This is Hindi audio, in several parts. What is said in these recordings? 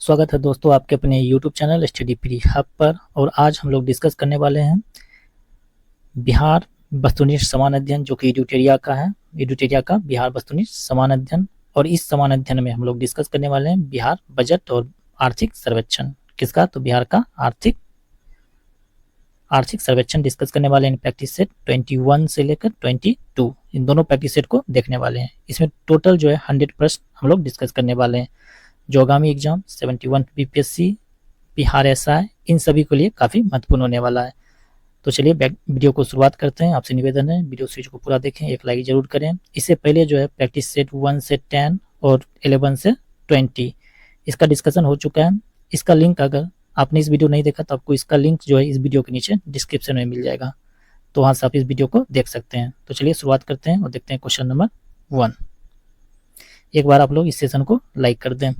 स्वागत है दोस्तों आपके अपने YouTube channel study free hub पर। और आज हम लोग डिस्कस करने वाले हैं बिहार वस्तुनिष्ठ समान अध्ययन, जो कि एडुटेरिया का है। एडुटेरिया का बिहार वस्तुनिष्ठ समान अध्ययन। और इस समान अध्ययन में हम लोग डिस्कस करने वाले हैं बिहार बजट और आर्थिक सर्वेक्षण। किसका? तो बिहार का आर्थिक सर्वेक्षण डिस्कस करने वाले हैं। प्रैक्टिस सेट 21 से लेकर 22 इन दोनों प्रैक्टिस सेट को देखने वाले हैं। इसमें टोटल जो है 100 प्रश्न हम लोग डिस्कस करने वाले हैं। जो आगामी एग्जाम 71 बीपीएससी, बिहार एसआई, इन सभी के लिए काफ़ी महत्वपूर्ण होने वाला है। तो चलिए वीडियो को शुरुआत करते हैं। आपसे निवेदन है वीडियो सीरीज को पूरा देखें, एक लाइक जरूर करें। इससे पहले जो है प्रैक्टिस सेट 1 से 10 और 11 से 20 इसका डिस्कशन हो चुका है। इसका लिंक अगर आपने इस वीडियो नहीं देखा तो आपको इसका लिंक जो है इस वीडियो के नीचे डिस्क्रिप्शन में मिल जाएगा, तो वहाँ से आप इस वीडियो को देख सकते हैं। तो चलिए शुरुआत करते हैं और देखते हैं क्वेश्चन नंबर 1। एक बार आप लोग इस सेशन को लाइक कर दें।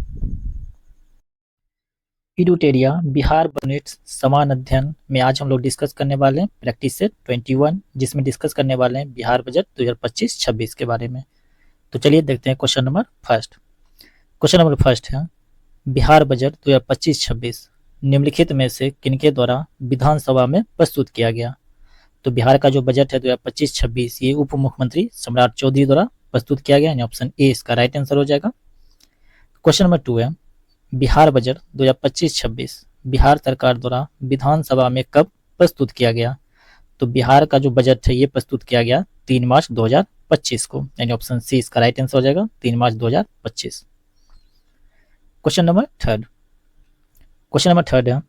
एडुटेरिया बिहार वस्तुनिष्ठ समान अध्ययन में आज हम लोग डिस्कस करने वाले हैं प्रैक्टिस सेट 21, जिसमें डिस्कस करने वाले हैं बिहार बजट 2025-26 के बारे में। तो चलिए देखते हैं question number first. Question number first है, बिहार बजट 2025-26 निम्नलिखित में से किनके द्वारा विधानसभा में प्रस्तुत किया गया? तो बिहार का जो बजट है 2025-26 ये उप मुख्यमंत्री सम्राट चौधरी द्वारा प्रस्तुत किया गया, यानी ऑप्शन ए इसका राइट आंसर हो जाएगा। क्वेश्चन नंबर 2 है, बिहार बजट 2025-26 बिहार सरकार द्वारा विधानसभा में कब प्रस्तुत किया गया? तो बिहार का जो बजट है ये प्रस्तुत किया गया 3 मार्च 2025 को, यानी ऑप्शन सी इसका राइट आंसर हो जाएगा, 3 मार्च 2025। क्वेश्चन नंबर थर्ड है,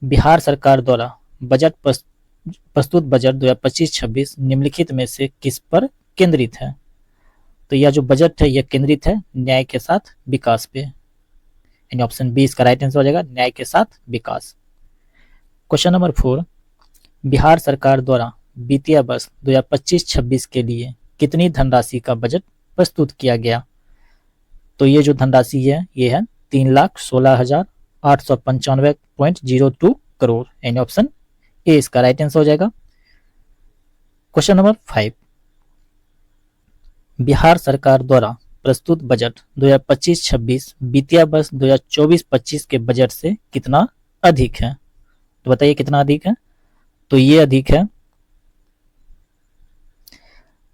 बिहार सरकार द्वारा बजट प्रस्तुत बजट 2025-26 निम्नलिखित में से किस पर केंद्रित है? तो यह जो बजट है यह केंद्रित है न्याय के साथ विकास पे, यानी ऑप्शन बी इसका राइट आंसर हो जाएगा, न्याय के साथ विकास। क्वेश्चन नंबर 4, बिहार सरकार द्वारा वित्तीय वर्ष 2025-26 के लिए कितनी धनराशि का बजट प्रस्तुत किया गया? तो ये जो धनराशि है ये है 3,16,895.02 करोड़, यानी ऑप्शन ए इसका राइट आंसर हो जाएगा। क्वेश्चन नंबर 5, बिहार सरकार द्वारा प्रस्तुत बजट 2025-26 वित्तीय वर्ष 2024-25 के बजट से कितना अधिक है? तो बताइए कितना अधिक है? तो ये अधिक है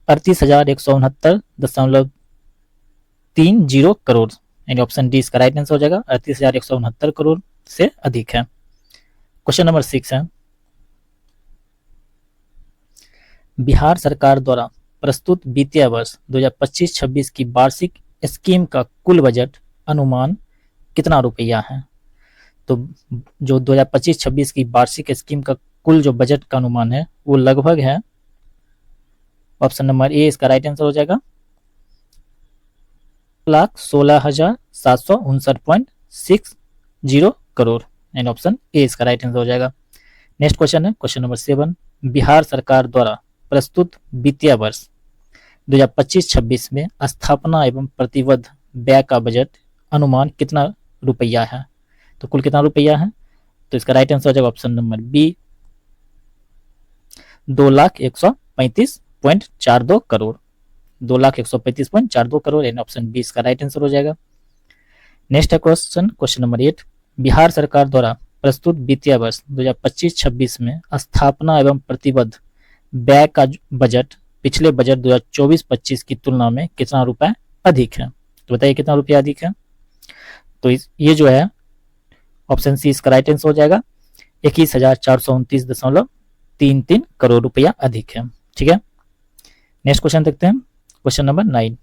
38,169.30 करोड़, यानी ऑप्शन डी इसका राइट आंसर हो जाएगा, 38,169 करोड़ से अधिक है। क्वेश्चन नंबर 6 है, बिहार सरकार द्वारा प्रस्तुत वित्तीय वर्ष 2025-26 की वार्षिक स्कीम का कुल बजट अनुमान कितना रुपया है? तो जो 2025-26 की वार्षिक स्कीम का कुल जो बजट का अनुमान है वो लगभग है, ऑप्शन नंबर ए इसका राइट आंसर हो जाएगा, 1,16,759.60 करोड़, यानी ऑप्शन ए इसका राइट आंसर हो जाएगा। नेक्स्ट क्वेश्चन है क्वेश्चन नंबर 7, बिहार सरकार द्वारा प्रस्तुत वित्तीय वर्ष 2025-26 में स्थापना एवं प्रतिबद्ध व्यय का बजट अनुमान कितना रुपया है? तो कुल कितना रुपया है? तो इसका राइट आंसर हो जाएगा option number B, 2,135.42 crore, 2,135.42 crore, यानी ऑप्शन बी इसका राइट आंसर हो जाएगा। नेक्स्ट है क्वेश्चन नंबर 8, बिहार सरकार द्वारा प्रस्तुत वित्तीय वर्ष 2025-26 में स्थापना एवं प्रतिबद्ध व्यय का बजट पिछले बजट 2024-25 की तुलना में कितना रुपए अधिक है? तो बताइए कितना रुपया अधिक है? तो ये जो है ऑप्शन सी इसका राइट आंसर हो जाएगा, 21,429.33 करोड़ रुपया अधिक है। ठीक है, नेक्स्ट क्वेश्चन देखते हैं क्वेश्चन नंबर 9।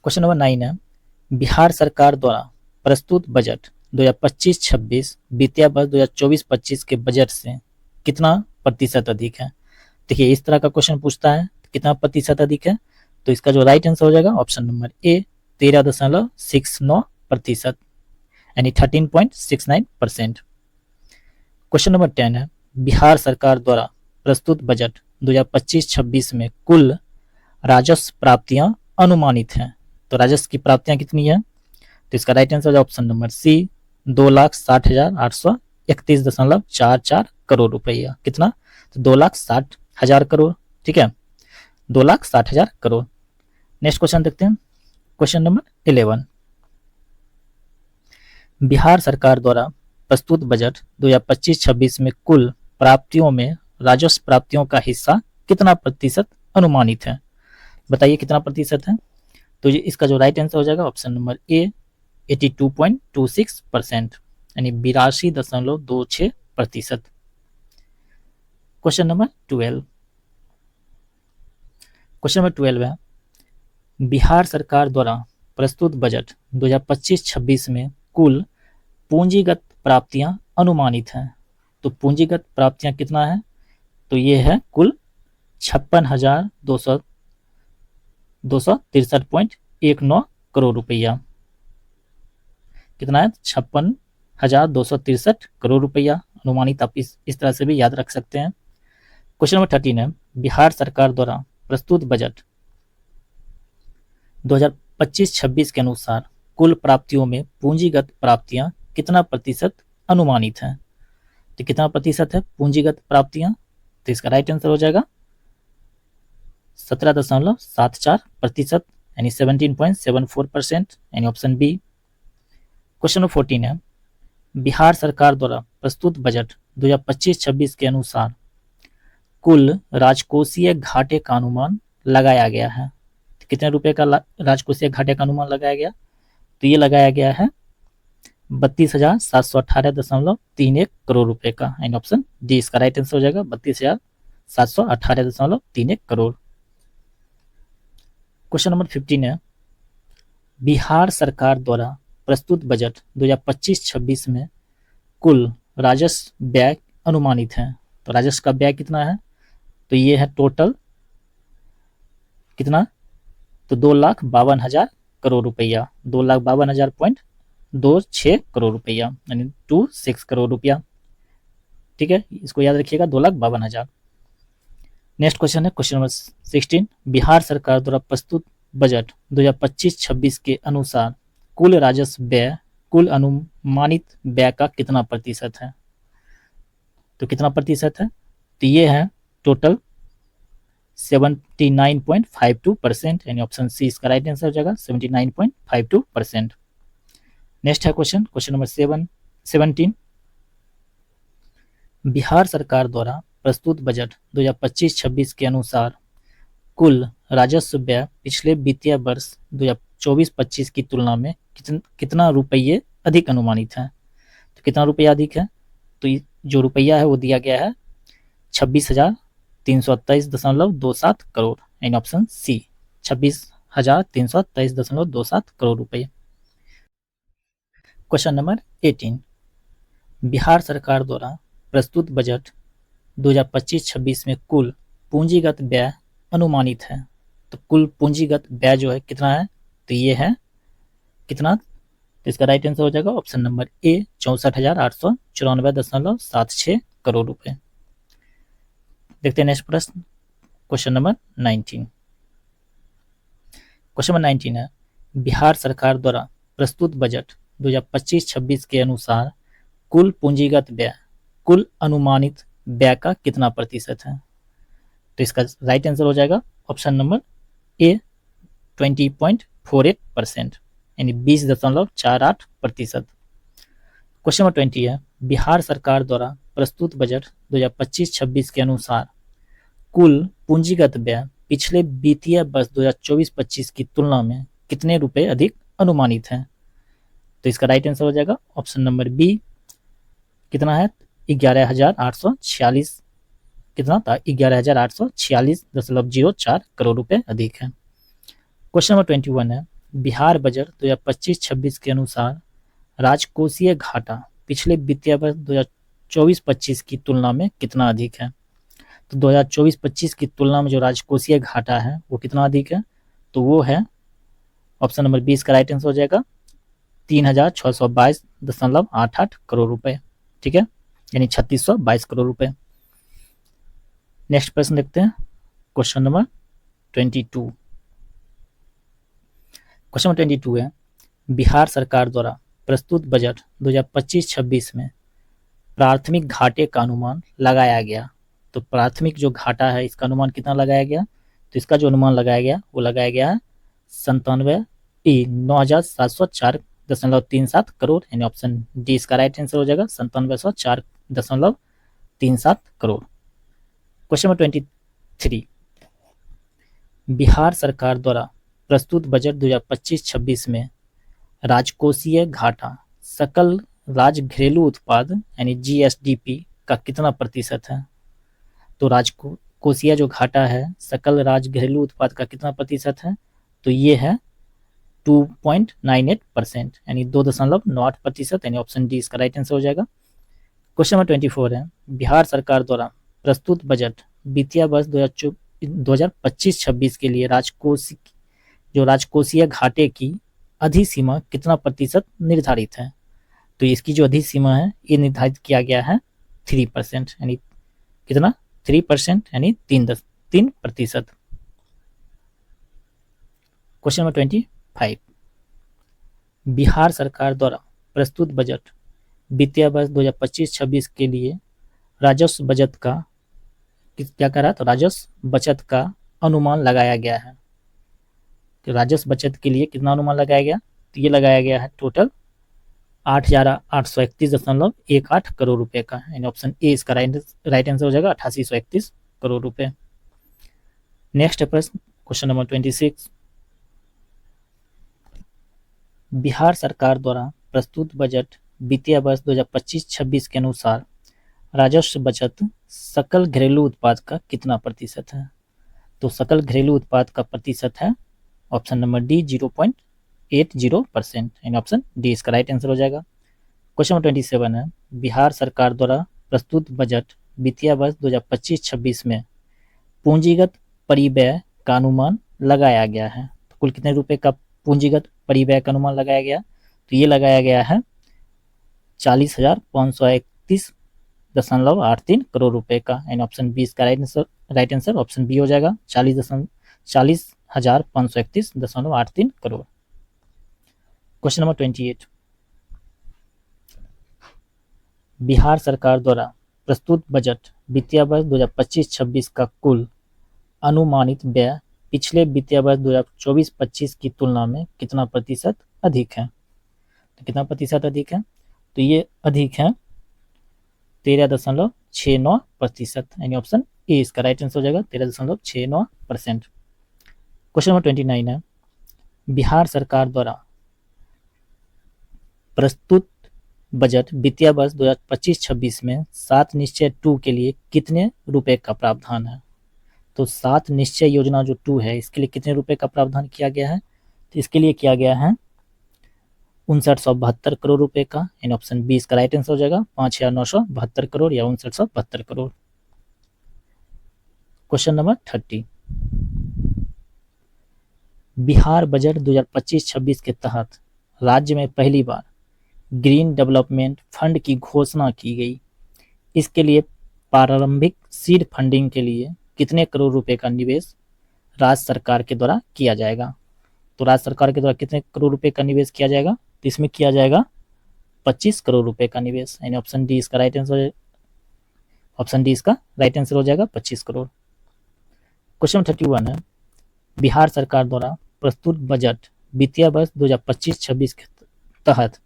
क्वेश्चन नंबर 9 है, बिहार सरकार द्वारा प्रस्तुत बजट 2025-26 वित्तीय वर्ष 2024-25 के बजट से कितना प्रतिशत अधिक है? देखिए इस तरह का क्वेश्चन पूछता है कितना प्रतिशत अधिक है, तो इसका जो राइट आंसर हो जाएगा ऑप्शन नंबर ए, 13.69%, यानी 13.69%। क्वेश्चन नंबर 10 है, बिहार सरकार द्वारा प्रस्तुत बजट 2025-26 में कुल राजस्व प्राप्तियां अनुमानित हैं। तो राजस्व की प्राप्तियां कितनी है? तो इसका राइट आंसर हो जाएगा ऑप्शन नंबर सी, 2,60,831.44 करोड़ रुपया। कितना? तो 2,60,000 करोड़। ठीक है, 2,60,000 करोड़। नेक्स्ट क्वेश्चन देखते हैं क्वेश्चन नंबर 11, बिहार सरकार द्वारा प्रस्तुत बजट 2025-26 में कुल प्राप्तियों में राजस्व प्राप्तियों का हिस्सा कितना प्रतिशत अनुमानित है? बताइए कितना प्रतिशत है? तो ये इसका जो राइट आंसर हो जाएगा ऑप्शन नंबर ए 82.26%, यानी 82.26%। क्वेश्चन नंबर 12, क्वेश्चन नंबर 12 है, बिहार सरकार द्वारा प्रस्तुत बजट 2025-26 में कुल पूंजीगत प्राप्तियां अनुमानित हैं। तो पूंजीगत प्राप्तियां कितना है? तो ये है कुल 56,263.19 करोड़ रुपया। कितना है? 56,263 करोड़ रुपया अनुमानित। आप इस तरह से भी याद रख सकते हैं। क्वेश्चन नंबर 13 है, बिहार सरकार द्वारा प्रस्तुत बजट 2025-26 के अनुसार कुल प्राप्तियों में पूंजीगत प्राप्तियां कितना प्रतिशत अनुमानित हैं? तो कितना प्रतिशत है पूंजीगत प्राप्तियां? तो इसका राइट आंसर हो जाएगा 17.74%, यानी 17.74%, यानी ऑप्शन बी। क्वेश्चन नंबर 14 है, बिहार सरकार द्वारा प्रस्तुत बजट 2025-26 के अनुसार कुल राजकोषीय घाटे का अनुमान लगाया गया है। तो कितने रुपए का राजकोषीय घाटे का अनुमान लगाया गया? तो ये लगाया गया है 32,718.31 करोड़ रुपए का, यानी ऑप्शन डी इसका राइट आंसर हो जाएगा 32,718.31 करोड़। क्वेश्चन नंबर 15 है, बिहार सरकार द्वारा प्रस्तुत बजट 2025-26 में कुल राजस्व व्यय अनुमानित है। तो राजस्व का व्यय कितना है? तो ये है टोटल कितना? तो 2,52,000 करोड़ रुपया, 2,52,000.26 करोड़ रुपया, यानी 26 करोड़ रुपया। ठीक है, इसको याद रखिएगा 2,52,000। नेक्स्ट क्वेश्चन है क्वेश्चन नंबर 16, बिहार सरकार द्वारा प्रस्तुत बजट 2025-26 के अनुसार कुल राजस्व व्यय कुल अनुमानित व्यय का कितना प्रतिशत है? तो कितना प्रतिशत है? तो ये है टोटल 79.52%, यानी ऑप्शन सी इसका राइट आंसर हो जाएगा 79.52%। नेक्स्ट है क्वेश्चन नंबर 17, बिहार सरकार द्वारा प्रस्तुत बजट 2025-26 के अनुसार कुल राजस्व व्यय पिछले वित्तीय वर्ष 2024-25 की तुलना में कितना रुपये अधिक अनुमानित है? तो कितना रुपया अधिक है? तो जो रुपया है वो दिया गया है 26,327.27 करोड़, यानी ऑप्शन सी 26,327.27 करोड़ रुपये। क्वेश्चन नंबर 18, बिहार सरकार द्वारा प्रस्तुत बजट 2025-26 में कुल पूंजीगत व्यय अनुमानित है। तो कुल पूंजीगत व्यय जो है कितना है? तो ये है कितना? तो इसका राइट आंसर हो जाएगा ऑप्शन नंबर ए 64,894.76 करोड़ रुपए। देखते हैं नेक्स्ट प्रश्न क्वेश्चन नंबर 19। क्वेश्चन नंबर 19 है, बिहार सरकार द्वारा प्रस्तुत बजट 2025-26 के अनुसार कुल पूंजीगत व्यय कुल अनुमानित व्यय का कितना प्रतिशत है? तो इसका राइट आंसर हो जाएगा ऑप्शन नंबर ए 20.48%, यानी 20.48%। क्वेश्चन नंबर 20 है, बिहार सरकार द्वारा प्रस्तुत बजट 2025-26 के अनुसार कुल पूंजीगत व्यय पिछले वित्तीय वर्ष 2024-25 की तुलना में कितने रुपए अधिक अनुमानित है? तो इसका राइट आंसर हो जाएगा ऑप्शन नंबर बी कितना है? 11,846 कितना था? 11,846.04 करोड़ रुपए अधिक है। क्वेश्चन नंबर 21 है, बिहार बजट 2025-26 के अनुसार राजकोषीय घाटा पिछले वित्तीय वर्ष 2024-25 की तुलना में कितना अधिक है? तो 2024-25 की तुलना में जो राजकोषीय घाटा है वो कितना अधिक है? तो वो है ऑप्शन नंबर 20 का राइट आंसर हो जाएगा 3,622.88 करोड़ रुपए। ठीक है, यानी 3,622 करोड़ रुपए। नेक्स्ट प्रश्न देखते हैं क्वेश्चन नंबर 22। क्वेश्चन नंबर 22 है, बिहार सरकार द्वारा प्रस्तुत बजट 2025-26 में प्राथमिक घाटे का अनुमान लगाया गया। तो प्राथमिक जो घाटा है इसका अनुमान कितना लगाया गया? तो इसका जो अनुमान लगाया गया वो लगाया गया है ई 9,704.37 करोड़, यानी ऑप्शन डी इसका राइट आंसर हो जाएगा 9704.37 करोड़। क्वेश्चन नंबर 23, बिहार सरकार द्वारा प्रस्तुत बजट 2025-26 में राजकोषीय घाटा सकल राज्य घरेलू उत्पाद यानी जीएसडीपी का कितना प्रतिशत है? तो राजकोषीय जो घाटा है सकल राज्य घरेलू उत्पाद का कितना प्रतिशत है? तो ये है 2.98%, यानी 2.98%, यानी ऑप्शन डी इसका राइट आंसर हो जाएगा। क्वेश्चन नंबर 24 है, बिहार सरकार द्वारा प्रस्तुत बजट वित्तीय वर्ष 2025-26 के लिए राजकोषीय घाटे की अधिसीमा कितना प्रतिशत निर्धारित है? तो इसकी जो अधिसीमा है ये निर्धारित किया गया है 3%, यानी कितना? 3%, यानी 3%। क्वेश्चन नंबर 25, बिहार सरकार द्वारा प्रस्तुत बजट वित्तीय वर्ष 2025-26 के लिए राजस्व बचत का क्या करा? तो राजस्व बचत का अनुमान लगाया गया है। तो राजस्व बचत के लिए कितना अनुमान लगाया गया? तो ये लगाया गया है टोटल 8,831.18 करोड़ रुपए का, यानी ऑप्शन ए इसका राइट आंसर हो जाएगा 8831 करोड़ रुपए। नेक्स्ट प्रश्न, क्वेश्चन नंबर 26, बिहार सरकार द्वारा प्रस्तुत बजट वित्तीय वर्ष 2025-26 के अनुसार राजस्व बचत सकल घरेलू उत्पाद का कितना प्रतिशत है? तो सकल घरेलू उत्पाद का प्रतिशत है ऑप्शन नंबर डी 0.80%, यानी ऑप्शन डी इसका राइट आंसर हो जाएगा। क्वेश्चन नंबर 27 है, बिहार सरकार द्वारा प्रस्तुत बजट वित्तीय वर्ष 2025-26 में पूंजीगत परिव्यय का अनुमान लगाया गया है। तो कुल कितने रुपए का पूंजीगत परिव्यय का अनुमान लगाया गया? तो ये लगाया गया है 40,531.83 करोड़ रुपए का, यानी ऑप्शन बी इसका राइट आंसर ऑप्शन बी हो जाएगा 40,531.83 करोड़। क्वेश्चन नंबर 28, बिहार सरकार द्वारा प्रस्तुत बजट वित्तीय वर्ष 2025-26 का कुल अनुमानित व्यय पिछले वित्तीय वर्ष 2024-25 की तुलना में कितना प्रतिशत अधिक है? तो कितना प्रतिशत अधिक है? तो ये अधिक है 13.69%, यानी ऑप्शन ए इसका राइट आंसर हो जाएगा 13.69%। क्वेश्चन नंबर 29 है, बिहार सरकार द्वारा प्रस्तुत बजट वित्तीय वर्ष 2025-26 में 7 निश्चय 2 के लिए कितने रुपए का प्रावधान है? तो 7 निश्चय योजना जो 2 है इसके लिए कितने रुपए का प्रावधान किया गया है? तो इसके लिए किया गया है 5972 करोड़ रुपए का, यानी ऑप्शन बी इसका राइट आंसर हो जाएगा 5,972 करोड़ या 5972 crore. Question number 30, Bihar budget 2025-26 के तहत राज्य में पहली बार ग्रीन डेवलपमेंट फंड की घोषणा की गई। इसके लिए प्रारंभिक सीड फंडिंग के लिए कितने करोड़ रुपए का निवेश राज्य सरकार के द्वारा किया जाएगा? तो राज्य सरकार के द्वारा कितने करोड़ रुपए का निवेश किया जाएगा? तो इसमें किया जाएगा 25 करोड़ रुपए का निवेश, यानी ऑप्शन डी इसका राइट आंसर हो जाएगा 25 करोड़। क्वेश्चन 31 है, बिहार सरकार द्वारा प्रस्तुत बजट वित्तीय वर्ष 2025-26 के तहत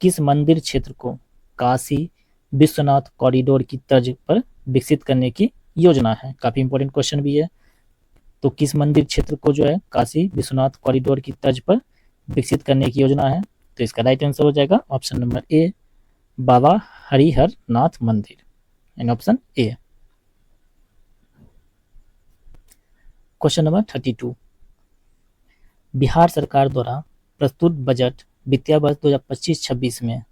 किस मंदिर क्षेत्र को काशी विश्वनाथ कॉरिडोर की तर्ज पर विकसित करने की योजना है? काफी इंपॉर्टेंट क्वेश्चन भी है। तो किस मंदिर क्षेत्र को जो है काशी विश्वनाथ कॉरिडोर की तर्ज पर विकसित करने की योजना है? तो इसका राइट आंसर हो जाएगा ऑप्शन नंबर ए बाबा हरिहर नाथ मंदिर, यानी option A. Question number 32, Bihar सरकार द्वारा प्रस्तुत बजट वित्तीय वर्ष 2025-26 में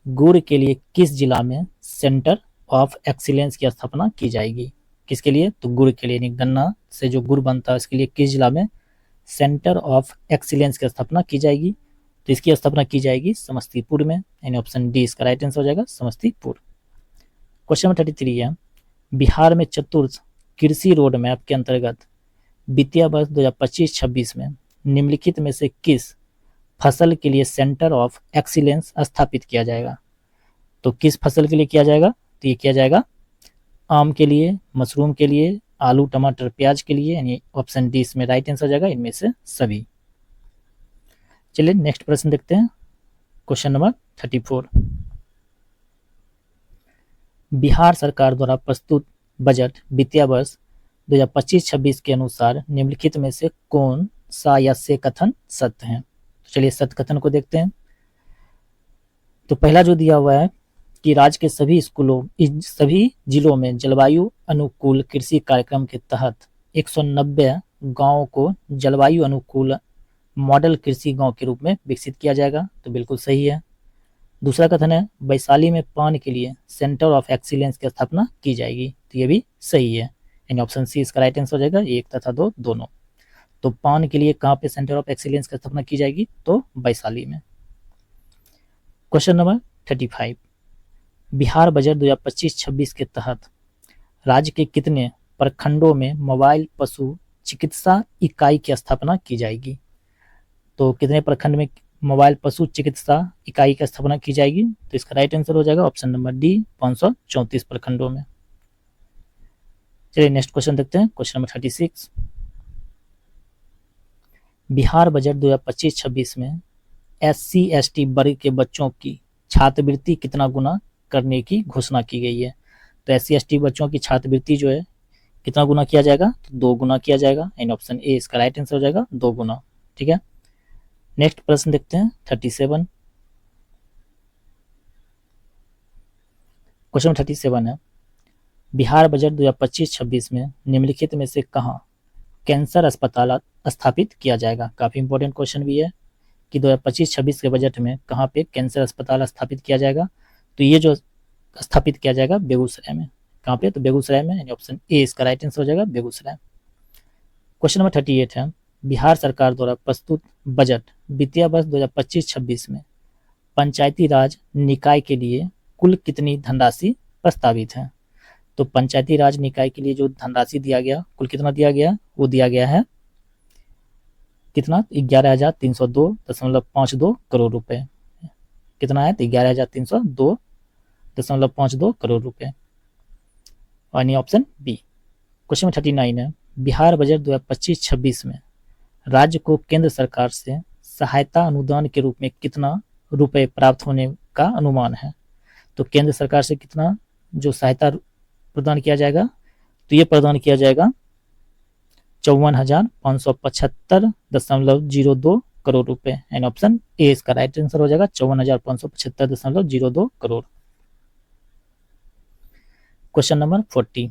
गुड़ के लिए किस जिला में सेंटर ऑफ एक्सीलेंस की स्थापना की जाएगी? किसके लिए? तो गुड़ के लिए, यानी गन्ना से जो गुड़ बनता है उसके लिए किस जिला में सेंटर ऑफ एक्सीलेंस की स्थापना की जाएगी? तो इसकी स्थापना की जाएगी समस्तीपुर में, यानी ऑप्शन डी इसका राइट आंसर हो जाएगा समस्तीपुर। क्वेश्चन नंबर 33 है, बिहार में चतुर्थ कृषि रोड मैप के अंतर्गत वित्तीय वर्ष 2025-26 में निम्नलिखित में से किस फसल के लिए सेंटर ऑफ एक्सीलेंस स्थापित किया जाएगा? तो किस फसल के लिए किया जाएगा? तो ये किया जाएगा आम के लिए, मशरूम के लिए, आलू टमाटर प्याज के लिए, यानी ऑप्शन डी इसमें राइट आंसर हो जाएगा इनमें से सभी। चलिए नेक्स्ट प्रश्न देखते हैं, क्वेश्चन नंबर 34। बिहार सरकार द्वारा प्रस्तुत बजट वित्तीय वर्ष 2025-26 के अनुसार निम्नलिखित में से कौन सा या से कथन सत्य है? तो चलिए सत्य कथन को देखते हैं। तो पहला जो दिया हुआ है कि राज्य के सभी जिलों में जलवायु अनुकूल कृषि कार्यक्रम के तहत 190 गांवों को जलवायु अनुकूल मॉडल कृषि गांव के रूप में विकसित किया जाएगा। तो बिल्कुल सही है। दूसरा कथन है वैशाली में पान के लिए सेंटर ऑफ एक्सीलेंस की स्थापना की जाएगी। तो ये भी सही है, यानी ऑप्शन सी इसका राइट आंसर हो जाएगा, 1 तथा 2 दोनों। तो पान के लिए कहाँ पे सेंटर ऑफ एक्सीलेंस की स्थापना की जाएगी? तो वैशाली में। Question number 35। बिहार बजट 2025-26 के तहत राज्य के कितने प्रखंडों में मोबाइल पशु चिकित्सा इकाई की स्थापना की जाएगी? तो कितने प्रखंड में मोबाइल पशु चिकित्सा इकाई की स्थापना की जाएगी? तो इसका राइट आंसर हो जाएगा ऑप्शन नंबर डी, 534 प्रखंडों में। चलिए नेक्स्ट क्वेश्चन देखते हैं, क्वेश्चन नंबर 36। बिहार बजट 2025-26 में SC/ST वर्ग के बच्चों की छात्रवृत्ति कितना गुना करने की घोषणा की गई है? तो SC/ST बच्चों की छात्रवृत्ति जो है कितना गुना किया जाएगा? तो 2 गुना किया जाएगा, यानी ऑप्शन ए इसका राइट आंसर हो जाएगा, 2 गुना। ठीक है, नेक्स्ट प्रश्न देखते हैं 37। क्वेश्चन 37 है बिहार बजट 2025-26 में निम्नलिखित में से कहां कैंसर अस्पताल स्थापित किया जाएगा? काफी इंपॉर्टेंट क्वेश्चन भी है कि 2025-26 के बजट में कहां पे कैंसर अस्पताल स्थापित किया जाएगा? तो ये जो स्थापित किया जाएगा बेगूसराय में। कहां पे? तो बेगूसराय में, यानी ऑप्शन ए इसका राइट आंसर हो जाएगा, बेगूसराय। क्वेश्चन नंबर 38 है बिहार सरकार द्वारा प्रस्तुत बजट वित्तीय वर्ष 2025-26 में पंचायती राज निकाय के लिए कुल कितनी धनराशि प्रस्तावित है? तो पंचायती राज निकाय के लिए जो धनराशि दिया गया, कुल कितना दिया गया? वो दिया गया है कितना? 11,302.52 करोड़ रुपए। कितना है? तो 11,302.52 करोड़ रुपए, यानी ऑप्शन बी। क्वेश्चन 39 है बिहार बजट 2025-26 में राज्य को केंद्र सरकार से सहायता अनुदान के रूप में कितना रुपए प्राप्त होने का अनुमान है? तो केंद्र सरकार से कितना जो सहायता प्रदान किया जाएगा? तो ये प्रदान किया जाएगा 54,575.02 करोड़ रुपए, यानी ऑप्शन ए इसका राइट आंसर हो जाएगा, 54,575.02 crore. Question number 40।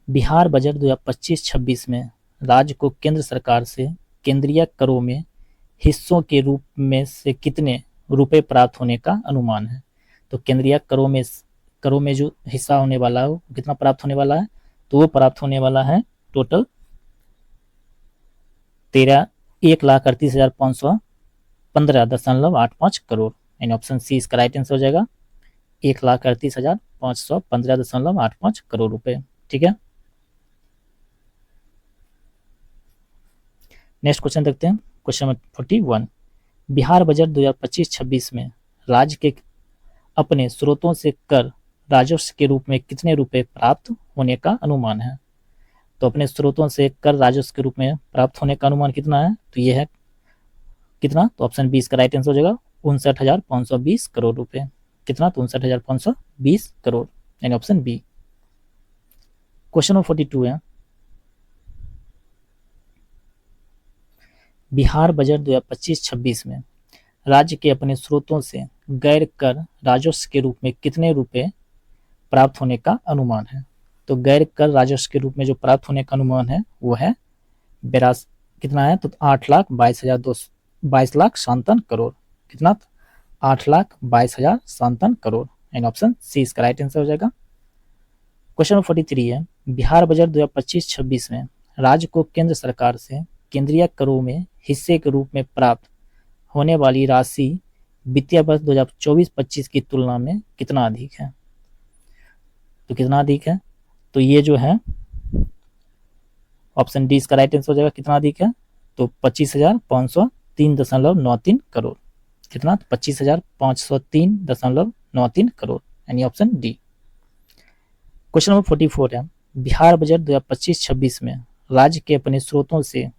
Bihar budget 2025-26 में राज्य को केंद्र सरकार से केंद्रीय करों में हिस्सों के रूप में से कितने रुपए प्राप्त होने का अनुमान है? तो केंद्रीय करों में जो हिस्सा होने वाला है वो कितना प्राप्त होने वाला है? तो वो प्राप्त होने वाला है टोटल 1,38,515.85 करोड़, यानी ऑप्शन सी इसका राइट आंसर हो जाएगा, 1,38,515.85 करोड़ रुपए। ठीक है, नेक्स्ट क्वेश्चन देखते हैं, क्वेश्चन नंबर 41। बिहार बजट 2025-26 में राज्य के अपने स्रोतों से कर राजस्व के रूप में कितने रुपए प्राप्त होने का अनुमान है? तो अपने स्रोतों से कर राजस्व के रूप में प्राप्त होने का अनुमान कितना है? तो ये है कितना? तो ऑप्शन बी इसका राइट आंसर हो जाएगा, 59,520 करोड़ रुपए। कितना? तो 59,520 करोड़, यानी ऑप्शन बी। क्वेश्चन नंबर 42 है बिहार बजट 2025-26 में राज्य के अपने स्रोतों से गैर कर राजस्व के रूप में कितने रुपए प्राप्त होने का अनुमान है? तो गैर कर राजस्व के रूप में जो प्राप्त होने का अनुमान है वो है कितना है? तो 8,22,57 करोड़। कितना? 8,22,57 करोड़, यानी ऑप्शन सी इसका राइट आंसर हो जाएगा। क्वेश्चन नंबर 43 है बिहार बजट 2025-26 में राज्य को केंद्र सरकार से केंद्रीय करों में हिस्से के रूप में प्राप्त होने वाली राशि वित्तीय वर्ष 2024-25 की तुलना में कितना अधिक है? तो कितना अधिक है? तो ये जो है ऑप्शन डी इसका राइट आंसर हो जाएगा, कितना अधिक है? तो 25,503.93 करोड़। कितना? 25,503.93 करोड़, यानी ऑप्शन डी। क्वेश्चन नंबर 44 है बिहार बजट 2025-26 में राज्य के अपने स्रोतों से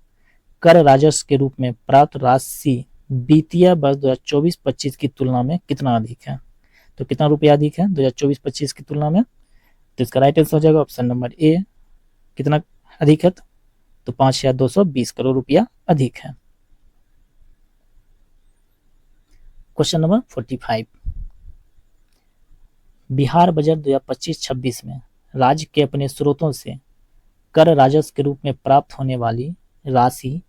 कर राजस्व के रूप में प्राप्त राशि वित्तीय वर्ष 2024-25 की तुलना में कितना अधिक है? तो कितना रुपया अधिक है 2024-25 की तुलना में? तो इसका राइट आंसर हो जाएगा ऑप्शन नंबर ए। कितना अधिक है? तो 5,220 करोड़ रुपया अधिक है। क्वेश्चन नंबर 45, बिहार बजट 2025-26 में राज्य के अपने स्रोतों से कर राजस्व के रूप में प्राप्त होने वाली राशि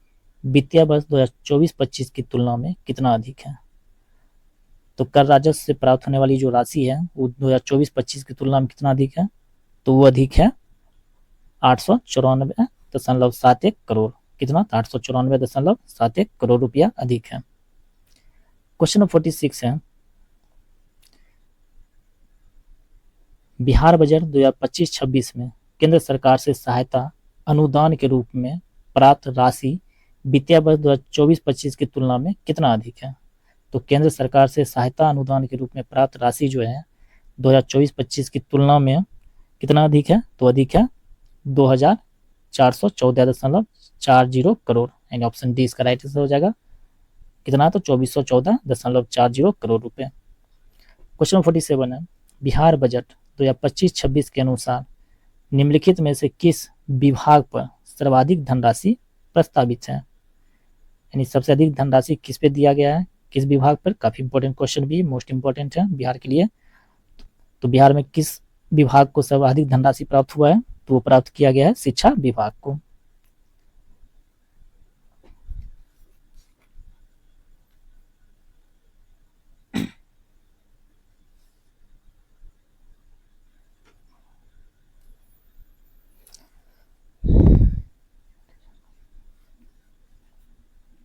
वित्तीय वर्ष 2024-25 की तुलना में कितना अधिक है? तो कर राजस्व से प्राप्त होने वाली जो राशि है वो 2024-25 की तुलना में कितना अधिक है? तो वो अधिक है 894.71 करोड़। कितना? 894.71 करोड़ रुपया अधिक है। क्वेश्चन नंबर 46 है, बिहार बजट 2025-26 में केंद्र सरकार से सहायता अनुदान के रूप में प्राप्त राशि वित्तीय वर्ष 2024-25 की तुलना में कितना अधिक है? तो केंद्र सरकार से सहायता अनुदान के रूप में प्राप्त राशि जो है 2024-25 की तुलना में कितना अधिक है? तो अधिक है 2,414.40 करोड़, यानी ऑप्शन डी इसका राइट आंसर हो जाएगा। कितना? तो 2,414.40 करोड़ रुपए। क्वेश्चन 47 है, बिहार बजट 2025-26 के अनुसार निम्नलिखित में से किस विभाग पर सर्वाधिक धनराशि प्रस्तावित है? यानी सबसे अधिक धनराशि किस पे दिया गया है, किस विभाग पर? काफी इंपॉर्टेंट क्वेश्चन भी, मोस्ट इंपॉर्टेंट है बिहार के लिए। तो बिहार में किस विभाग को सर्वाधिक धनराशि प्राप्त हुआ है? तो वो प्राप्त किया गया है शिक्षा विभाग को।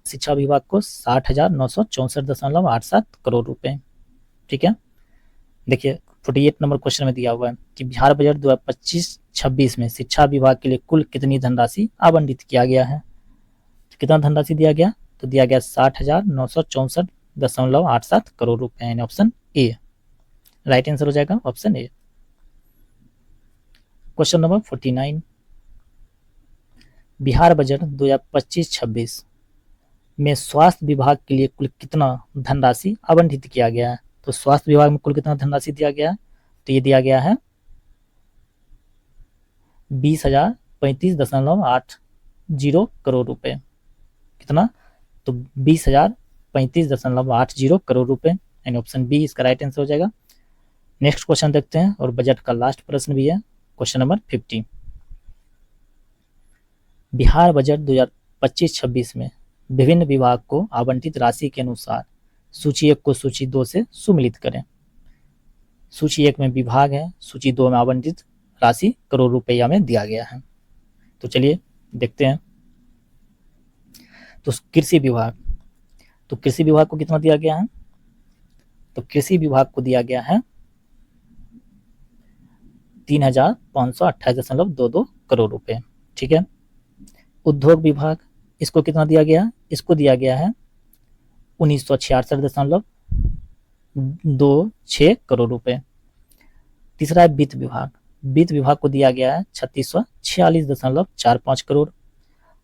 शिक्षा विभाग को 60,964.87 करोड़ रुपए। ठीक है, देखिए 48 नंबर क्वेश्चन में दिया हुआ है कि बिहार बजट 2025-26 में शिक्षा विभाग के लिए कुल कितनी धनराशि आवंटित किया गया है? तो कितना धनराशि दिया गया? तो दिया गया 60,964.87 करोड़ रुपए, यानी ऑप्शन ए राइट आंसर हो जाएगा, option A. Question number 49, Bihar budget 2025-26 में स्वास्थ्य विभाग के लिए कुल कितना धनराशि आवंटित किया गया है? तो स्वास्थ्य विभाग में कुल कितना धनराशि दिया गया है? तो ये दिया गया है 20,035.80 करोड़ रुपए। कितना? तो 20,035.80 करोड़ रुपए, यानी ऑप्शन बी इसका राइट आंसर हो जाएगा। नेक्स्ट क्वेश्चन देखते हैं और बजट का लास्ट प्रश्न भी है, क्वेश्चन नंबर 50, बिहार बजट 2025-26 में विभिन्न विभाग को आवंटित राशि के अनुसार सूची 1 को सूची 2 से सुमिलित करें। सूची 1 में विभाग है, सूची 2 में आवंटित राशि करोड़ रुपया में दिया गया है। तो चलिए देखते हैं। तो कृषि विभाग, तो कृषि विभाग को कितना दिया गया है? तो कृषि विभाग को दिया गया है 3,528.22 करोड़ रुपए। ठीक है, उद्योग विभाग, इसको कितना दिया गया? इसको दिया गया है 1966.26 करोड़ रुपए। तीसरा है वित्त विभाग, वित्त विभाग को दिया गया है 3646.45 करोड़।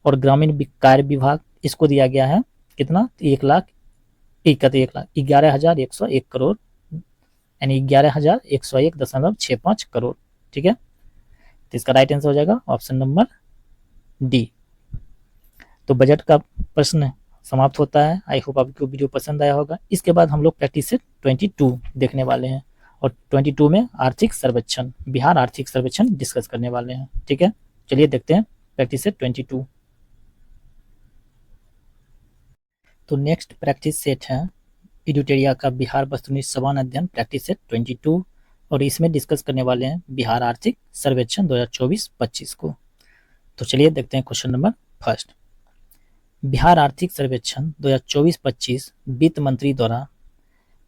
और ग्रामीण कार्य विभाग, इसको दिया गया है कितना? 11,101 करोड़, यानी 11,101.65 करोड़। ठीक है, तो इसका राइट आंसर हो जाएगा ऑप्शन नंबर डी। तो बजट का प्रश्न समाप्त होता है। आई होप आपको वीडियो पसंद आया होगा। इसके बाद हम लोग प्रैक्टिस सेट 22 देखने वाले हैं और 22 में आर्थिक सर्वेक्षण, बिहार आर्थिक सर्वेक्षण डिस्कस करने वाले हैं। ठीक है, चलिए देखते हैं प्रैक्टिस सेट 22। तो नेक्स्ट प्रैक्टिस सेट है एडुटेरिया का बिहार वस्तुनिष्ठ समान अध्ययन प्रैक्टिस सेट 22 और इसमें डिस्कस करने वाले हैं बिहार आर्थिक सर्वेक्षण 2024-25 को। तो चलिए देखते हैं क्वेश्चन नंबर फर्स्ट। बिहार आर्थिक सर्वेक्षण 2024-25 वित्त मंत्री द्वारा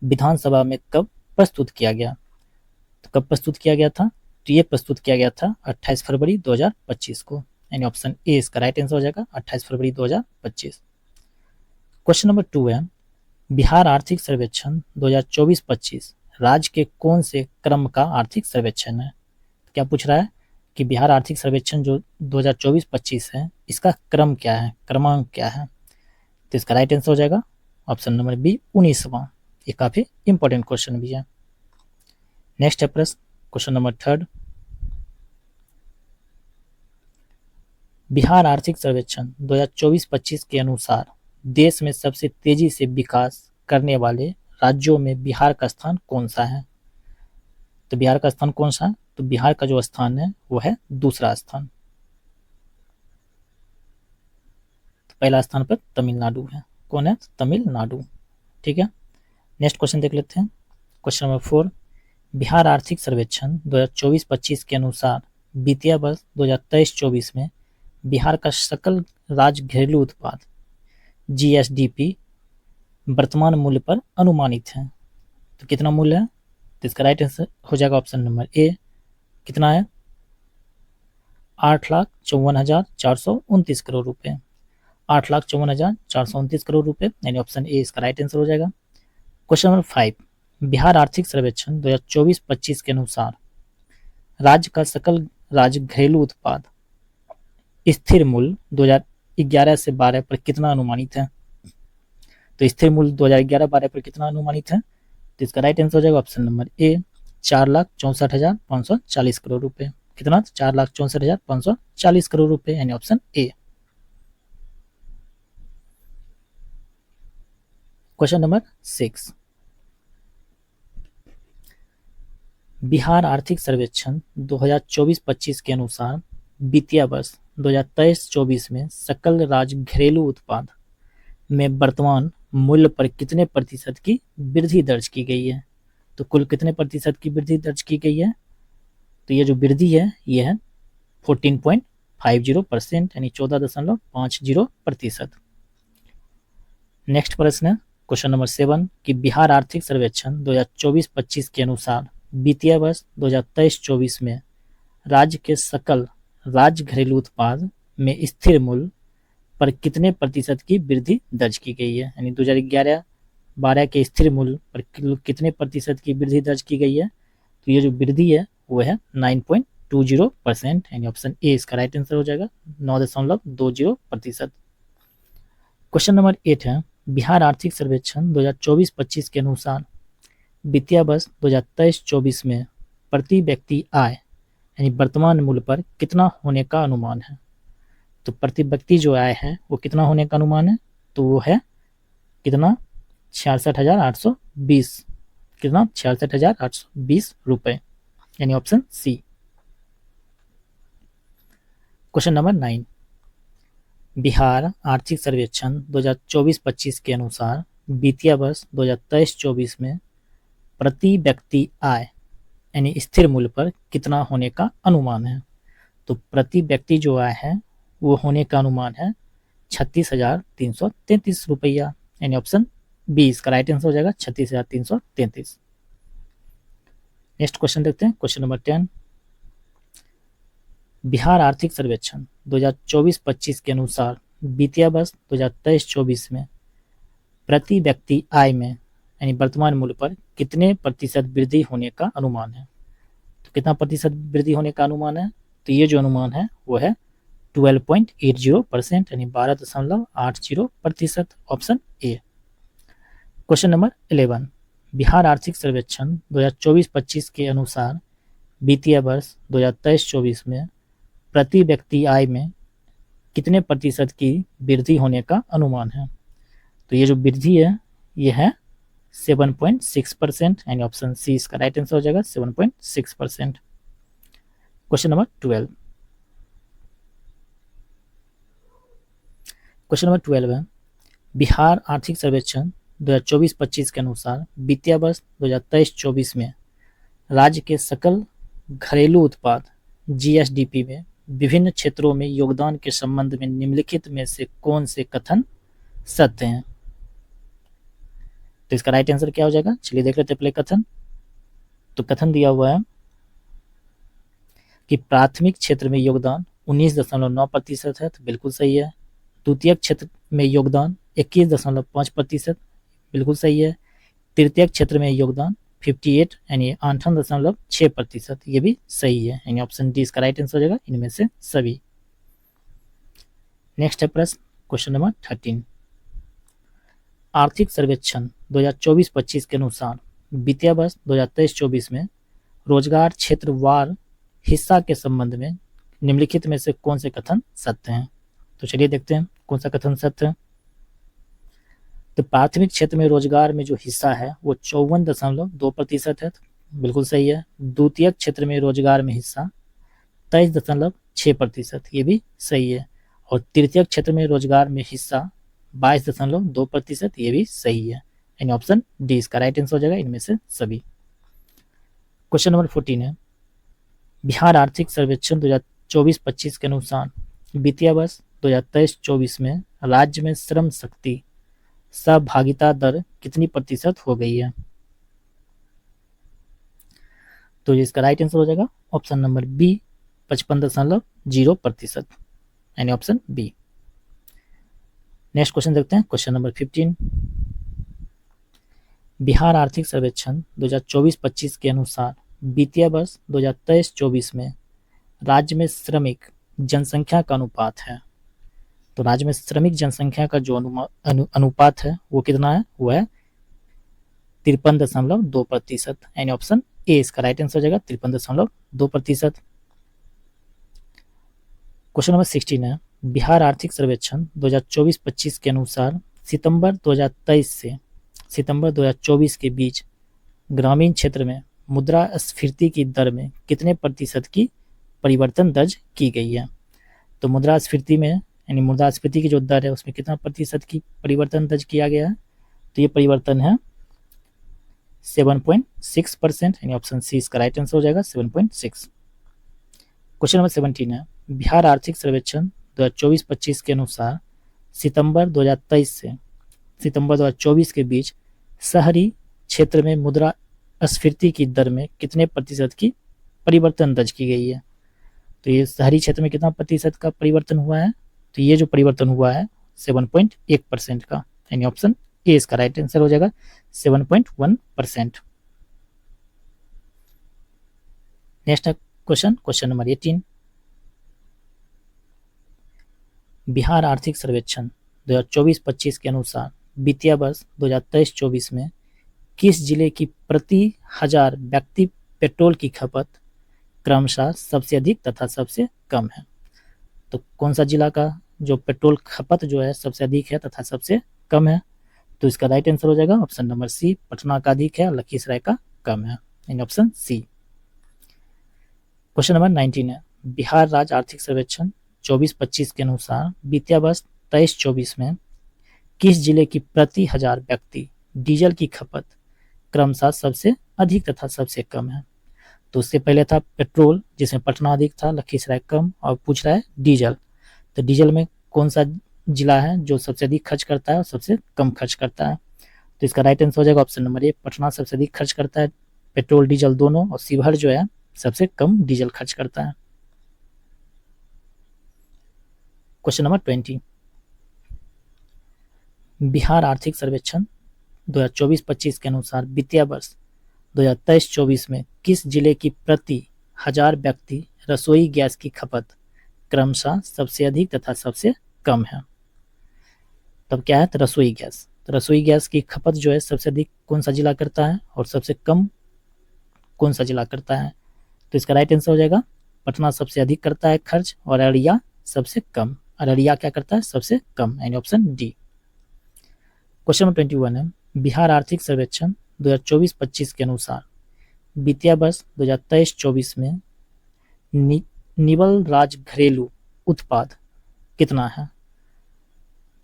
विधानसभा में कब प्रस्तुत किया गया? तो कब प्रस्तुत किया गया था? तो ये प्रस्तुत किया गया था 28 फरवरी 2025 को, यानी ऑप्शन ए इसका राइट आंसर हो जाएगा, 28 फरवरी 2025। क्वेश्चन नंबर 2 है, बिहार आर्थिक सर्वेक्षण 2024-25 राज्य के कौन से क्रम का आर्थिक सर्वेक्षण है? क्या पूछ रहा है कि बिहार आर्थिक सर्वेक्षण जो 2024-25 है, इसका क्रम क्या है, क्रमांक क्या है। तो इसका राइट आंसर हो जाएगा ऑप्शन नंबर बी, 19वां। ये काफी इंपॉर्टेंट क्वेश्चन भी है। नेक्स्ट है प्रश्न, क्वेश्चन नंबर 3। बिहार आर्थिक सर्वेक्षण 2024-25 के अनुसार देश में सबसे तेजी से विकास करने वाले राज्यों में बिहार का स्थान कौन सा है। तो बिहार का स्थान कौन सा है, तो बिहार का जो स्थान है वो है दूसरा स्थान। तो पहला स्थान पर तमिलनाडु है। कौन है, तमिलनाडु। ठीक है, नेक्स्ट क्वेश्चन देख लेते हैं। क्वेश्चन नंबर 4, बिहार आर्थिक सर्वेक्षण 2024-25 के अनुसार वित्तीय वर्ष 2023-24 में बिहार का सकल राज्य घरेलू उत्पाद जीएसडीपी वर्तमान मूल्य पर अनुमानित है। तो कितना मूल्य है, तो इसका राइट आंसर हो जाएगा ऑप्शन नंबर ए, कितना है, 8,54,429 करोड़ रुपए। 8,54,429 करोड़ रुपए, यानी ऑप्शन ए इसका राइट आंसर हो जाएगा। क्वेश्चन नंबर 5, बिहार आर्थिक सर्वेक्षण 2024-25 के अनुसार राज्य का सकल राज्य घरेलू उत्पाद स्थिर मूल्य 2011 से 12 पर कितना अनुमानित है। तो स्थिर मूल्य 2011-12 पर कितना अनुमानित है, तो इसका राइट आंसर हो जाएगा ऑप्शन नंबर ए, 4,64,540 करोड़ रुपए। कितना, 4,64,540 करोड़ रुपए, यानी option A. Question number 6, Bihar आर्थिक सर्वेक्षण 2024-25 के अनुसार वित्तीय वर्ष 2023-24 में सकल राज्य घरेलू उत्पाद में वर्तमान मूल्य पर कितने प्रतिशत की वृद्धि दर्ज की गई है। तो कुल कितने प्रतिशत की वृद्धि दर्ज की गई है, तो ये जो वृद्धि है ये है 14.50%, यानी 14.50%। नेक्स्ट प्रश्न है क्वेश्चन नंबर 7 कि बिहार आर्थिक सर्वेक्षण 2024-25 के अनुसार वित्तीय वर्ष 2023-24 में राज्य के सकल राज्य घरेलू उत्पाद में स्थिर मूल्य पर कितने प्रतिशत की वृद्धि दर्ज की गई है। यानी 2011-12 के स्थिर मूल्य पर कितने प्रतिशत की वृद्धि दर्ज की गई है। तो ये जो वृद्धि है वो है 9.20%, यानी ऑप्शन ए इसका राइट आंसर हो जाएगा, 9.20%। क्वेश्चन नंबर 8 है, बिहार आर्थिक सर्वेक्षण 2024-25 के अनुसार वित्तीय वर्ष 2023-24 में प्रति व्यक्ति आय यानी वर्तमान मूल्य पर कितना होने का अनुमान है। तो प्रति व्यक्ति जो आय है वो कितना होने का अनुमान है, तो वो है कितना, 66,820, कितना, 66,820 रुपए, यानी option C. Question number 9, Bihar आर्थिक सर्वेक्षण 2024-25 के अनुसार वित्तीय वर्ष 2023-24 में प्रति व्यक्ति आय यानी स्थिर मूल्य पर कितना होने का अनुमान है। तो प्रति व्यक्ति जो आय है वो होने का अनुमान है 36,333 रुपया, यानी ऑप्शन बी इसका राइट आंसर हो जाएगा, 36,333। नेक्स्ट क्वेश्चन देखते हैं, क्वेश्चन नंबर 10, बिहार आर्थिक सर्वेक्षण 2024-25 के अनुसार वित्तीय वर्ष 2023-24 में प्रति व्यक्ति आय में यानी वर्तमान मूल्य पर कितने प्रतिशत वृद्धि होने का अनुमान है। तो कितना प्रतिशत वृद्धि होने का अनुमान है, तो ये जो अनुमान है वो है 12.80%, यानी 12.80%, option A. Question number 11, Bihar आर्थिक सर्वेक्षण 2024-25 के अनुसार वित्तीय वर्ष 2023-24 में प्रति व्यक्ति आय में कितने प्रतिशत की वृद्धि होने का अनुमान है। तो ये जो वृद्धि है ये है 7.6%, यानी ऑप्शन सी इसका राइट आंसर हो जाएगा, 7.6%। क्वेश्चन नंबर 12, क्वेश्चन नंबर 12 है, बिहार आर्थिक सर्वेक्षण 2024-25 के अनुसार वित्तीय वर्ष 2023-24 में राज्य के सकल घरेलू उत्पाद जीएसडीपी में विभिन्न क्षेत्रों में योगदान के संबंध में निम्नलिखित में से कौन से कथन सत्य हैं। तो इसका राइट आंसर क्या हो जाएगा, चलिए देख लेते हैं पहले कथन। तो कथन दिया हुआ है कि प्राथमिक क्षेत्र में योगदान 19.9% है, तो बिल्कुल सही है। द्वितीय क्षेत्र में योगदान 21.5%, बिल्कुल सही है। तृतीय क्षेत्र में योगदान 58 यानी 58.6%, ये भी सही है, यानी ऑप्शन डी इसका राइट आंसर हो जाएगा इनमें से सभी। नेक्स्ट है प्रश्न क्वेश्चन नंबर 13। आर्थिक सर्वेक्षण 2024-25 के अनुसार वित्तीय वर्ष 2023-24 में रोजगार क्षेत्रवार हिस्सा के संबंध में निम्नलिखित में से कौन से कथन सत्य हैं। तो चलिए देखते हैं कौन सा कथन सत्य है। तो प्राथमिक क्षेत्र में रोजगार में जो हिस्सा है वो 54.2% है, बिल्कुल सही है। द्वितीयक क्षेत्र में रोजगार में हिस्सा 23.6%, ये भी सही है। और तृतीयक क्षेत्र में रोजगार में हिस्सा 22.2%, ये भी सही है, यानी ऑप्शन डी इसका राइट आंसर हो जाएगा इनमें से सभी। क्वेश्चन नंबर 14 है, बिहार आर्थिक सर्वेक्षण 2024-25 के अनुसार वित्तीय वर्ष 2023-24 में राज्य में श्रम शक्ति सहभागिता दर कितनी प्रतिशत हो गई है। तो इसका राइट आंसर हो जाएगा ऑप्शन नंबर बी 55.0%, यानी ऑप्शन बी। नेक्स्ट क्वेश्चन देखते हैं क्वेश्चन नंबर 15। बिहार आर्थिक सर्वेक्षण 2024-25 के अनुसार वित्तीय वर्ष 2023-24 में राज्य में श्रमिक जनसंख्या का अनुपात है। तो राज्य में श्रमिक जनसंख्या का जो अनुपात है वो कितना है, वो है 53.2%, यानी ऑप्शन ए इसका राइट आंसर हो जाएगा 53.2%। क्वेश्चन नंबर 16 है, बिहार आर्थिक सर्वेक्षण 2024-25 के अनुसार सितंबर 2023 से सितंबर 2024 के बीच ग्रामीण क्षेत्र में मुद्रास्फीति की दर में कितने प्रतिशत की परिवर्तन दर्ज की गई है। तो मुद्रास्फीति में यानी मुद्रास्फीति की जो दर है उसमें कितना प्रतिशत की परिवर्तन दर्ज किया गया है। तो ये परिवर्तन है 7.6%, यानी ऑप्शन सी इसका राइट आंसर हो जाएगा 7.6। क्वेश्चन नंबर 17 है, बिहार आर्थिक सर्वेक्षण 2024-25 के अनुसार सितंबर 2023 से सितंबर 2024 के बीच शहरी क्षेत्र में मुद्रास्फीति की दर में कितने प्रतिशत की परिवर्तन दर्ज की गई है। तो ये शहरी क्षेत्र में कितना प्रतिशत का परिवर्तन हुआ है। तो ये जो परिवर्तन हुआ है 7.1% का, यानी ऑप्शन ए इसका राइट आंसर हो जाएगा 7.1%। Next question number 18। बिहार आर्थिक सर्वेक्षण 2024-25 के अनुसार वित्तीय वर्ष 2023-24 में किस जिले की प्रति 1000 व्यक्ति पेट्रोल की खपत क्रमशः सबसे अधिक तथा सबसे कम है। तो कौन सा जिला का जो पेट्रोल खपत जो है सबसे अधिक है तथा सबसे कम है। तो इसका राइट आंसर हो जाएगा ऑप्शन नंबर सी, पटना का अधिक है, लखीसराय का कम है, यानी ऑप्शन सी। क्वेश्चन नंबर 19 है, बिहार राज्य आर्थिक सर्वेक्षण 24-25 के अनुसार वित्तीय वर्ष 23-24 में किस जिले की प्रति 1000 व्यक्ति डीजल की खपत क्रमशः सबसे अधिक तथा सबसे कम है। तो उससे पहले था पेट्रोल जिसमें पटना अधिक था, लखीसराय कम, और पूछ रहा है डीजल। तो डीजल में कौन सा जिला है जो सबसे अधिक खर्च करता है और सबसे कम खर्च करता है। तो इसका राइट आंसर हो जाएगा ऑप्शन नंबर ए, पटना सबसे अधिक खर्च करता है पेट्रोल डीजल दोनों, और शिवहर जो है सबसे कम डीजल खर्च करता है। क्वेश्चन नंबर 20, बिहार आर्थिक सर्वेक्षण 2024-25 के अनुसार वित्तीय वर्ष 2023-24 में किस जिले की प्रति 1000 व्यक्ति रसोई गैस की खपत क्रमशः सबसे अधिक तथा सबसे कम है। तब क्या है, तो रसोई गैस। तो रसोई गैस की खपत जो है सबसे अधिक कौन सा जिला करता है और सबसे कम कौन सा जिला करता है। तो इसका राइट आंसर हो जाएगा पटना सबसे अधिक करता है खर्च और अररिया सबसे कम। अररिया क्या करता है, सबसे कम, यानी ऑप्शन डी। क्वेश्चन नंबर 21 है, बिहार आर्थिक सर्वेक्षण 2024-25 के अनुसार वित्तीय वर्ष 2023-24 में निवल राज घरेलू उत्पाद कितना है।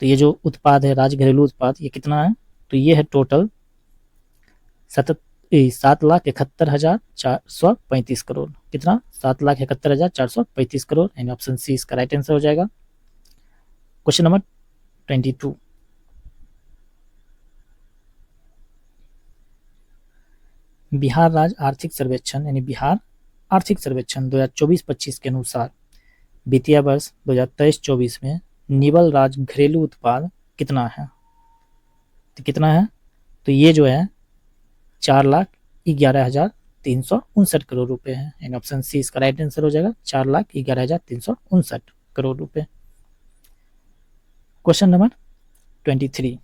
तो ये जो उत्पाद है राज घरेलू उत्पाद ये कितना है। तो ये है टोटल 7,71,435 करोड़। कितना, 7,71,435 करोड़, यानी ऑप्शन सी इसका राइट आंसर हो जाएगा। क्वेश्चन नंबर 22, बिहार राज्य आर्थिक सर्वेक्षण यानी बिहार आर्थिक सर्वेक्षण 2024-25 के अनुसार वित्तीय वर्ष 2023-24 में निवल राज घरेलू उत्पाद कितना है। तो कितना है, तो ये जो है 4,11,359 करोड़ रुपए है। यानी ऑप्शन सी इसका राइट आंसर हो जाएगा, 4,11,359 करोड़ रुपए। क्वेश्चन नंबर 23,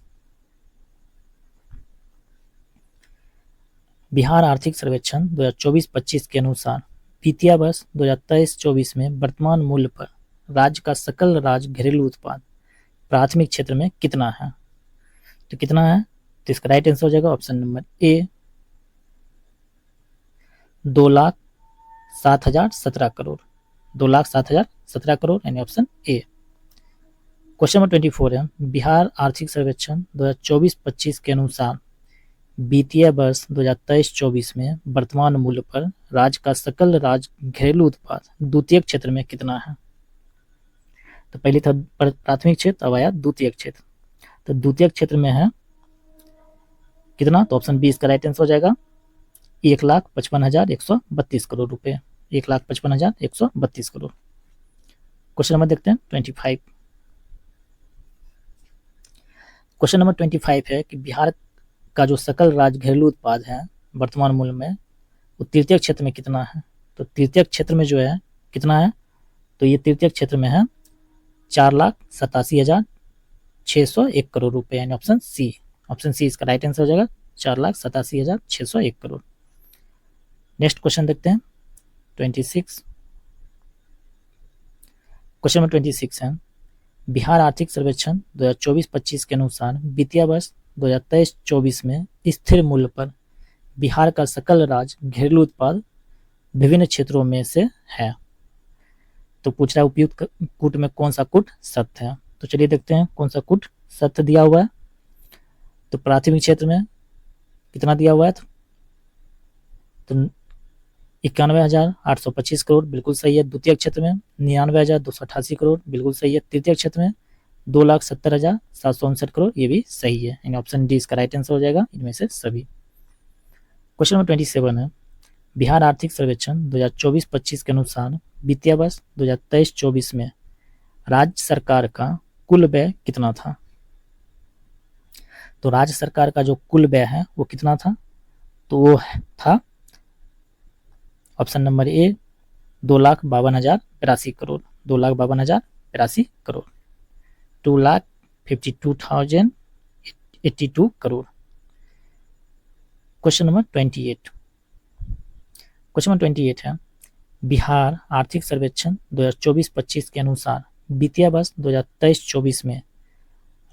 बिहार आर्थिक सर्वेक्षण 2024-25 के अनुसार वित्तीय वर्ष 2023-24 में वर्तमान मूल्य पर राज्य का सकल राज्य घरेलू उत्पाद प्राथमिक क्षेत्र में कितना है? तो कितना है? तो इसका राइट आंसर हो जाएगा option number A, 2,07,017 crore, 2,07,017 crore, यानी ऑप्शन ए। क्वेश्चन नंबर 24 है, बिहार आर्थिक सर्वेक्षण 2024-25 के अनुसार वित्तीय वर्ष 2023-24 में वर्तमान मूल्य पर राज्य का सकल राज्य घरेलू उत्पाद द्वितीयक क्षेत्र में कितना है? तो पहले था प्राथमिक क्षेत्र, अब आया द्वितीयक क्षेत्र। तो द्वितीयक क्षेत्र में है कितना? तो ऑप्शन बी इसका राइट आंसर हो जाएगा, 1,55,132 करोड़ रुपए, 1,55,132 करोड़। क्वेश्चन नंबर देखते हैं 25। क्वेश्चन नंबर 25 है कि बिहार का जो सकल राज्य घरेलू उत्पाद है वर्तमान मूल्य में वो तृतीयक क्षेत्र में कितना है? तो तृतीयक क्षेत्र में जो है कितना है? तो ये तृतीयक क्षेत्र में है 4,87,601 करोड़ रुपए, यानी ऑप्शन सी इसका राइट आंसर हो जाएगा, 4,87,601 करोड़। नेक्स्ट क्वेश्चन देखते हैं 26। क्वेश्चन नंबर 26 है, बिहार आर्थिक सर्वेक्षण 2024-25 के अनुसार वित्तीय वर्ष 2023-24 में स्थिर मूल्य पर बिहार का सकल राज्य घरेलू उत्पाद विभिन्न क्षेत्रों में से है। तो पूछ रहा है उपयुक्त कूट में कौन सा कूट सत्य है? तो चलिए देखते हैं कौन सा कूट सत्य दिया हुआ है। तो प्राथमिक क्षेत्र में कितना दिया हुआ है? तो 91,825 करोड़, बिल्कुल सही है। द्वितीय क्षेत्र में 99,288 करोड़, बिल्कुल सही है। तृतीय क्षेत्र में 2,70,759 करोड़, ये भी सही है। यानी ऑप्शन डी इसका राइट आंसर हो जाएगा इनमें से सभी। क्वेश्चन नंबर 27 है, बिहार आर्थिक सर्वेक्षण 2024-25 के अनुसार वित्तीय वर्ष 2023-24 में राज्य सरकार का कुल व्यय कितना था? तो राज्य सरकार का जो कुल व्यय है वो कितना था? तो वो था option number A 2,52,082 crore, 2,52,082 crore, 2,52,082 crore. Question number 28। Question number 28 है, बिहार आर्थिक सर्वेक्षण 2024-25 के अनुसार वित्तीय वर्ष 2023-24 में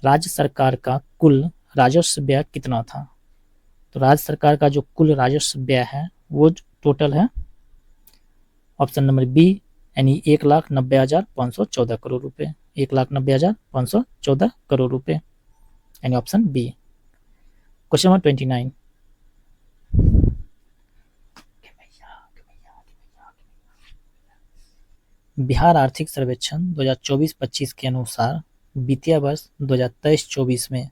राज्य सरकार का कुल राजस्व व्यय कितना था? तो राज्य सरकार का जो कुल राजस्व व्यय है वो टोटल है ऑप्शन नंबर बी, यानी 1,90,514 करोड़ रुपए, 1,90,514 करोड़ रुपए, यानी option B. Question number 29। Bihar आर्थिक सर्वेक्षण 2024-25 के अनुसार वित्तीय वर्ष 2023-24 में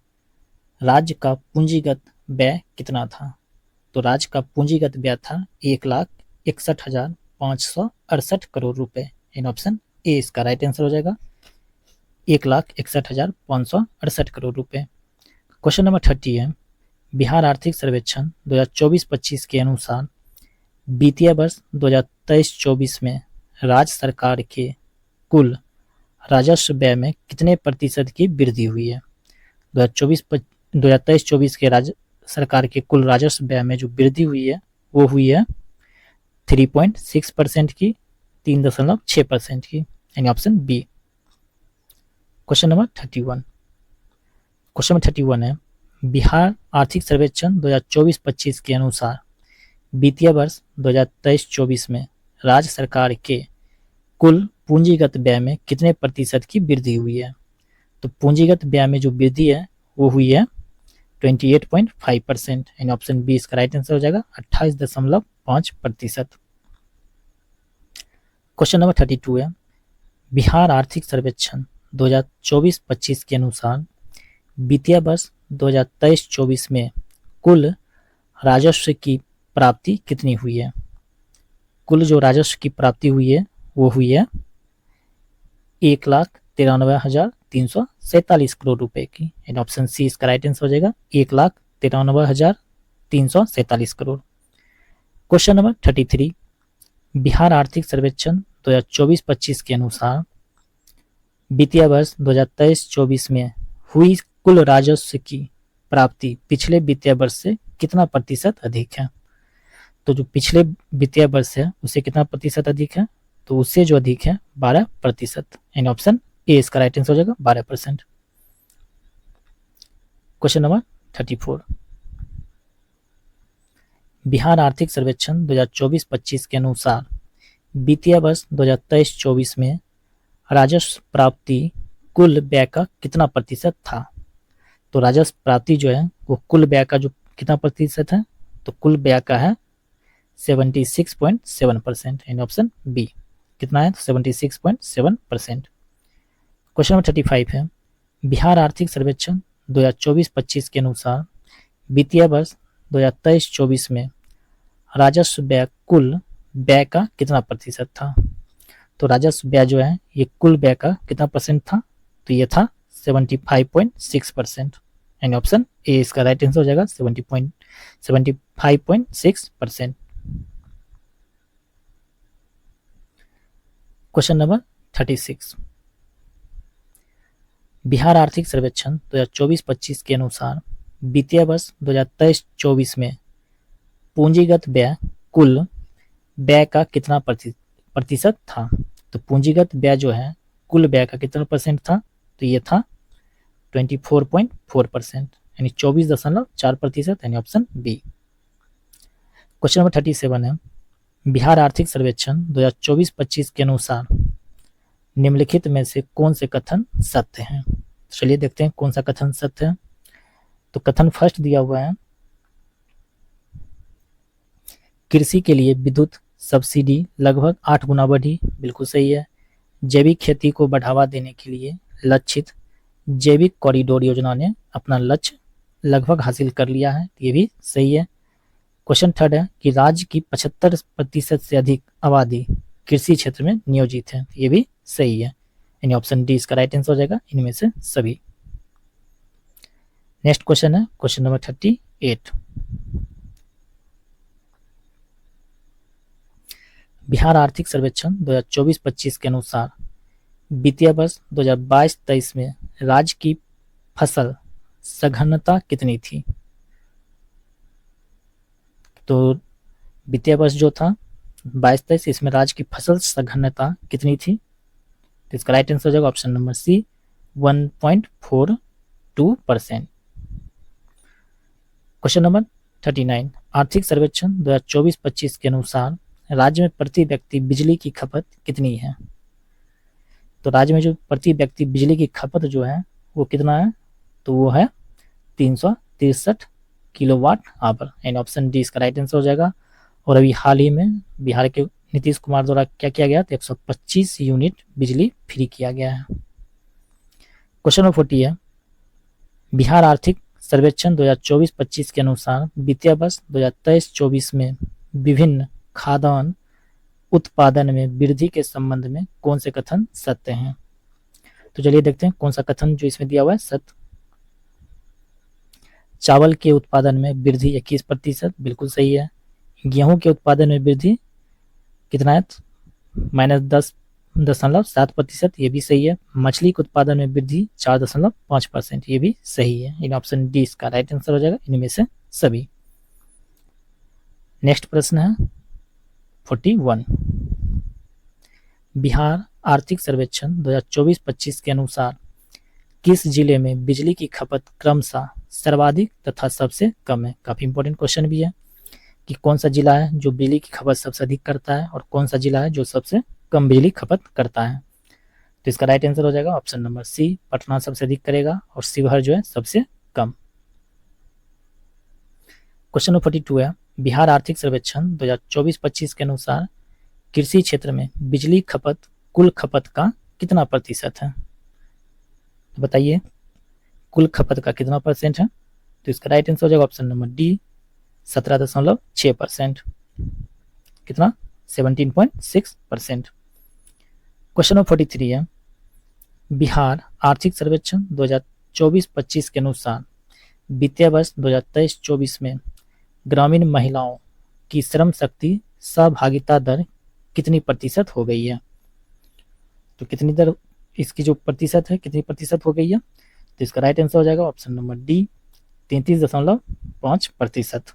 राज्य का पूंजीगत व्यय कितना था? तो राज्य का पूंजीगत व्यय था 1,61,568 करोड़ रुपए, इन ऑप्शन ए इसका राइट आंसर हो जाएगा, 1,61,568 करोड़ रुपए। क्वेश्चन नंबर 30 है, बिहार आर्थिक सर्वेक्षण 2024-25 के अनुसार वित्तीय वर्ष 2023-24 में राज्य सरकार के कुल राजस्व व्यय में कितने प्रतिशत की वृद्धि हुई है? 2023-24 के राज्य सरकार के कुल राजस्व व्यय में जो वृद्धि हुई है वो हुई है 3.6% की, 3.6% की, यानी option B. Question number 31। Question number 31 है, बिहार आर्थिक सर्वेक्षण 2024-25 के अनुसार वित्तीय वर्ष 2023-24 में राज्य सरकार के कुल पूंजीगत व्यय में कितने प्रतिशत की वृद्धि हुई है? तो पूंजीगत व्यय में जो वृद्धि है वो हुई है 28.5%, यानी ऑप्शन बी इसका राइट आंसर हो जाएगा, 28.5%। क्वेश्चन नंबर 32 है, बिहार आर्थिक सर्वेक्षण 2024-25 के अनुसार वित्तीय वर्ष 2023-24 में कुल राजस्व की प्राप्ति कितनी हुई है? कुल जो राजस्व की प्राप्ति हुई है वो हुई है 1,93,347 करोड़ रुपए की, ऑप्शन सी इसका राइट आंसर हो जाएगा, 1,93,347 करोड़। क्वेश्चन नंबर 33, बिहार आर्थिक सर्वेक्षण 2024-25 के अनुसार वित्तीय वर्ष 2023-24 में हुई कुल राजस्व की प्राप्ति पिछले वित्तीय वर्ष से कितना प्रतिशत अधिक है। तो जो पिछले वित्तीय वर्ष है उससे कितना प्रतिशत अधिक है, तो उससे जो अधिक है 12%, यानी ऑप्शन ए इसका राइट आंसर हो जाएगा 12%। क्वेश्चन नंबर 34, बिहार आर्थिक सर्वेक्षण 2024-25 के अनुसार वित्तीय वर्ष 2023-24 में राजस्व प्राप्ति कुल व्यय का कितना प्रतिशत था। तो राजस्व प्राप्ति जो है वो कुल व्यय का जो कितना प्रतिशत है, तो कुल व्यय का है 76.7%, यानी ऑप्शन बी कितना है, तो 76.7%। क्वेश्चन नंबर 35 है, बिहार आर्थिक सर्वेक्षण 2024-25 के अनुसार वित्तीय वर्ष 2023-24 में राजस्व व्यय कुल व्यय का कितना प्रतिशत था। तो राजस्व व्यय जो है ये कुल व्यय का कितना परसेंट था, तो ये था 75.6%, यानी ऑप्शन ए इसका राइट आंसर हो जाएगा 75.6%। क्वेश्चन नंबर 36, बिहार आर्थिक सर्वेक्षण 2024-25 के अनुसार वित्तीय वर्ष 2023-24 में पूंजीगत व्यय कुल व्यय का कितना प्रतिशत था। तो पूंजीगत व्यय जो है कुल व्यय का कितना परसेंट था, तो ये था 24.4%, यानी 24.4%, यानी ऑप्शन बी। क्वेश्चन नंबर 37 है, बिहार आर्थिक सर्वेक्षण 2024-25 के अनुसार निम्नलिखित में से कौन से कथन सत्य हैं। चलिए देखते हैं कौन सा कथन सत्य है। तो कथन फर्स्ट दिया हुआ है, कृषि के लिए विद्युत सब्सिडी लगभग 8 गुना बढ़ी, बिल्कुल सही है। जैविक खेती को बढ़ावा देने के लिए लक्षित जैविक कॉरिडोर योजना ने अपना लक्ष्य लगभग हासिल कर लिया है, ये भी सही है। क्वेश्चन थर्ड है कि राज्य की 75% से अधिक आबादी कृषि क्षेत्र में नियोजित है, ये भी सही है, यानी ऑप्शन डी इसका राइट आंसर हो जाएगा इनमें से सभी। नेक्स्ट क्वेश्चन है क्वेश्चन नंबर 38, बिहार आर्थिक सर्वेक्षण 2024-25 के अनुसार वित्तीय वर्ष 2022-23 में राज्य की फसल सघनता कितनी थी। तो वित्तीय वर्ष जो था 22-23 इसमें राज्य की फसल सघनता कितनी थी, तो इसका राइट आंसर हो जाएगा option number C 1.42%। Question number 39, आर्थिक सर्वेक्षण 2024-25 के अनुसार राज्य में प्रति व्यक्ति बिजली की खपत कितनी है। तो राज्य में जो प्रति व्यक्ति बिजली की खपत जो है वो कितना है, तो वो है 363 किलोवाट आवर, यानी ऑप्शन डी इसका राइट आंसर हो जाएगा। और अभी हाल ही में बिहार के नीतीश कुमार द्वारा क्या किया गया, तो 125 यूनिट बिजली फ्री किया गया है। क्वेश्चन नंबर 40 है, बिहार आर्थिक सर्वेक्षण 2024-25 के अनुसार वित्तीय वर्ष 2023-24 में विभिन्न खाद्यान्न उत्पादन में वृद्धि के संबंध में कौन से कथन सत्य हैं। तो चलिए देखते हैं कौन सा कथन जो इसमें दिया हुआ है सत्य। चावल के उत्पादन में वृद्धि 21%, बिल्कुल सही है। गेहूं के उत्पादन में वृद्धि कितना है, -10.7%, ये भी सही है। मछली के उत्पादन में वृद्धि 4.5%, ये भी सही है। इन ऑप्शन डी इसका राइट आंसर हो जाएगा इनमें से सभी। नेक्स्ट प्रश्न है 41, बिहार आर्थिक सर्वेक्षण 2024-25 के अनुसार किस जिले में बिजली की खपत क्रमशः सर्वाधिक तथा सबसे कम है। काफी इंपॉर्टेंट क्वेश्चन भी है कि कौन सा जिला है जो बिजली की खपत सबसे अधिक करता है और कौन सा जिला है जो सबसे कम बिजली खपत करता है। तो इसका राइट आंसर हो जाएगा ऑप्शन नंबर सी, पटना सबसे अधिक करेगा और शिवहर जो है सबसे कम। क्वेश्चन नंबर 42 है, बिहार आर्थिक सर्वेक्षण 2024-25 के अनुसार कृषि क्षेत्र में बिजली खपत कुल खपत का कितना प्रतिशत है। तो बताइए कुल खपत का कितना परसेंट है। तो इसका राइट आंसर हो जाएगा ऑप्शन नंबर डी 17.6%, कितना 17.6%। क्वेश्चन नंबर 43 है, बिहार आर्थिक सर्वेक्षण 2024-25 के अनुसार वित्तीय वर्ष 2023-24 में ग्रामीण महिलाओं की श्रम शक्ति सहभागिता दर कितनी प्रतिशत हो गई है? तो कितनी दर इसकी जो प्रतिशत है कितनी प्रतिशत हो गई है? तो इसका राइट आंसर हो जाएगा option number D 33.5%।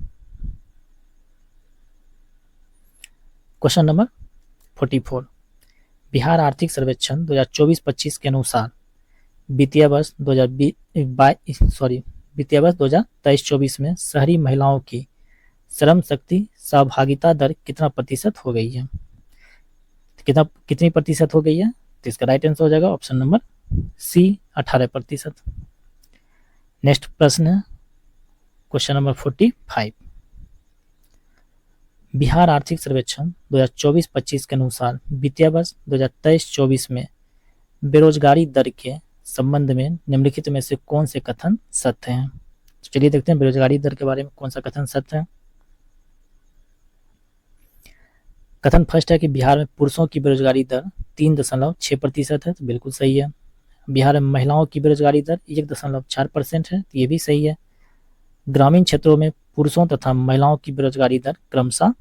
Question number 44, Bihar आर्थिक सर्वेक्षण 2024-25 के अनुसार वित्तीय वर्ष 2023-24 में शहरी महिलाओं की श्रम शक्ति सहभागिता दर कितना प्रतिशत हो गई है? कितनी प्रतिशत हो गई है? तो इसका राइट आंसर हो जाएगा ऑप्शन नंबर सी 18%। नेक्स्ट प्रश्न है क्वेश्चन नंबर 45, बिहार आर्थिक सर्वेक्षण 2024-25 के अनुसार वित्तीय वर्ष 2023-24 में बेरोजगारी दर के संबंध में निम्नलिखित में से कौन से कथन सत्य हैं? तो चलिए देखते हैं बेरोजगारी दर के बारे में कौन सा कथन सत्य है। कथन फर्स्ट है कि बिहार में पुरुषों की बेरोजगारी दर 3.6% है, तो बिल्कुल सही है। बिहार में महिलाओं की बेरोजगारी दर 1.4% है, तो ये भी सही है। ग्रामीण क्षेत्रों में पुरुषों तथा महिलाओं की बेरोजगारी दर क्रमशः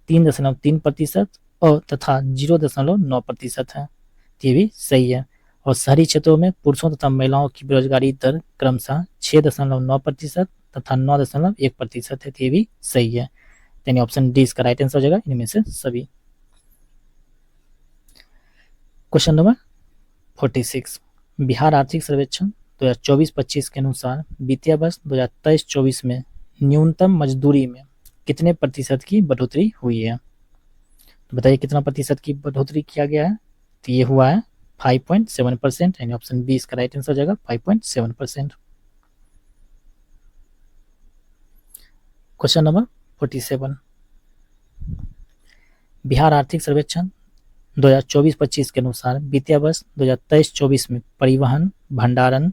3.3% और तथा 0.9% है, तो ये भी सही है। और शहरी क्षेत्रों में पुरुषों तथा महिलाओं की बेरोजगारी दर क्रमशः 6.9% तथा 9.1% है, तो ये भी सही है। यानी ऑप्शन डी इसका राइट आंसर हो जाएगा इनमें से सभी। क्वेश्चन नंबर 46, बिहार आर्थिक सर्वेक्षण 2024-25 के अनुसार वित्तीय वर्ष 2023-24 में न्यूनतम मजदूरी में कितने प्रतिशत की बढ़ोतरी हुई है? तो बताइए कितना प्रतिशत की बढ़ोतरी किया गया है? तो ये हुआ है 5.7%, यानी ऑप्शन बी इसका राइट आंसर हो जाएगा 5.7%। क्वेश्चन नंबर 47, बिहार आर्थिक सर्वेक्षण 2024-25 के अनुसार वित्तीय वर्ष 2023-24 में परिवहन, भंडारण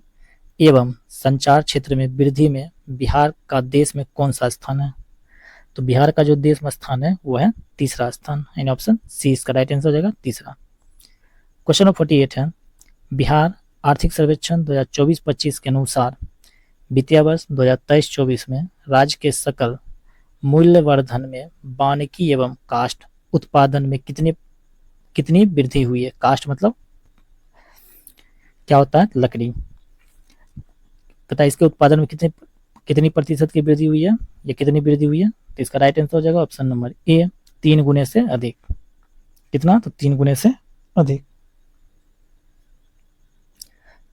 एवं संचार क्षेत्र में वृद्धि में बिहार का देश में कौन सा स्थान है? तो बिहार का जो देश में स्थान है वो है तीसरा स्थान, यानी ऑप्शन सी इसका राइट आंसर हो जाएगा तीसरा। क्वेश्चन नंबर 48 है, बिहार आर्थिक सर्वेक्षण 2024-25 के अनुसार वित्तीय वर्ष 2023-24 में राज्य के सकल मूल्यवर्धन में वानिकी एवं काष्ठ उत्पादन में कितनी वृद्धि हुई है? काष्ठ मतलब क्या होता है? लकड़ी। पता है इसके उत्पादन में कितनी प्रतिशत की वृद्धि हुई है या कितनी वृद्धि हुई है? तो इसका राइट आंसर हो जाएगा ऑप्शन नंबर ए 3 गुने से अधिक। कितना? तो 3 गुने से अधिक।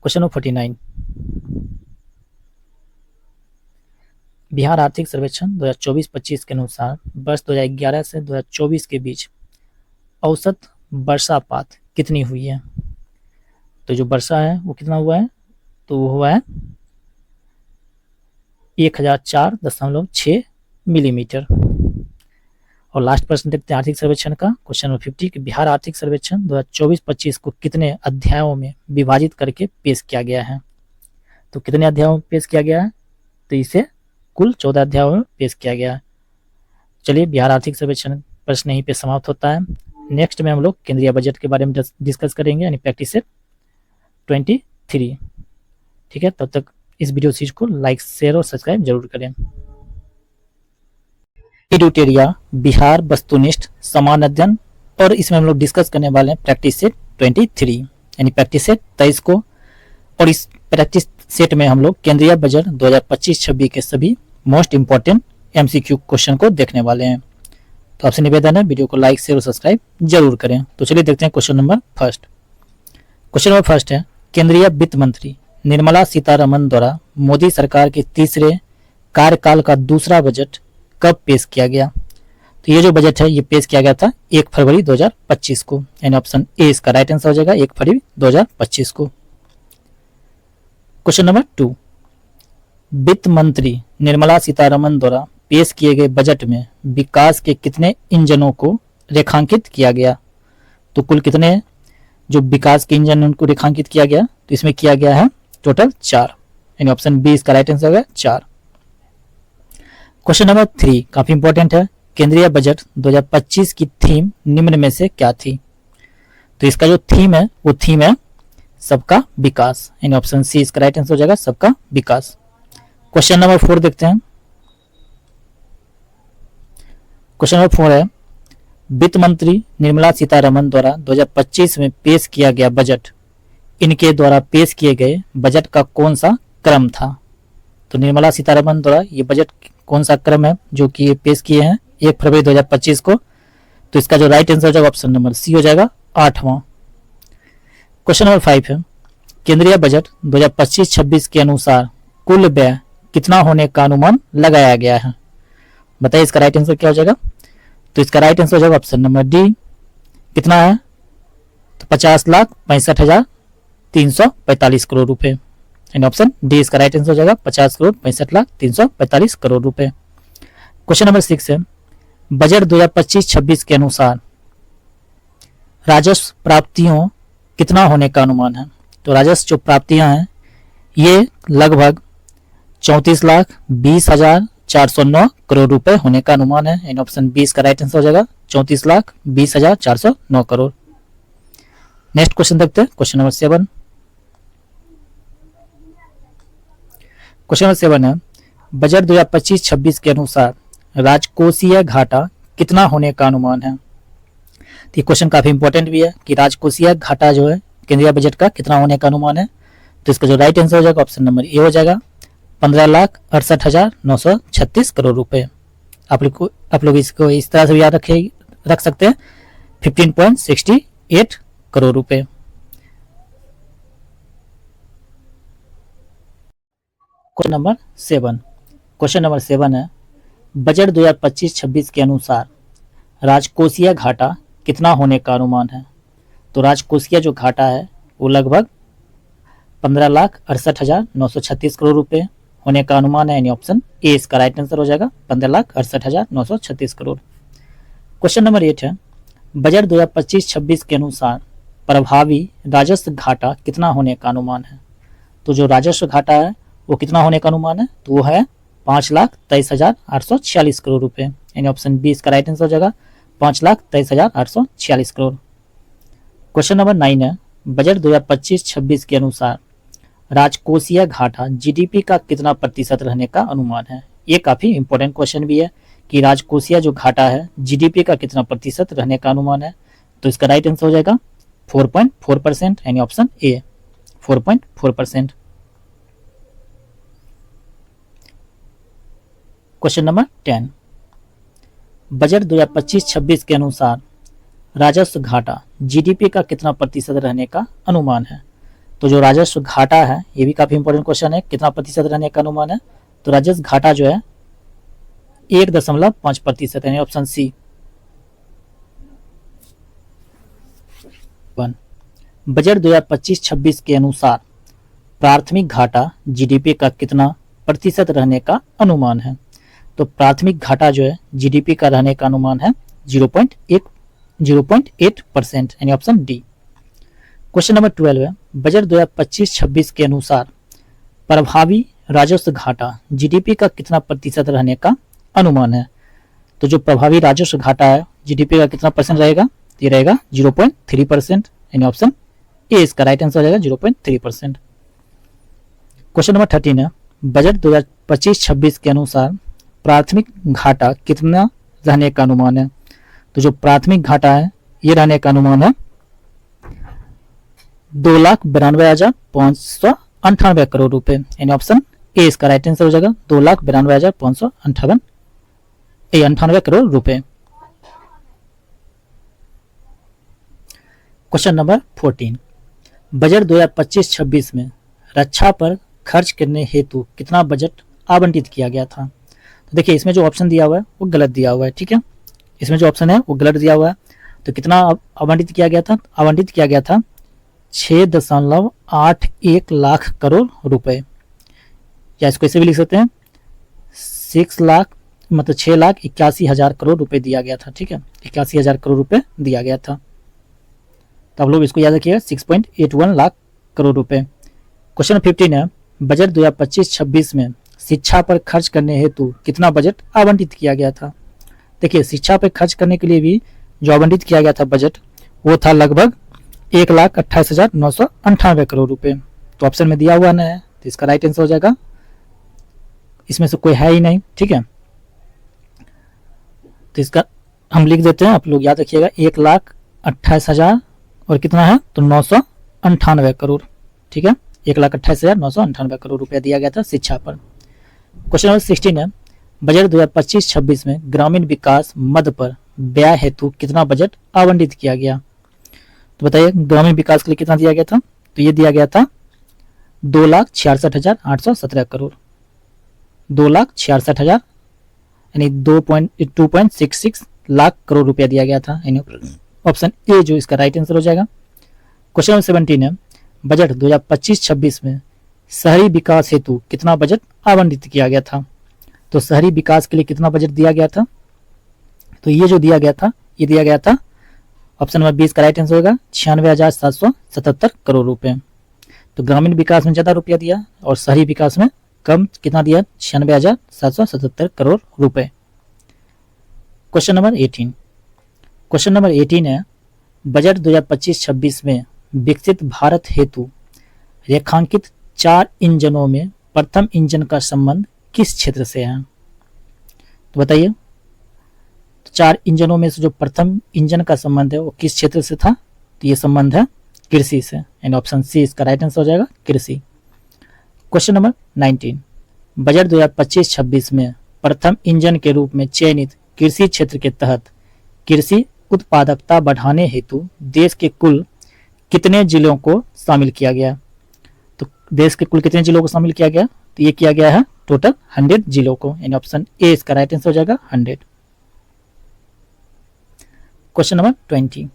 क्वेश्चन नंबर 49, बिहार आर्थिक सर्वेक्षण 2024-25 के अनुसार वर्ष 2011 से 2024 के बीच औसत वर्षापात कितनी हुई है? तो जो वर्षा है वो कितना हुआ है? तो वो हुआ है 1004.6 मिलीमीटर। और लास्ट प्रश्न देखते हैं आर्थिक सर्वेक्षण का, क्वेश्चन नंबर 50 कि बिहार आर्थिक सर्वेक्षण 2024-25 को कितने अध्यायों में विभाजित करके पेश किया गया है? तो कितने अध्यायों में पेश किया गया है? तो इसे कुल 14 अध्यायों में पेश किया गया है। चलिए बिहार आर्थिक सर्वेक्षण प्रश्न यहीं पे समाप्त होता है। नेक्स्ट में हम लोग केंद्रीय बजट के बारे में डिस्कस करेंगे, यानी प्रैक्टिस सेट 23। ठीक है, तब तक इस वीडियो सीरीज को लाइक, शेयर और सब्सक्राइब जरूर करें। एडुटेरिया बिहार वस्तुनिष्ठ समान अध्ययन, और इसमें हम लोग डिस्कस करने वाले हैं प्रैक्टिस सेट 23, यानी प्रैक्टिस सेट 23 को। और इस प्रैक्टिस सेट में हम लोग केंद्रीय बजट 2025-26 के सभी मोस्ट इंपॉर्टेंट MCQ क्वेश्चन को देखने वाले हैं। तो आपसे निवेदन है वीडियो को लाइक, शेयर और सब्सक्राइब जरूर करें। तो चलिए देखते हैं question number first. Question number first है, केंद्रीय वित्त मंत्री निर्मला सीतारमण द्वारा मोदी सरकार के तीसरे कार्यकाल का दूसरा बजट कब पेश किया गया? तो ये जो बजट है ये पेश किया गया था 1 फरवरी 2025 को, यानी ऑप्शन ए इसका राइट आंसर हो जाएगा 1 फरवरी 2025 को। क्वेश्चन नंबर 2, वित्त मंत्री निर्मला सीतारमण द्वारा पेश किए गए बजट में विकास के कितने इंजनों को रेखांकित किया गया? तो कुल कितने जो विकास के इंजन उनको रेखांकित किया गया? तो इसमें किया गया है टोटल 4, यानी ऑप्शन बी इसका राइट आंसर होगा 4। क्वेश्चन नंबर 3 काफी इंपॉर्टेंट है, केंद्रीय बजट 2025 की थीम निम्न में से क्या थी? तो इसका जो थीम है वो थीम है सबका विकास, यानी ऑप्शन सी इसका राइट आंसर हो जाएगा सबका विकास। क्वेश्चन नंबर 4 देखते हैं, क्वेश्चन नंबर 4 है, वित्त मंत्री निर्मला सीतारमण द्वारा 2025 में पेश किया गया बजट इनके द्वारा पेश किए गए बजट का कौन सा क्रम था। तो निर्मला सीतारमण द्वारा ये बजट कौन सा क्रम है जो कि ये पेश किए हैं 1 फरवरी 2025 को। तो इसका जो राइट आंसर हो जाएगा ऑप्शन नंबर सी हो जाएगा 8वां। क्वेश्चन नंबर 5 है, केंद्रीय बजट 2025-26 के अनुसार कुल व्यय कितना होने का अनुमान लगाया गया है। बताइए इसका राइट आंसर क्या हो जाएगा। तो इसका राइट आंसर हो जाएगा ऑप्शन नंबर डी। कितना है, तो 50,65,345 करोड़ रुपए। यानी ऑप्शन डी इसका राइट आंसर हो जाएगा 50,65,345 करोड़ रुपए। क्वेश्चन नंबर 6 है, बजट 2025-26 के अनुसार राजस्व प्राप्तियों कितना होने का अनुमान है। तो राजस्व जो प्राप्तियां हैं ये लगभग 34,20,409 करोड़ रुपए होने का अनुमान है। यानी ऑप्शन बी इसका राइट आंसर हो जाएगा 34,20,409 करोड़। नेक्स्ट क्वेश्चन देखते हैं, क्वेश्चन नंबर 7। क्वेश्चन नंबर 7 है, बजट 2025-26 के अनुसार राजकोषीय घाटा कितना होने का अनुमान है। तो ये क्वेश्चन काफी इंपॉर्टेंट भी है कि राजकोषीय घाटा जो है केंद्रीय बजट का कितना होने का अनुमान है। तो इसका जो राइट आंसर हो जाएगा ऑप्शन नंबर ए हो जाएगा 15,68,936 करोड़ रुपए। आप लोग इसको इस तरह से भी याद रख सकते हैं 15.68 करोड़ रुपए। Question number 7। क्वेश्चन नंबर 7 है, बजट 2025-26 के अनुसार राजकोषीय घाटा कितना होने का अनुमान है। तो राजकोषीय जो घाटा है वो लगभग 15,68,936 करोड़ रुपए होने का अनुमान है। यानी ऑप्शन ए इसका राइट आंसर हो जाएगा 15,68,936 करोड़। क्वेश्चन नंबर 8 है, बजट 2025-26 के अनुसार प्रभावी राजस्व घाटा कितना होने का अनुमान है। तो जो राजस्व घाटा है वो कितना होने का अनुमान है, तो वो है 5,23,846 करोड़ रुपए। यानी ऑप्शन बी इसका राइट आंसर हो जाएगा 5,23,846 करोड़। क्वेश्चन नंबर 9 है, बजट 2025-26 के अनुसार राजकोषीय घाटा जीडीपी का कितना प्रतिशत रहने का अनुमान है। ये काफी इंपॉर्टेंट क्वेश्चन भी है कि राजकोषीय जो घाटा है जीडीपी का कितना प्रतिशत रहने का अनुमान है। तो इसका राइट आंसर हो जाएगा 4.4%। यानी option A 4.4%। Question number 10, budget 2025-26 के अनुसार राजस्व घाटा जीडीपी का कितना प्रतिशत रहने का अनुमान है। तो जो राजस्व घाटा है ये भी काफी इंपॉर्टेंट क्वेश्चन है, कितना प्रतिशत रहने का अनुमान है। तो राजस्व घाटा जो है 1.5%। यानी ऑप्शन सी। बजट 2025-26 के अनुसार प्राथमिक घाटा जीडीपी का कितना प्रतिशत रहने का अनुमान है। तो प्राथमिक घाटा जो है जीडीपी का रहने का अनुमान है 0.8%। यानी ऑप्शन डी। क्वेश्चन नंबर 12 है, बजट 2025-26 के अनुसार प्रभावी राजस्व घाटा जीडीपी का कितना प्रतिशत रहने का अनुमान है। तो जो प्रभावी राजस्व घाटा है जीडीपी का कितना परसेंट रहेगा, ये रहेगा 0.3%। यानी ऑप्शन ए इसका राइट आंसर हो जाएगा 0.3%। क्वेश्चन नंबर 13 है, बजट 2025-26 के अनुसार प्राथमिक घाटा कितना रहने का अनुमान है। तो जो प्राथमिक घाटा है ये रहने का अनुमान है 2,92,598 करोड़ रुपए। यानी ऑप्शन ए इसका राइट आंसर हो जाएगा 2,92,598 करोड़ रुपए। क्वेश्चन नंबर 14, बजट 2025-26 में रक्षा पर खर्च करने हेतु कितना बजट आवंटित किया गया था। तो देखिए इसमें जो ऑप्शन दिया हुआ है वो गलत दिया हुआ है, ठीक है। इसमें जो ऑप्शन है वो गलत दिया हुआ है। तो कितना आवंटित किया गया था, आवंटित किया गया था 6.81 लाख करोड़ रुपए, या इसको ऐसे भी लिख सकते हैं 6,81,000 करोड़ रुपए दिया गया था, ठीक है। 81,000 करोड़ रुपए दिया गया था। तो आप लोग इसको याद रखिएगा 6.81 लाख करोड़ रुपए। क्वेश्चन 15 है, बजट 2025-26 में शिक्षा पर खर्च करने हेतु कितना बजट आवंटित किया गया था। देखिए शिक्षा पर खर्च करने के लिए भी जो आवंटित किया गया था बजट वो था लगभग 1,28,998 करोड़ रुपए। तो ऑप्शन में दिया हुआ नहीं है, तो इसका राइट आंसर हो जाएगा, इसमें से कोई है ही नहीं, ठीक है। तो इसका हम लिख देते हैं, आप लोग याद रखिएगा, 1,28,000 और कितना है तो 998 करोड़। ठीक है, 1,28,998 करोड़ रुपया दिया गया था शिक्षा पर। क्वेश्चन नंबर 16 है, बजट 2025-26 में ग्रामीण विकास मद पर व्यय हेतु कितना बजट आवंटित किया गया? तो बताइए ग्रामीण विकास के लिए कितना दिया गया था? तो ये दिया गया था 2,66,817 करोड़। 2,66,000 यानी 2.66 लाख करोड़ रुपया दिया गया था। ऑप्शन ए जो इसका राइट आंसर हो जाएगा। क्वेश्चन नंबर 17 है, बजट 2025-26 में शहरी विकास हेतु कितना बजट आवंटित किया गया था? तो शहरी विकास के लिए कितना बजट दिया गया था? तो ये जो दिया गया था, ये दिया गया था, ऑप्शन नंबर 20 का राइट आंसर होगा 96,777 करोड़ रुपए। तो ग्रामीण विकास में ज्यादा रुपया दिया और शहरी विकास में कम, कितना दिया? 96,777 करोड़ रुपए। क्वेश्चन नंबर 18, क्वेश्चन नंबर 18 है, बजट 2025-26 में विकसित भारत हेतु रेखांकित 4 इंजनों में प्रथम इंजन का संबंध किस क्षेत्र से है? तो बताइए, 4 इंजनों में से जो प्रथम इंजन का संबंध है वो किस क्षेत्र से था? तो ये संबंध है कृषि से, एंड ऑप्शन सी इसका राइट आंसर हो जाएगा, कृषि। क्वेश्चन नंबर 19, बजट 2025-26 में प्रथम इंजन के रूप में चयनित कृषि क्षेत्र के तहत कृषि उत्पादकता बढ़ाने हेतु देश के कुल कितने जिलों को शामिल किया गया? तो देश के कुल कितने जिलों को शामिल किया गया? तो ये किया गया है टोटल 100 जिलों को, यानी ऑप्शन ए इसका राइट आंसर हो जाएगा 100। क्वेश्चन नंबर 20,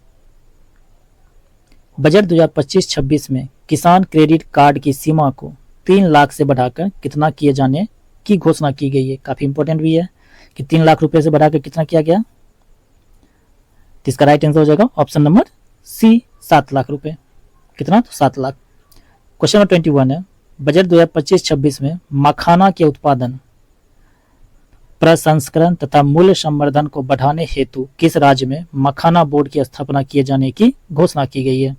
बजट 2025-26 में किसान क्रेडिट कार्ड की सीमा को 3 लाख से बढ़ाकर कितना किए जाने की घोषणा की गई है? काफी इंपॉर्टेंट भी है कि 3 लाख रुपए से बढ़ाकर कितना किया गया? तो इसका राइट आंसर हो जाएगा ऑप्शन नंबर सी 7 लाख रुपए। कितना? तो 7 लाख। क्वेश्चन नंबर 21 है, बजट 2025-26 में मखाना के उत्पादन, प्रसंस्करण तथा मूल्य संवर्धन को बढ़ाने हेतु किस राज्य में मखाना बोर्ड की स्थापना किए जाने की घोषणा की गई है?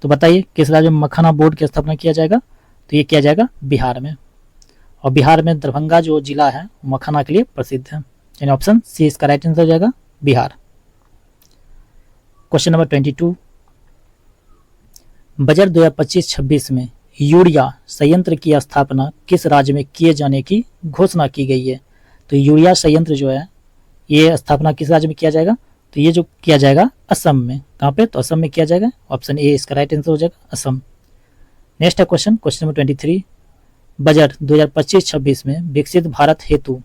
तो बताइए किस राज्य में मखाना बोर्ड की स्थापना किया जाएगा? तो ये किया जाएगा बिहार में, और बिहार में दरभंगा जो जिला है मखाना के लिए प्रसिद्ध है, यानी ऑप्शन सी इसका राइट आंसर हो जाएगा, बिहार। क्वेश्चन नंबर 22, बजट 2025-26 में यूरिया संयंत्र की स्थापना किस राज्य में किए जाने की घोषणा की गई है? तो यूरिया संयंत्र जो है ये स्थापना किस राज्य में किया जाएगा? तो ये जो किया जाएगा असम में। कहाँ पे? तो असम में किया जाएगा, ऑप्शन ए इसका राइट आंसर हो जाएगा, असम। नेक्स्ट है क्वेश्चन नंबर 23, बजट 2025-26 में विकसित भारत हेतु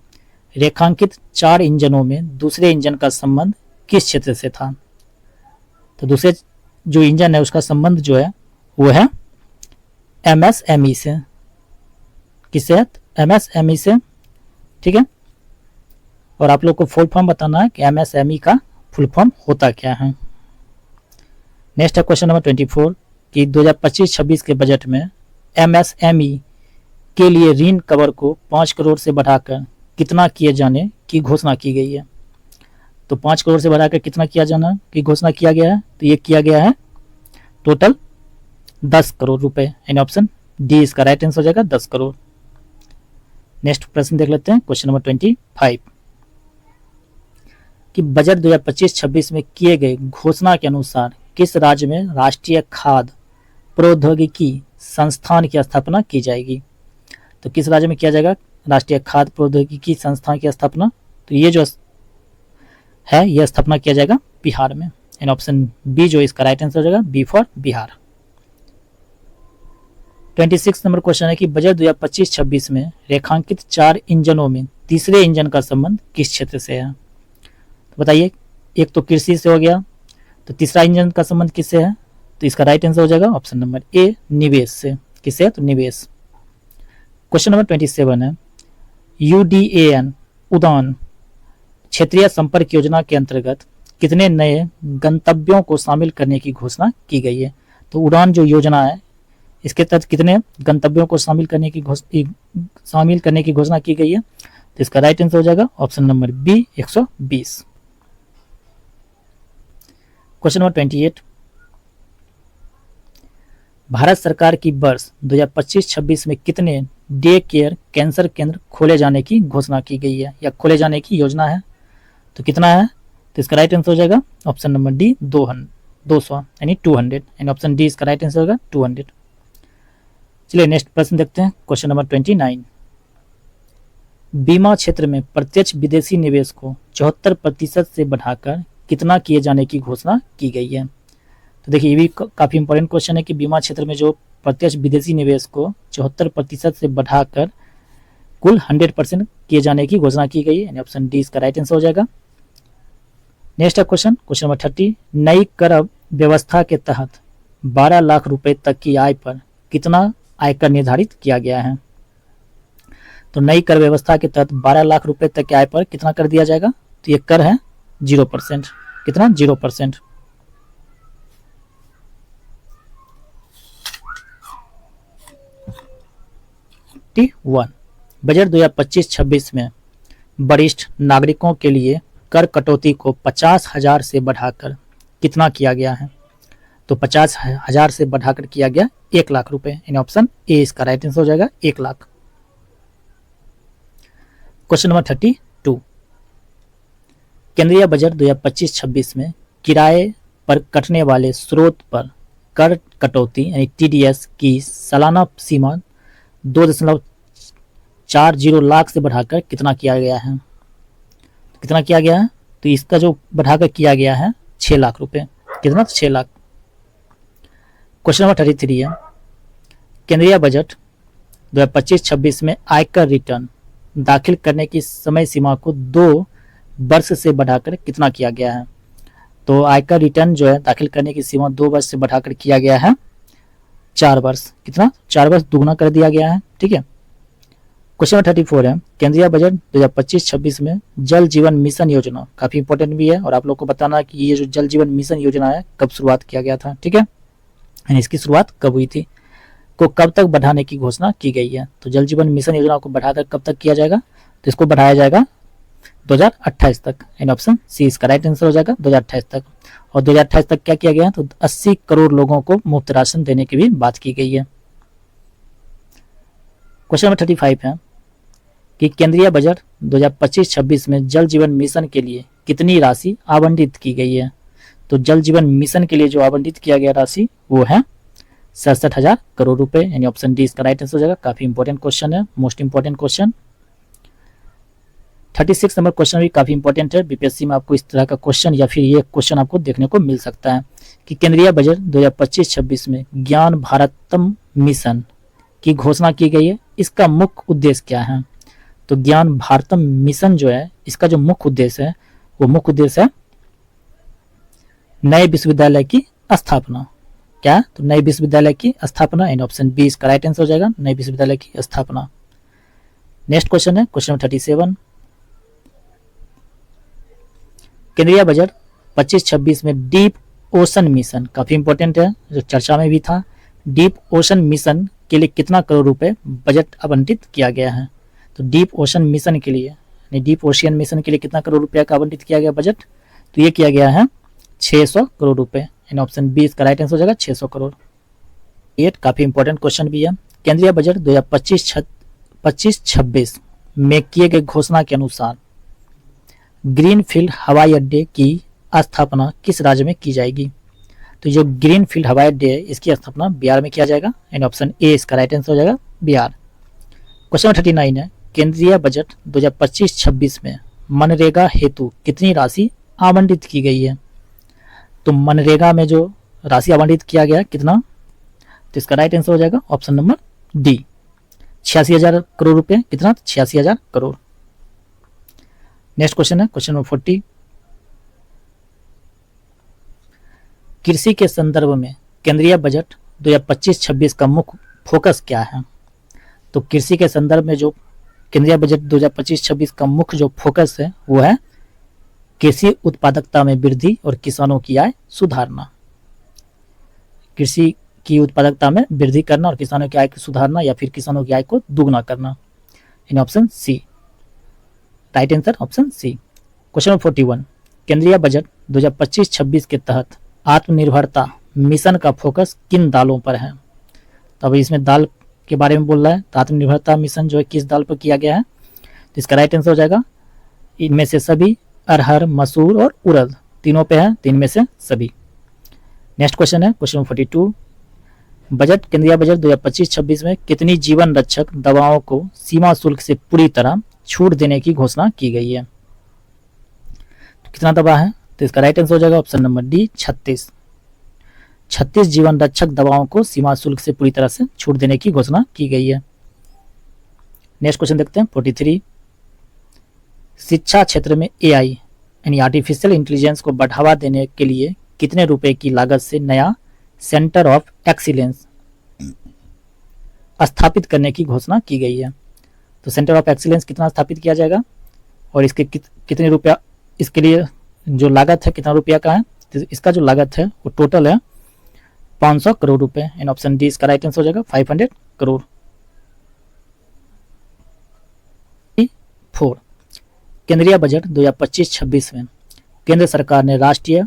रेखांकित 4 इंजनों में दूसरे इंजन का संबंध किस क्षेत्र से था? तो दूसरे जो इंजन है उसका संबंध जो है वो है एमएसएमई से। किससे? एमएसएमई से। ठीक है, और आप लोग को फुल फॉर्म बताना है कि एमएसएमई का फुल फॉर्म होता क्या है। नेक्स्ट है क्वेश्चन नंबर 24 कि 2025-26 के बजट में एमएसएमई के लिए ऋण कवर को 5 करोड़ से बढ़ाकर कितना किए जाने की घोषणा की गई है? तो 5 करोड़ से बढ़ाकर कितना किया जाना की घोषणा किया गया है? तो ये किया गया है टोटल 10 करोड़ रुपए, यानी ऑप्शन डी इसका राइट आंसर हो जाएगा, 10 करोड़। नेक्स्ट प्रश्न देख लेते हैं, क्वेश्चन नंबर 25 कि बजट 2025-26 में किए गए घोषणा के अनुसार किस राज्य में राष्ट्रीय खाद्य प्रौद्योगिकी संस्थान की स्थापना की जाएगी? तो किस राज्य में किया जाएगा राष्ट्रीय खाद्य प्रौद्योगिकी संस्थान की स्थापना? तो ये जो है यह स्थापना किया जाएगा बिहार में, एंड ऑप्शन बी जो इसका राइट आंसर हो जाएगा, B for Bihar. 26 number question है कि बजट 2025-26 में रेखांकित 4 इंजनों में तीसरे इंजन का संबंध किस क्षेत्र से है? तो बताइए, एक तो कृषि से हो गया, तो तीसरा इंजन का संबंध किससे है? तो इसका राइट आंसर हो जाएगा ऑप्शन नंबर ए, निवेश से। किससे? तो निवेश। क्वेश्चन नंबर 27 है, यूडीएएन उड़ान क्षेत्रीय संपर्क योजना के अंतर्गत कितने नए गंतव्यों को शामिल करने की घोषणा की गई है? तो उड़ान जो योजना है इसके तहत कितने गंतव्यों को शामिल करने की घोषणा की गई है? तो इसका राइट आंसर हो जाएगा option number B, 120। Question number 28, Bharat सरकार की वर्ष 2025-26 में कितने डे केयर कैंसर केंद्र खोले जाने की घोषणा की गई है या खोले जाने की योजना है? तो कितना है, तो इसका राइट आंसर हो जाएगा ऑप्शन नंबर डी 200 यानी 200 यानी ऑप्शन डी इसका राइट आंसर होगा 200। चलिए नेक्स्ट प्रश्न देखते हैं, क्वेश्चन नंबर 29। बीमा क्षेत्र में प्रत्यक्ष विदेशी निवेश को 74% से बढ़ाकर कितना किए जाने की घोषणा की गई है। तो देखिए ये भी काफी इंपॉर्टेंट क्वेश्चन है कि बीमा क्षेत्र में जो प्रत्यक्ष विदेशी निवेश को 74% से बढ़ाकर कुल 100% किए जाने की घोषणा की गई है, यानी ऑप्शन डी इसका राइट आंसर हो जाएगा। नेक्स्ट है क्वेश्चन नंबर 30। नई कर व्यवस्था के तहत 12 लाख रुपए तक की आय पर कितना आयकर निर्धारित किया गया है। तो नई कर व्यवस्था के तहत 12 लाख रुपए तक की आय पर कितना कर दिया जाएगा, तो ये कर है 0%। कितना, 0%। बजट 2025-26 में वरिष्ठ नागरिकों के लिए कर कटौती को 50,000 से बढ़ाकर कितना किया गया है। तो 50,000 से बढ़ाकर किया गया 1 लाख रुपए, यानी ऑप्शन ए इसका राइट आंसर हो जाएगा 1 लाख। Question number 32। केंद्रीय बजट 2025-26 में किराए पर कटने वाले स्रोत पर कर कटौती यानी टीडीएस की सालाना सीमा 2.40 लाख से बढ़ाकर कितना किया गया है। कितना किया गया है, तो इसका जो बढ़ाकर किया गया है 6 लाख रुपए। कितना, 6 लाख। क्वेश्चन नंबर 33 है। केंद्रीय बजट 2025-26 में आयकर रिटर्न दाखिल करने की समय सीमा को 2 वर्ष से बढ़ाकर कितना किया गया है। तो आयकर रिटर्न जो है दाखिल करने की सीमा 2 वर्ष से बढ़ाकर किया गया है 4 वर्ष। कितना, 4 वर्ष दुगना कर दिया गया है। ठीक है। क्वेश्चन नंबर 34 है। केंद्रीय बजट 2025-26 में जल जीवन मिशन योजना काफी इंपॉर्टेंट भी है, और आप लोग को बताना कि ये जो जल जीवन मिशन योजना है कब शुरुआत किया गया था। ठीक है, यानी इसकी शुरुआत कब हुई थी, को कब तक बढ़ाने की घोषणा की गई है। तो जल जीवन मिशन योजना को बढ़ाकर कब तक किया जाएगा, तो इसको बढ़ाया जाएगा 2028 तक, यानी ऑप्शन सी इसका राइट आंसर हो जाएगा 2028 तक। और 2028 तक क्या किया गया, तो 80 करोड़ लोगों को मुफ्त राशन देने की भी बात की गई है। क्वेश्चन नंबर 35 है कि केंद्रीय बजट 2025-26 में जल जीवन मिशन के लिए कितनी राशि आवंटित की गई है। तो जल जीवन मिशन के लिए जो आवंटित किया गया राशि वो है 67,000 करोड़ रुपए, यानी ऑप्शन डी इसका राइट आंसर हो जाएगा। काफी इंपॉर्टेंट क्वेश्चन है, most important question. 36 number question भी काफी इंपॉर्टेंट है। बीपीएससी में आपको इस तरह का क्वेश्चन या फिर ये क्वेश्चन आपको देखने को मिल सकता है कि केंद्रीय बजट 2025-26 में ज्ञान भारतम मिशन की घोषणा की गई है, इसका मुख्य उद्देश्य क्या है। तो ज्ञान भारतम मिशन जो है इसका जो मुख्य उद्देश्य है वो मुख्य उद्देश्य है नए विश्वविद्यालय की स्थापना। क्या, तो नए विश्वविद्यालय की स्थापना, इन ऑप्शन बी इसका राइट आंसर हो जाएगा, नए विश्वविद्यालय की स्थापना। नेक्स्ट क्वेश्चन है क्वेश्चन 37। केंद्रीय बजट 25-26 में डीप ओशन मिशन काफी इंपॉर्टेंट है, जो चर्चा में भी था। डीप ओशन मिशन के लिए कितना करोड़ रुपए बजट आवंटित किया गया है। तो डीप ओशन मिशन के लिए यानी डीप ओशियन मिशन के लिए कितना करोड़ रुपया का आवंटित किया गया बजट, तो ये किया गया है 600 करोड़ रुपए, यानी ऑप्शन बी इसका राइट आंसर हो जाएगा 600 करोड़। ये काफी इंपॉर्टेंट क्वेश्चन भी है। केंद्रीय बजट 2025-26 में किए गए घोषणा के अनुसार ग्रीनफील्ड हवाई अड्डे की स्थापना किस राज्य में की जाएगी। तो जो ग्रीनफील्ड हवाई अड्डे है इसकी स्थापना बिहार में किया जाएगा, यानी ऑप्शन ए इसका राइट आंसर हो जाएगा बिहार। क्वेश्चन 39 है। केंद्रीय बजट 2025-26 में मनरेगा हेतु कितनी राशि आवंटित की गई है। तो मनरेगा में जो राशि आवंटित किया गया कितना, तो इसका राइट आंसर हो जाएगा ऑप्शन नंबर डी 86,000 करोड़ रुपए। कितना, 86,000 करोड़। नेक्स्ट क्वेश्चन है क्वेश्चन नंबर 40। कृषि के संदर्भ में केंद्रीय बजट 2025-26 का मुख्य फोकस क्या है। तो कृषि के संदर्भ में जो केंद्रीय बजट 2025-26 का मुख्य जो फोकस है वो है कृषि उत्पादकता में वृद्धि और किसानों की आय सुधारना। कृषि की उत्पादकता में वृद्धि करना और किसानों की आय को सुधारना या फिर किसानों की आय को दुगना करना, in option C right answer option C. Question number 41। केंद्रीय बजट 2025-26 के तहत आत्मनिर्भरता मिशन का फोकस किन दालों पर है। तो अभी इसमें दाल के बारे में बोल रहा है, तो आत्मनिर्भरता मिशन जो है किस दाल पर किया गया है, तो इसका राइट आंसर हो जाएगा इनमें से सभी अरहर, मसूर और उड़द, तीनों पे है, तीन में से सभी। नेक्स्ट क्वेश्चन है क्वेश्चन 42। बजट केंद्रीय बजट 2025-26 में कितनी जीवन रक्षक दवाओं को सीमा शुल्क से पूरी तरह छूट देने की घोषणा की गई है? तो कितना दवा है? तो इसका राइट आंसर हो जाएगा ऑप्शन नंबर डी 36। 36 जीवन रक्षक दवाओं को सीमा शुल्क से पूरी तरह से छूट देने की घोषणा की गई है। नेक्स्ट क्वेश्चन देखते हैं 43। शिक्षा क्षेत्र में एआई यानी आर्टिफिशियल इंटेलिजेंस को बढ़ावा देने के लिए कितने रुपए की लागत से नया सेंटर ऑफ एक्सीलेंस स्थापित करने की घोषणा की गई है? तो सेंटर ऑफ एक्सीलेंस कितना स्थापित किया जाएगा और इसके कितने रुपया, इसके लिए जो लागत है कितना रुपया का है? तो इसका जो लागत है वो टोटल है 500 करोड़ रुपए। इन ऑप्शन डी इसका राइट आंसर हो जाएगा 500 करोड़। 4 केंद्रीय बजट 2025-26 में केंद्र सरकार ने राष्ट्रीय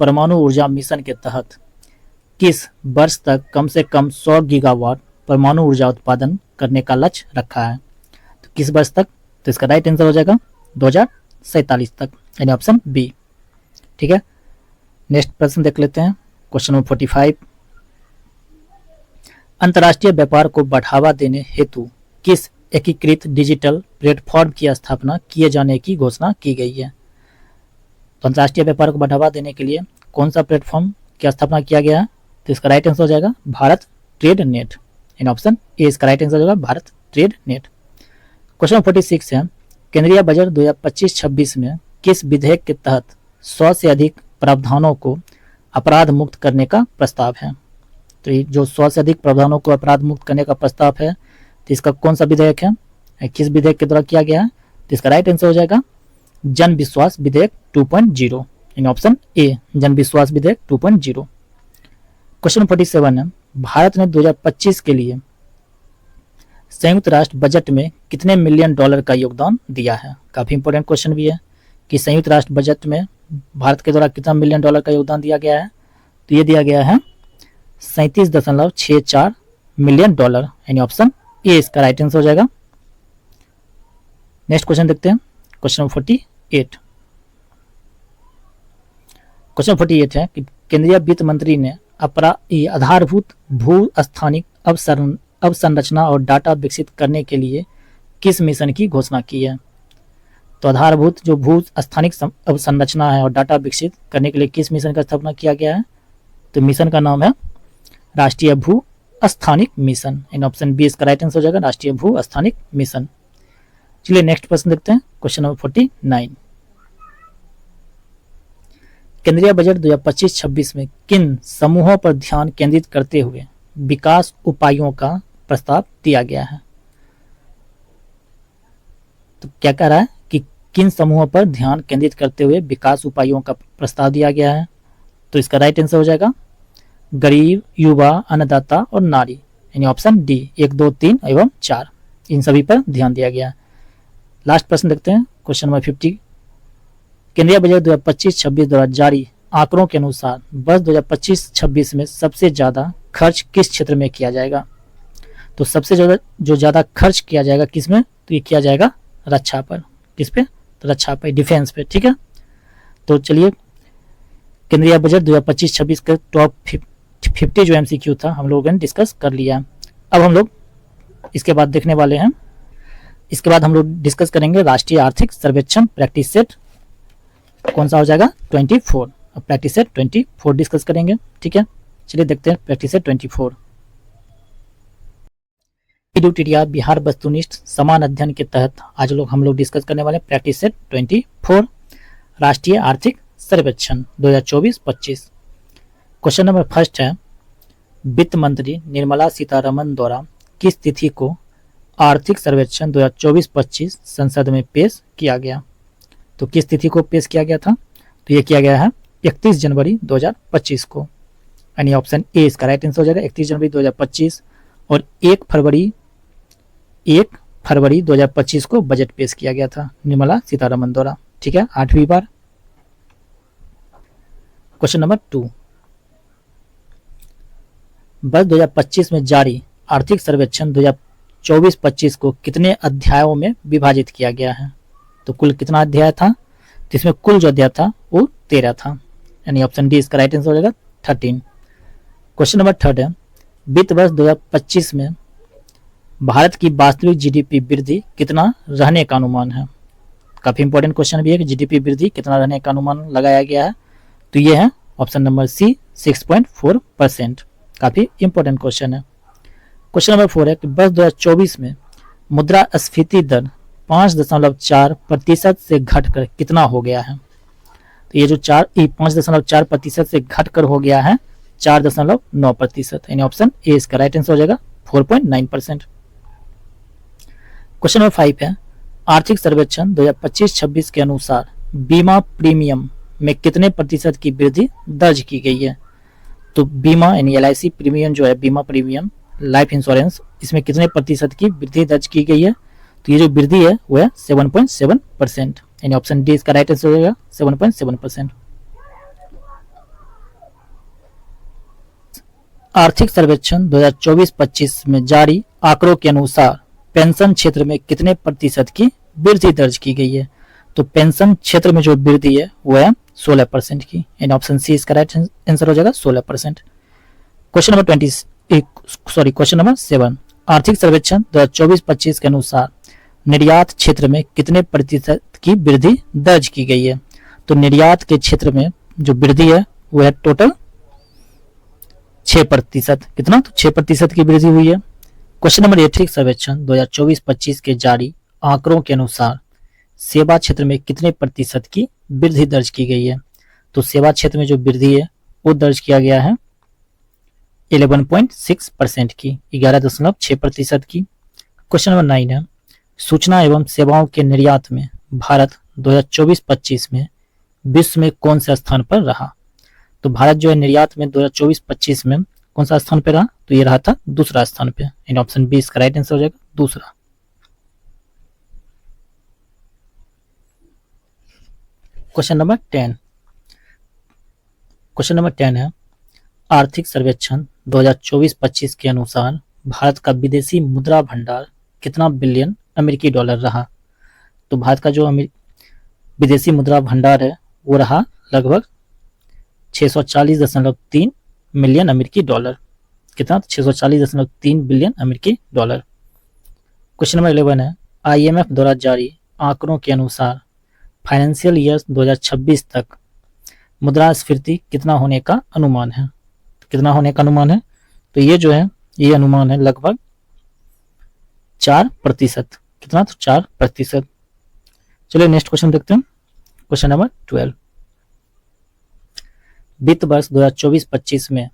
परमाणु ऊर्जा मिशन के तहत किस वर्ष तक कम से कम 100 गीगावाट परमाणु ऊर्जा उत्पादन करने का लक्ष्य रखा है? तो किस वर्ष तक? तो इसका राइट आंसर हो जाएगा 2047 तक, यानी ऑप्शन बी। ठीक है, नेक्स्ट प्रश्न देख लेते हैं क्वेश्चन नंबर 45। अंतर्राष्ट्रीय व्यापार को बढ़ावा देने हेतु किस एकीकृत डिजिटल प्लेटफॉर्म की स्थापना किए जाने की घोषणा की गई है? तो अंतर्राष्ट्रीय व्यापार को बढ़ावा देने के लिए कौन सा प्लेटफॉर्म की स्थापना किया गया है? तो इसका राइट आंसर हो जाएगा Bharat trade net, in option A इसका राइट आंसर हो जाएगा भारत ट्रेड नेट। क्वेश्चन 46 है केंद्रीय बजट 2025-26 में किस विधेयक के तहत 100 से अधिक प्रावधानों को अपराध मुक्त करने का प्रस्ताव है? तो ये जो 100 से अधिक प्रावधानों को अपराध मुक्त करने का प्रस्ताव है, तो इसका कौन सा विधेयक है, किस विधेयक के द्वारा किया गया है? तो इसका राइट आंसर हो जाएगा जन विश्वास विधेयक 2.0, इन ऑप्शन ए जन विश्वास विधेयक 2.0। क्वेश्चन 47 है भारत ने 2025 के लिए संयुक्त राष्ट्र बजट में कितने मिलियन डॉलर का योगदान दिया है? काफी इंपॉर्टेंट क्वेश्चन भी है कि संयुक्त राष्ट्र बजट में भारत के द्वारा कितना मिलियन डॉलर का योगदान दिया गया है? तो ये दिया गया है 37.64 मिलियन डॉलर, यानी ऑप्शन ए इसका राइट आंसर हो जाएगा। नेक्स्ट क्वेश्चन देखते हैं क्वेश्चन 48। क्वेश्चन 48 है कि केंद्रीय वित्त मंत्री ने आधारभूत भू स्थानिक अवसंरचना और डाटा विकसित करने के लिए किस मिशन की घोषणा की है? तो आधारभूत जो भू स्थानिक अवसंरचना है और डाटा विकसित करने के लिए किस मिशन का स्थापना किया गया है? तो मिशन का नाम है राष्ट्रीय भू स्थानिक मिशन, इन ऑप्शन बी इसका राइट आंसर हो जाएगा राष्ट्रीय भू स्थानिक मिशन। चलिए नेक्स्ट प्रश्न देखते हैं क्वेश्चन नंबर 49। केंद्रीय बजट 2025-26 में किन समूहों पर ध्यान केंद्रित करते हुए विकास उपायों का प्रस्ताव दिया गया है? तो क्या कह रहा है कि किन समूहों पर ध्यान केंद्रित करते हुए विकास उपायों का प्रस्ताव दिया गया है? तो इसका राइट आंसर हो जाएगा गरीब, युवा, अन्नदाता और नारी, यानी ऑप्शन डी 1, 2, 3 एवं 4, इन सभी पर ध्यान दिया गया है। लास्ट प्रश्न देखते हैं क्वेश्चन नंबर 50। केंद्रीय बजट 2025-26 द्वारा जारी आंकड़ों के अनुसार वर्ष 2025-26 में सबसे ज्यादा खर्च किस क्षेत्र में किया जाएगा? तो सबसे ज्यादा खर्च किया जाएगा किस में? तो ये किया जाएगा रक्षा पर। किस पे? तो रक्षा पे, डिफेंस पे। ठीक है, तो चलिए केंद्रीय बजट 2025-26 का टॉप 50 जो MCQ था हम लोगों ने डिस्कस कर लिया। अब हम लोग इसके बाद देखने वाले हैं, इसके बाद हम लोग डिस्कस करेंगे राष्ट्रीय आर्थिक सर्वेक्षण प्रैक्टिस सेट कौन सा हो जाएगा 24। अब प्रैक्टिस सेट 24 डिस्कस करेंगे। ठीक है, चलिए देखते हैं प्रैक्टिस सेट 24। टीडीआर बिहार वस्तुनिष्ठ समान अध्ययन के तहत आज हम लोग डिस्कस करने वाले प्रैक्टिस सेट 24 राष्ट्रीय आर्थिक सर्वेक्षण 2024-25। क्वेश्चन नंबर फर्स्ट है वित्त मंत्री निर्मला सीतारमन द्वारा किस तिथि को आर्थिक सर्वेक्षण 2024-25 संसद में पेश किया गया? तो किस तिथि को पेश किया गया था? तो ये किया गया है 31 जनवरी 2025 को, यानी ऑप्शन ए इसका राइट आंसर हो जाएगा 31 जनवरी 2025। और 1 फरवरी 2025 को बजट पेश किया गया था निर्मला सीतारमन द्वारा। ठीक है, 8वीं बार। क्वेश्चन नंबर 2 वर्ष 2025 में जारी आर्थिक सर्वेक्षण 2024-25 को कितने अध्यायों में विभाजित किया गया है? तो कुल कितना अध्याय था? तो इसमें कुल जो अध्याय था वो 13 था, यानी ऑप्शन डी इसका राइट आंसर हो जाएगा 13। क्वेश्चन नंबर 3 है, वित्त वर्ष 2025 में भारत की वास्तविक जीडीपी वृद्धि कितना रहने का अनुमान है। काफी इंपॉर्टेंट क्वेश्चन भी है कि जीडीपी वृद्धि कितना रहने का अनुमान लगाया गया है। तो ये है ऑप्शन नंबर सी 6.4%। काफी इंपॉर्टेंट क्वेश्चन है। क्वेश्चन नंबर 4 है कि वर्ष 2024 में मुद्रास्फीति दर 5.4% से घटकर कितना हो गया है। तो ये जो 5.4% से घटकर हो गया है 4.9%, यानी ऑप्शन ए इसका राइट आंसर हो जाएगा 4.9%। क्वेश्चन नंबर 5 है, आर्थिक सर्वेक्षण 2025-26 के अनुसार बीमा प्रीमियम में कितने प्रतिशत की वृद्धि दर्ज की गई है। तो बीमा यानी LIC प्रीमियम जो है, बीमा प्रीमियम लाइफ इंश्योरेंस, इसमें कितने प्रतिशत की वृद्धि दर्ज की गई है। तो ये जो वृद्धि है वो है 7.7%, यानी ऑप्शन डी इसका राइट आंसर हो जाएगा 7.7%। आर्थिक सर्वेक्षण 2024-25 में जारी आंकड़ों के अनुसार पेंशन क्षेत्र में कितने प्रतिशत की वृद्धि दर्ज की गई है। तो पेंशन क्षेत्र में जो वृद्धि है वो है 16% की, यानी ऑप्शन सी इसका राइट आंसर हो जाएगा 16%। क्वेश्चन नंबर 7, आर्थिक सर्वेक्षण 2024-25 के अनुसार निर्यात क्षेत्र में कितने प्रतिशत की वृद्धि दर्ज की गई है। तो निर्यात के क्षेत्र में जो वृद्धि है वो है टोटल 6%। कितना, तो 6% की वृद्धि हुई है। क्वेश्चन नंबर 8, आर्थिक सर्वेक्षण 2024-25 के जारी आंकड़ों के अनुसार सेवा क्षेत्र में कितने प्रतिशत की वृद्धि दर्ज की गई है। तो सेवा क्षेत्र में जो वृद्धि है वो दर्ज किया गया है 11.6% की, 11.6% की। क्वेश्चन नंबर 9 है, सूचना एवं सेवाओं के निर्यात में भारत 2024-25 में विश्व में कौन से स्थान पर रहा। तो भारत जो है निर्यात में 2024-25 में कौन सा स्थान पर रहा। तो ये रहा था दूसरा स्थान पे, यानी ऑप्शन बी इसका राइट आंसर हो जाएगा दूसरा। क्वेश्चन नंबर 10 है, आर्थिक सर्वेक्षण 2024-25 के अनुसार भारत का विदेशी मुद्रा भंडार कितना बिलियन अमेरिकी डॉलर रहा। तो भारत का जो विदेशी मुद्रा भंडार है वो रहा लगभग 640.3 मिलियन अमेरिकी डॉलर। कितना, 640.3 बिलियन अमेरिकी डॉलर। क्वेश्चन नंबर 11 है, IMF द्वारा जारी आंकड़ों के अनुसार फाइनेंशियल ईयर 2026 तक मुद्रास्फीति कितना होने का अनुमान है। कितना होने का अनुमान है। तो ये जो है ये अनुमान है लगभग 4%। कितना, तो 4%। चलिए नेक्स्ट क्वेश्चन देखते हैं। क्वेश्चन नंबर 12, वित्त वर्ष 2024-25 में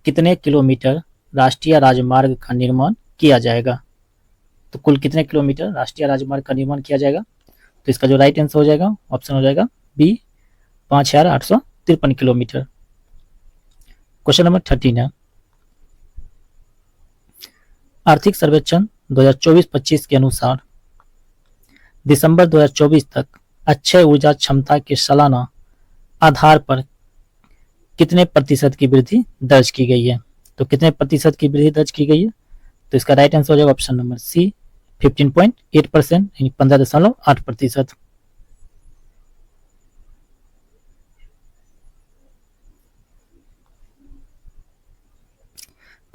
कितने किलोमीटर राष्ट्रीय राजमार्ग का निर्माण किया जाएगा। तो कुल कितने किलोमीटर राष्ट्रीय राजमार्ग का निर्माण किया जाएगा। तो इसका जो राइट आंसर हो जाएगा ऑप्शन हो जाएगा बी 5853 किलोमीटर। क्वेश्चन नंबर 13 है, आर्थिक सर्वेक्षण 2024-25 के अनुसार दिसंबर 2024 तक अक्षय ऊर्जा क्षमता के सालाना आधार पर कितने प्रतिशत की वृद्धि दर्ज की गई है। तो कितने प्रतिशत की वृद्धि दर्ज की गई है। तो इसका राइट आंसर हो जाएगा ऑप्शन नंबर सी 15.8%, यानी 15.8%।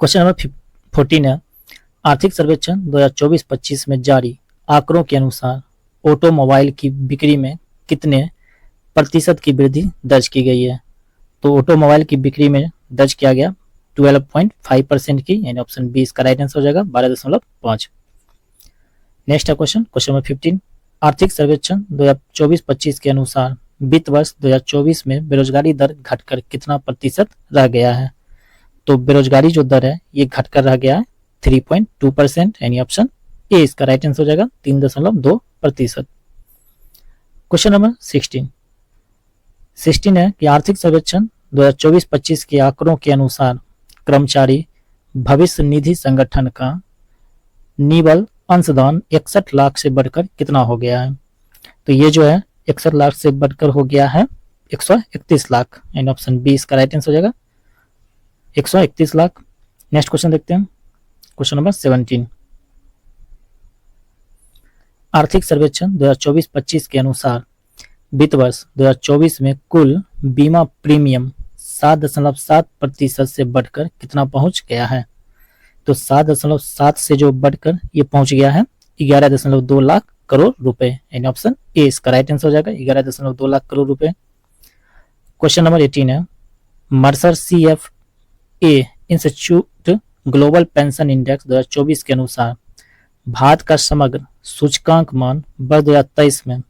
क्वेश्चन नंबर 14 है, आर्थिक सर्वेक्षण 2024-25 में जारी आंकड़ों के अनुसार ऑटोमोबाइल की बिक्री में कितने प्रतिशत की वृद्धि दर्ज की गई है। तो ऑटोमोबाइल की बिक्री में दर्ज किया गया 12.5% की, यानी ऑप्शन बी इसका राइट आंसर हो जाएगा 12.5। नेक्स्ट है क्वेश्चन नंबर 15, आर्थिक सर्वेक्षण 2024-25 के अनुसार वित्त वर्ष 2024 में बेरोजगारी दर घटकर कितना प्रतिशत रह गया है। तो बेरोजगारी जो दर है ये घटकर रह गया है 3.2%, यानी ऑप्शन ए इसका राइट आंसर हो जाएगा 3.2%। क्वेश्चन नंबर 16 है कि आर्थिक सर्वेक्षण 2024-25 के आंकड़ों के अनुसार कर्मचारी भविष्य निधि संगठन का निवल अंशदान 61 लाख से बढ़कर कितना हो गया है। तो ये जो है 61 लाख से बढ़कर हो गया है 131 लाख, यानी ऑप्शन बी इसका राइट आंसर हो जाएगा 131 लाख। नेक्स्ट क्वेश्चन देखते हैं। क्वेश्चन नंबर 17, आर्थिक सर्वेक्षण 2024-25 के अनुसार वित्त वर्ष 2024 में कुल बीमा प्रीमियम 7.7% से बढ़कर कितना पहुंच गया है? तो 7.7 से जो बढ़कर ये पहुंच गया है 11.2 लाख करोड़ रुपए, यानी ऑप्शन ए इसका राइट आंसर हो जाएगा, 11.2 लाख करोड़ रुपए। क्वेश्चन नंबर 18 है, Mercer CFA institute global pension index 2024 के अनुसार भारत का समग्र सूचकांक मान वर्ष 2023 में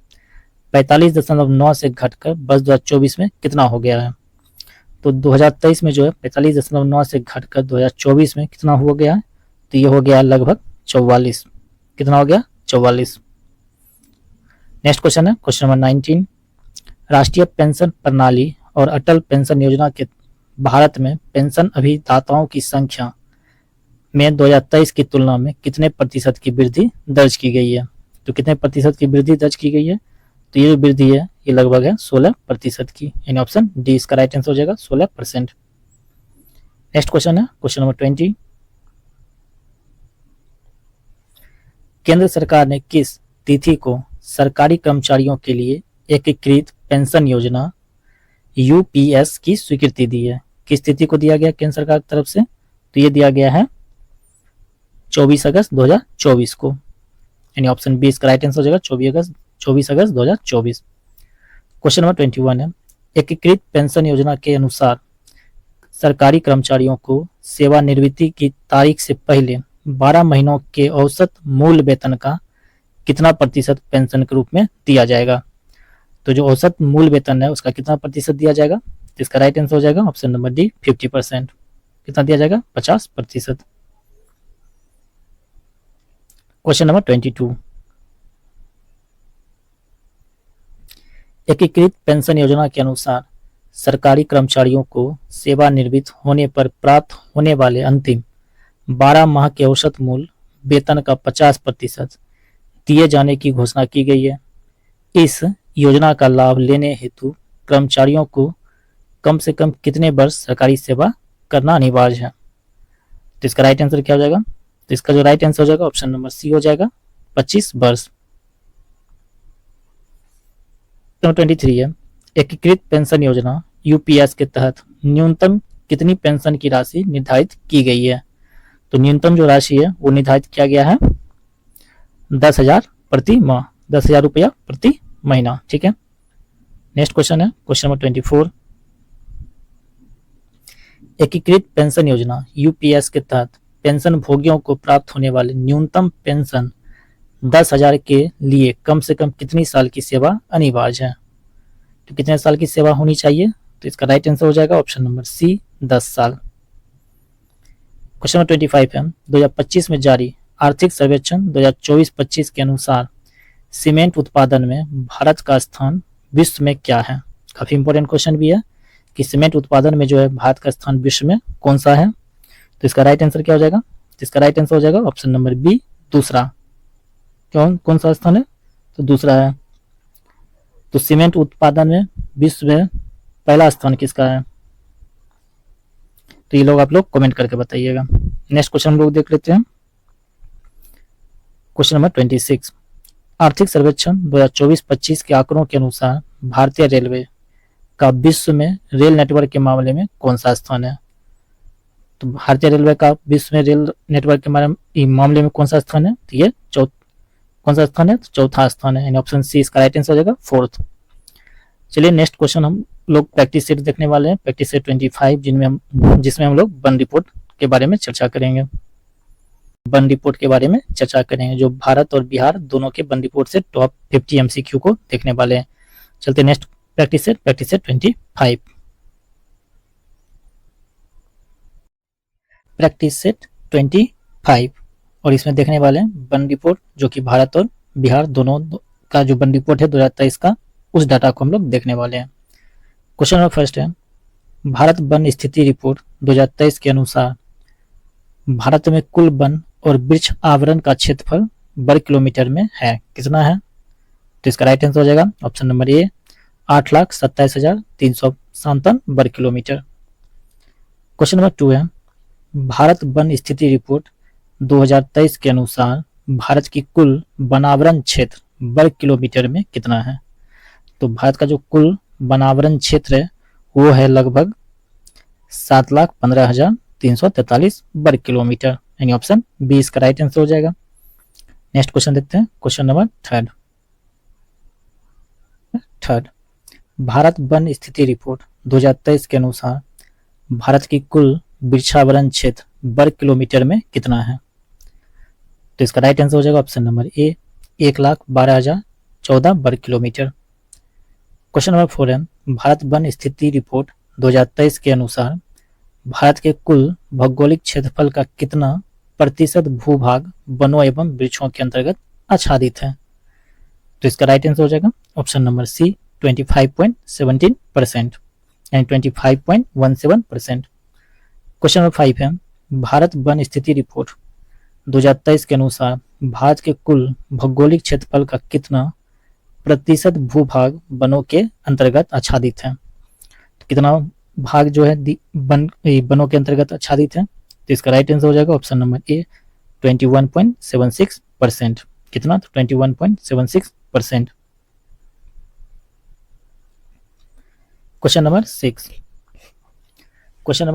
45.9 से घटकर वर्ष 2024 में कितना हो गया है? तो 2023 में जो है 45.9 से घटकर 2024 में कितना हो गया है? तो ये हो गया लगभग 44। कितना हो गया? 44। नेक्स्ट क्वेश्चन है क्वेश्चन नंबर 19, राष्ट्रीय पेंशन प्रणाली और अटल पेंशन योजना के भारत में पेंशन अभिदाताओं की संख्या में 2023 की तुलना में कितने प्रतिशत की वृद्धि दर्ज की गई है? तो कितने प्रतिशत की वृद्धि दर्ज की गई है? तो ये जो वृद्धि है ये लगभग है 16% की, यानी ऑप्शन डी इसका राइट आंसर हो जाएगा 16%। नेक्स्ट क्वेश्चन है क्वेश्चन नंबर 20, केंद्र सरकार ने किस तिथि को सरकारी कर्मचारियों के लिए एकीकृत पेंशन योजना यूपीएस की स्वीकृति दी है? किस तिथि को दिया गया केंद्र सरकार की तरफ से? तो ये दिया गया है 24 अगस्त 2024 को, यानी ऑप्शन बी इसका राइट आंसर हो जाएगा 24 अगस्त 2024। क्वेश्चन नंबर 21 है, एकीकृत पेंशन योजना के अनुसार सरकारी कर्मचारियों को सेवानिवृत्ति की तारीख से पहले 12 महीनों के औसत मूल वेतन का कितना प्रतिशत पेंशन के रूप में दिया जाएगा? तो जो औसत मूल वेतन है उसका कितना प्रतिशत दिया जाएगा? तो इसका राइट आंसर हो जाएगा ऑप्शन नंबर डी 50%। कितना दिया जाएगा? 50%। क्वेश्चन नंबर 22, एकीकृत पेंशन योजना के अनुसार सरकारी कर्मचारियों को सेवानिवृत्त होने पर प्राप्त होने वाले अंतिम 12 माह के औसत मूल वेतन का 50% दिए जाने की घोषणा की गई है। इस योजना का लाभ लेने हेतु कर्मचारियों को कम से कम कितने वर्ष सरकारी सेवा करना अनिवार्य है? तो इसका राइट आंसर क्या हो जाएगा? तो इसका जो राइट आंसर हो जाएगा ऑप्शन नंबर सी हो जाएगा 25 वर्ष। 23 है, एकीकृत पेंशन योजना यूपीएस के तहत न्यूनतम कितनी पेंशन की राशि निर्धारित की गई है? तो न्यूनतम जो राशि है वो निर्धारित किया गया है 10,000 प्रति माह, 10,000 रुपया प्रति महीना। ठीक है। नेक्स्ट क्वेश्चन है क्वेश्चन नंबर 24, एकीकृत पेंशन योजना यूपीएस के तहत पेंशन भोगियों को प्राप्त होने वाले न्यूनतम पेंशन 10,000 के लिए कम से कम कितनी साल की सेवा अनिवार्य है? तो कितने साल की सेवा होनी चाहिए? तो इसका राइट आंसर हो जाएगा ऑप्शन नंबर सी 10 साल। क्वेश्चन नंबर 25 है, 2025 में जारी आर्थिक सर्वेक्षण 2024-25 के अनुसार सीमेंट उत्पादन में भारत का स्थान विश्व में क्या है? काफी इंपॉर्टेंट क्वेश्चन भी है कि सीमेंट उत्पादन में जो है भारत का स्थान विश्व में कौन सा है? तो इसका राइट आंसर क्या हो जाएगा? तो इसका राइट आंसर हो जाएगा ऑप्शन नंबर बी दूसरा। कौन सा स्थान है? तो दूसरा है। तो सीमेंट उत्पादन में विश्व में पहला स्थान किसका है? तो ये लोग आप लोग कमेंट करके बताइएगा। नेक्स्ट क्वेश्चन हम लोग देख लेते हैं क्वेश्चन नंबर 26, आर्थिक सर्वेक्षण 2024-25 के आंकड़ों के अनुसार भारतीय रेलवे का विश्व में रेल नेटवर्क के मामले में कौन सा स्थान है? तो भारतीय रेलवे का विश्व में रेल नेटवर्क के मामले में कौन सा स्थान है? तो ये कौन सा स्थान है? तो चौथा स्थान है, यानी ऑप्शन सी इसका राइट आंसर हो जाएगा 4th। चलिए नेक्स्ट क्वेश्चन हम लोग प्रैक्टिस सेट देखने वाले हैं, प्रैक्टिस सेट 25, जिसमें हम लोग वन रिपोर्ट के बारे में चर्चा करेंगे। वन रिपोर्ट के बारे में चर्चा करेंगे जो भारत और बिहार दोनों के वन रिपोर्ट से टॉप 50 MCQ को देखने वाले हैं। चलते next practice set 25। Practice set 25 और इसमें देखने वाले हैं वन रिपोर्ट जो कि भारत और बिहार दोनों का जो वन रिपोर्ट है 2023 का, उस डाटा को हम लोग देखने वाले हैं। क्वेश्चन नंबर फर्स्ट है, भारत वन स्थिति रिपोर्ट 2023 के अनुसार भारत में कुल वन और वृक्ष आवरण का क्षेत्रफल वर्ग किलोमीटर में है कितना है? तो इसका राइट आंसर हो जाएगा ऑप्शन नंबर ए 8,27,357 वर्ग किलोमीटर। क्वेश्चन नंबर 2 है, भारत वन स्थिति रिपोर्ट 2023 के अनुसार भारत की कुल वनावरण क्षेत्र वर्ग किलोमीटर में कितना है? तो भारत का जो कुल वनावरण क्षेत्र है वो है लगभग 7,15,343 वर्ग किलोमीटर, यानी ऑप्शन बी इसका राइट आंसर हो जाएगा। नेक्स्ट क्वेश्चन देखते हैं, क्वेश्चन नंबर थर्ड। भारत वन स्थिति रिपोर्ट 2023 के अनुसार भारत की कुल वृक्षावरण क्षेत्र वर्ग किलोमीटर में कितना है? तो इसका राइट आंसर हो जाएगा ऑप्शन नंबर ए 1,12,014 वर्ग किलोमीटर। क्वेश्चन नंबर 4 है, भारत वन स्थिति रिपोर्ट 2023 के अनुसार भारत के कुल भौगोलिक क्षेत्रफल का कितना प्रतिशत भूभाग वनों एवं वृक्षों के अंतर्गत आच्छादित है? तो इसका राइट आंसर हो जाएगा ऑप्शन नंबर सी 25.17%, यानी 25.17%। क्वेश्चन नंबर 5 है, भारत वन स्थिति रिपोर्ट 2023 के अनुसार भारत के कुल भौगोलिक क्षेत्रफल का कितना प्रतिशत भूभाग वनों के अंतर्गत आच्छादित है? तो कितना भाग जो है वनों के अंतर्गत आच्छादित है? तो इसका राइट आंसर हो जाएगा ऑप्शन नंबर ए 21.76%। कितना? तो 21.76%। क्वेश्चन नंबर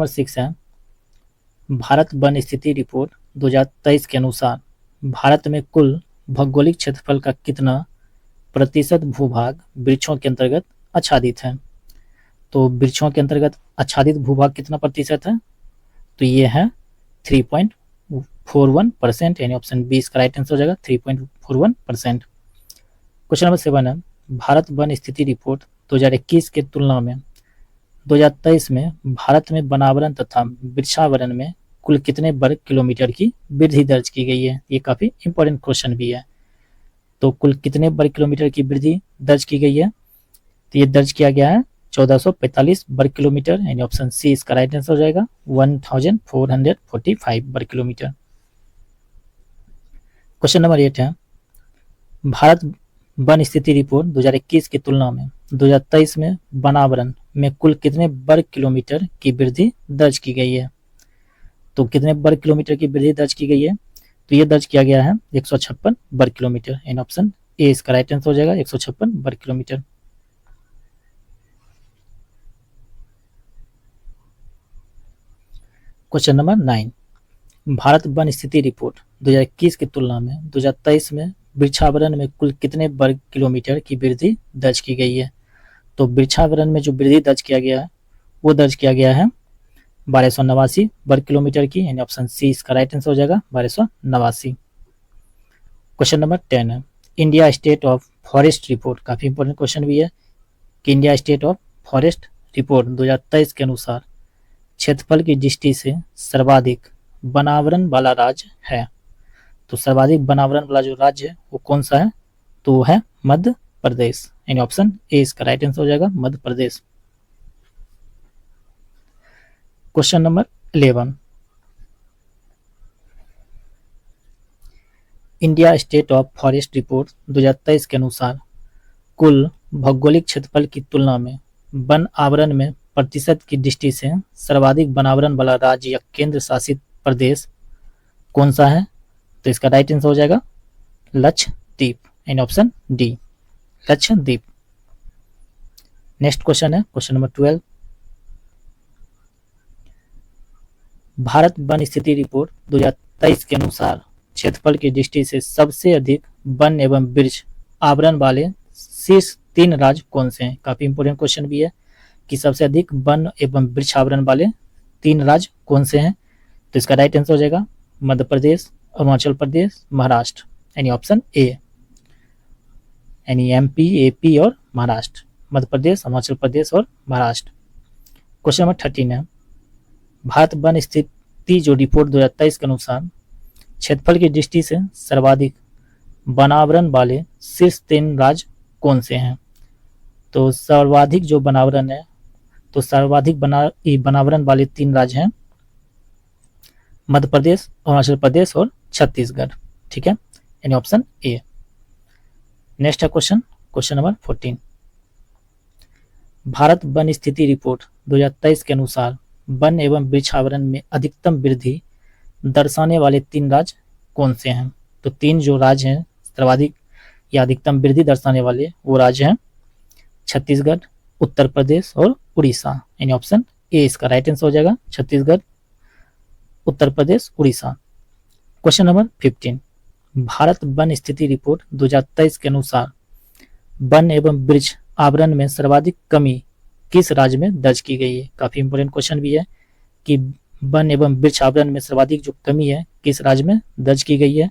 6 है, भारत वन स्थिति रिपोर्ट 2023 के अनुसार भारत में कुल भौगोलिक क्षेत्रफल का कितना प्रतिशत भूभाग वृक्षों के अंतर्गत आच्छादित है? तो वृक्षों के अंतर्गत आच्छादित भूभाग कितना प्रतिशत है? तो ये है 3.41%, यानी ऑप्शन बी इसका राइट आंसर हो जाएगा 3.41%। क्वेश्चन नंबर 7 है, भारत वन स्थिति रिपोर्ट 2021 के तुलना में 2023 में भारत में वनावरण तथा वृक्षावरण में कुल कितने वर्ग किलोमीटर की वृद्धि दर्ज की गई है? ये काफी इंपॉर्टेंट क्वेश्चन भी है। तो कुल कितने वर्ग किलोमीटर की वृद्धि दर्ज की गई है? तो ये दर्ज किया गया है 1445 वर्ग किलोमीटर, यानी ऑप्शन सी इसका राइट आंसर हो जाएगा 1445 वर्ग किलोमीटर। क्वेश्चन नंबर 8 है, भारत वन स्थिति रिपोर्ट 2021 की तुलना में 2023 में वनावरण में कुल कितने वर्ग किलोमीटर की वृद्धि दर्ज की गई है? तो कितने वर्ग किलोमीटर की वृद्धि दर्ज की गई है? तो ये दर्ज किया गया है 156 वर्ग किलोमीटर, यानी ऑप्शन ए इसका राइट आंसर हो जाएगा 156 वर्ग किलोमीटर। क्वेश्चन नंबर 9, भारत वन स्थिति रिपोर्ट 2021 की तुलना में 2023 में वृक्षावरण में कुल कितने वर्ग किलोमीटर की वृद्धि दर्ज की गई है? तो वृक्षावरण में जो वृद्धि दर्ज किया गया है वो दर्ज किया गया है 1289 वर्ग किलोमीटर की, यानी ऑप्शन सी इसका राइट आंसर हो जाएगा 1289। क्वेश्चन नंबर 10 है, India state of forest report, काफी इंपॉर्टेंट क्वेश्चन भी है कि India state of forest report 2023 के अनुसार क्षेत्रफल की दृष्टि से सर्वाधिक वनावरण वाला राज्य है। तो सर्वाधिक वनावरण वाला जो राज्य है वो कौन सा है? तो वो है मध्य प्रदेश, यानी ऑप्शन ए इसका राइट आंसर हो जाएगा Madhya Pradesh. Question number 11, India state of forest report 2023 के अनुसार कुल भौगोलिक क्षेत्रफल की तुलना में वन आवरण में प्रतिशत की दृष्टि से सर्वाधिक वनावरण वाला राज्य या केंद्र शासित प्रदेश कौन सा है? तो इसका राइट आंसर हो जाएगा लक्षद्वीप, यानी option D Lakshadweep. Next question है क्वेश्चन नंबर 12, भारत वन स्थिति रिपोर्ट 2023 के अनुसार क्षेत्रफल की दृष्टि से सबसे अधिक वन एवं वृक्ष आवरण वाले शीर्ष 3 राज्य कौन से हैं? काफी इंपोर्टेंट क्वेश्चन भी है कि सबसे अधिक वन एवं वृक्ष आवरण वाले 3 राज्य कौन से हैं? तो इसका राइट आंसर हो जाएगा मध्य प्रदेश, अरुणाचल प्रदेश, महाराष्ट्र, यानी ऑप्शन ए, यानी एमपी, एपी और महाराष्ट्र, मध्य प्रदेश, अरुणाचल प्रदेश और महाराष्ट्र। क्वेश्चन नंबर 13 है, भारत वन स्थिति जो रिपोर्ट 2023 के अनुसार क्षेत्रफल की दृष्टि से सर्वाधिक वनावरण वाले शीर्ष 3 राज्य कौन से हैं? तो सर्वाधिक जो वनावरण है, तो सर्वाधिक वनावरण वाले 3 राज्य हैं मध्य प्रदेश, अरुणाचल प्रदेश और छत्तीसगढ़, ठीक है, यानी ऑप्शन ए। नेक्स्ट है क्वेश्चन नंबर 14, भारत वन स्थिति रिपोर्ट 2023 के अनुसार वन एवं वृक्ष आवरण में अधिकतम वृद्धि दर्शाने वाले 3 राज्य कौन से हैं? तो 3 जो राज्य हैं सर्वाधिक या अधिकतम वृद्धि दर्शाने वाले वो राज्य हैं छत्तीसगढ़, उत्तर प्रदेश और उड़ीसा। यानी ऑप्शन ए इसका राइट आंसर हो जाएगा, छत्तीसगढ़, उत्तर प्रदेश, उड़ीसा। क्वेश्चन नंबर 15, भारत वन स्थिति रिपोर्ट 2023 के अनुसार वन एवं वृक्ष आवरण में सर्वाधिक कमी किस राज्य में दर्ज की गई है। काफी इंपोर्टेंट क्वेश्चन भी है कि वन एवं वृक्ष आवरण में सर्वाधिक जो कमी है किस राज्य में दर्ज की गई है।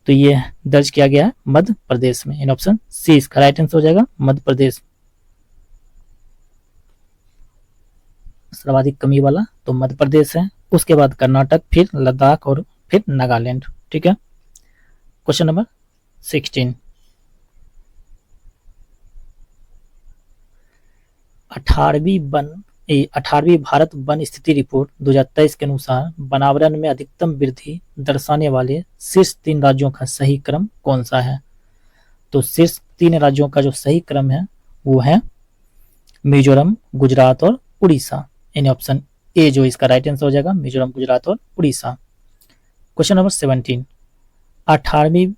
तो ये दर्ज किया गया है मध्य प्रदेश में। इन ऑप्शन सी इसका राइट आंसर हो जाएगा, मध्य प्रदेश सर्वाधिक कमी वाला तो मध्य प्रदेश है। उसके बाद कर्नाटक, फिर लद्दाख और फिर नागालैंड। ठीक है। क्वेश्चन नंबर 16, 18वीं भारत वन स्थिति रिपोर्ट 2023 के अनुसार वनावरण में अधिकतम वृद्धि दर्शाने वाले शीर्ष 3 राज्यों का सही क्रम कौन सा है। तो शीर्ष 3 राज्यों का जो सही क्रम है वो है मिजोरम, गुजरात और उड़ीसा। यानी ऑप्शन ए जो इसका राइट आंसर हो जाएगा, मिजोरम, गुजरात और उड़ीसा। क्वेश्चन नंबर 17, 18वीं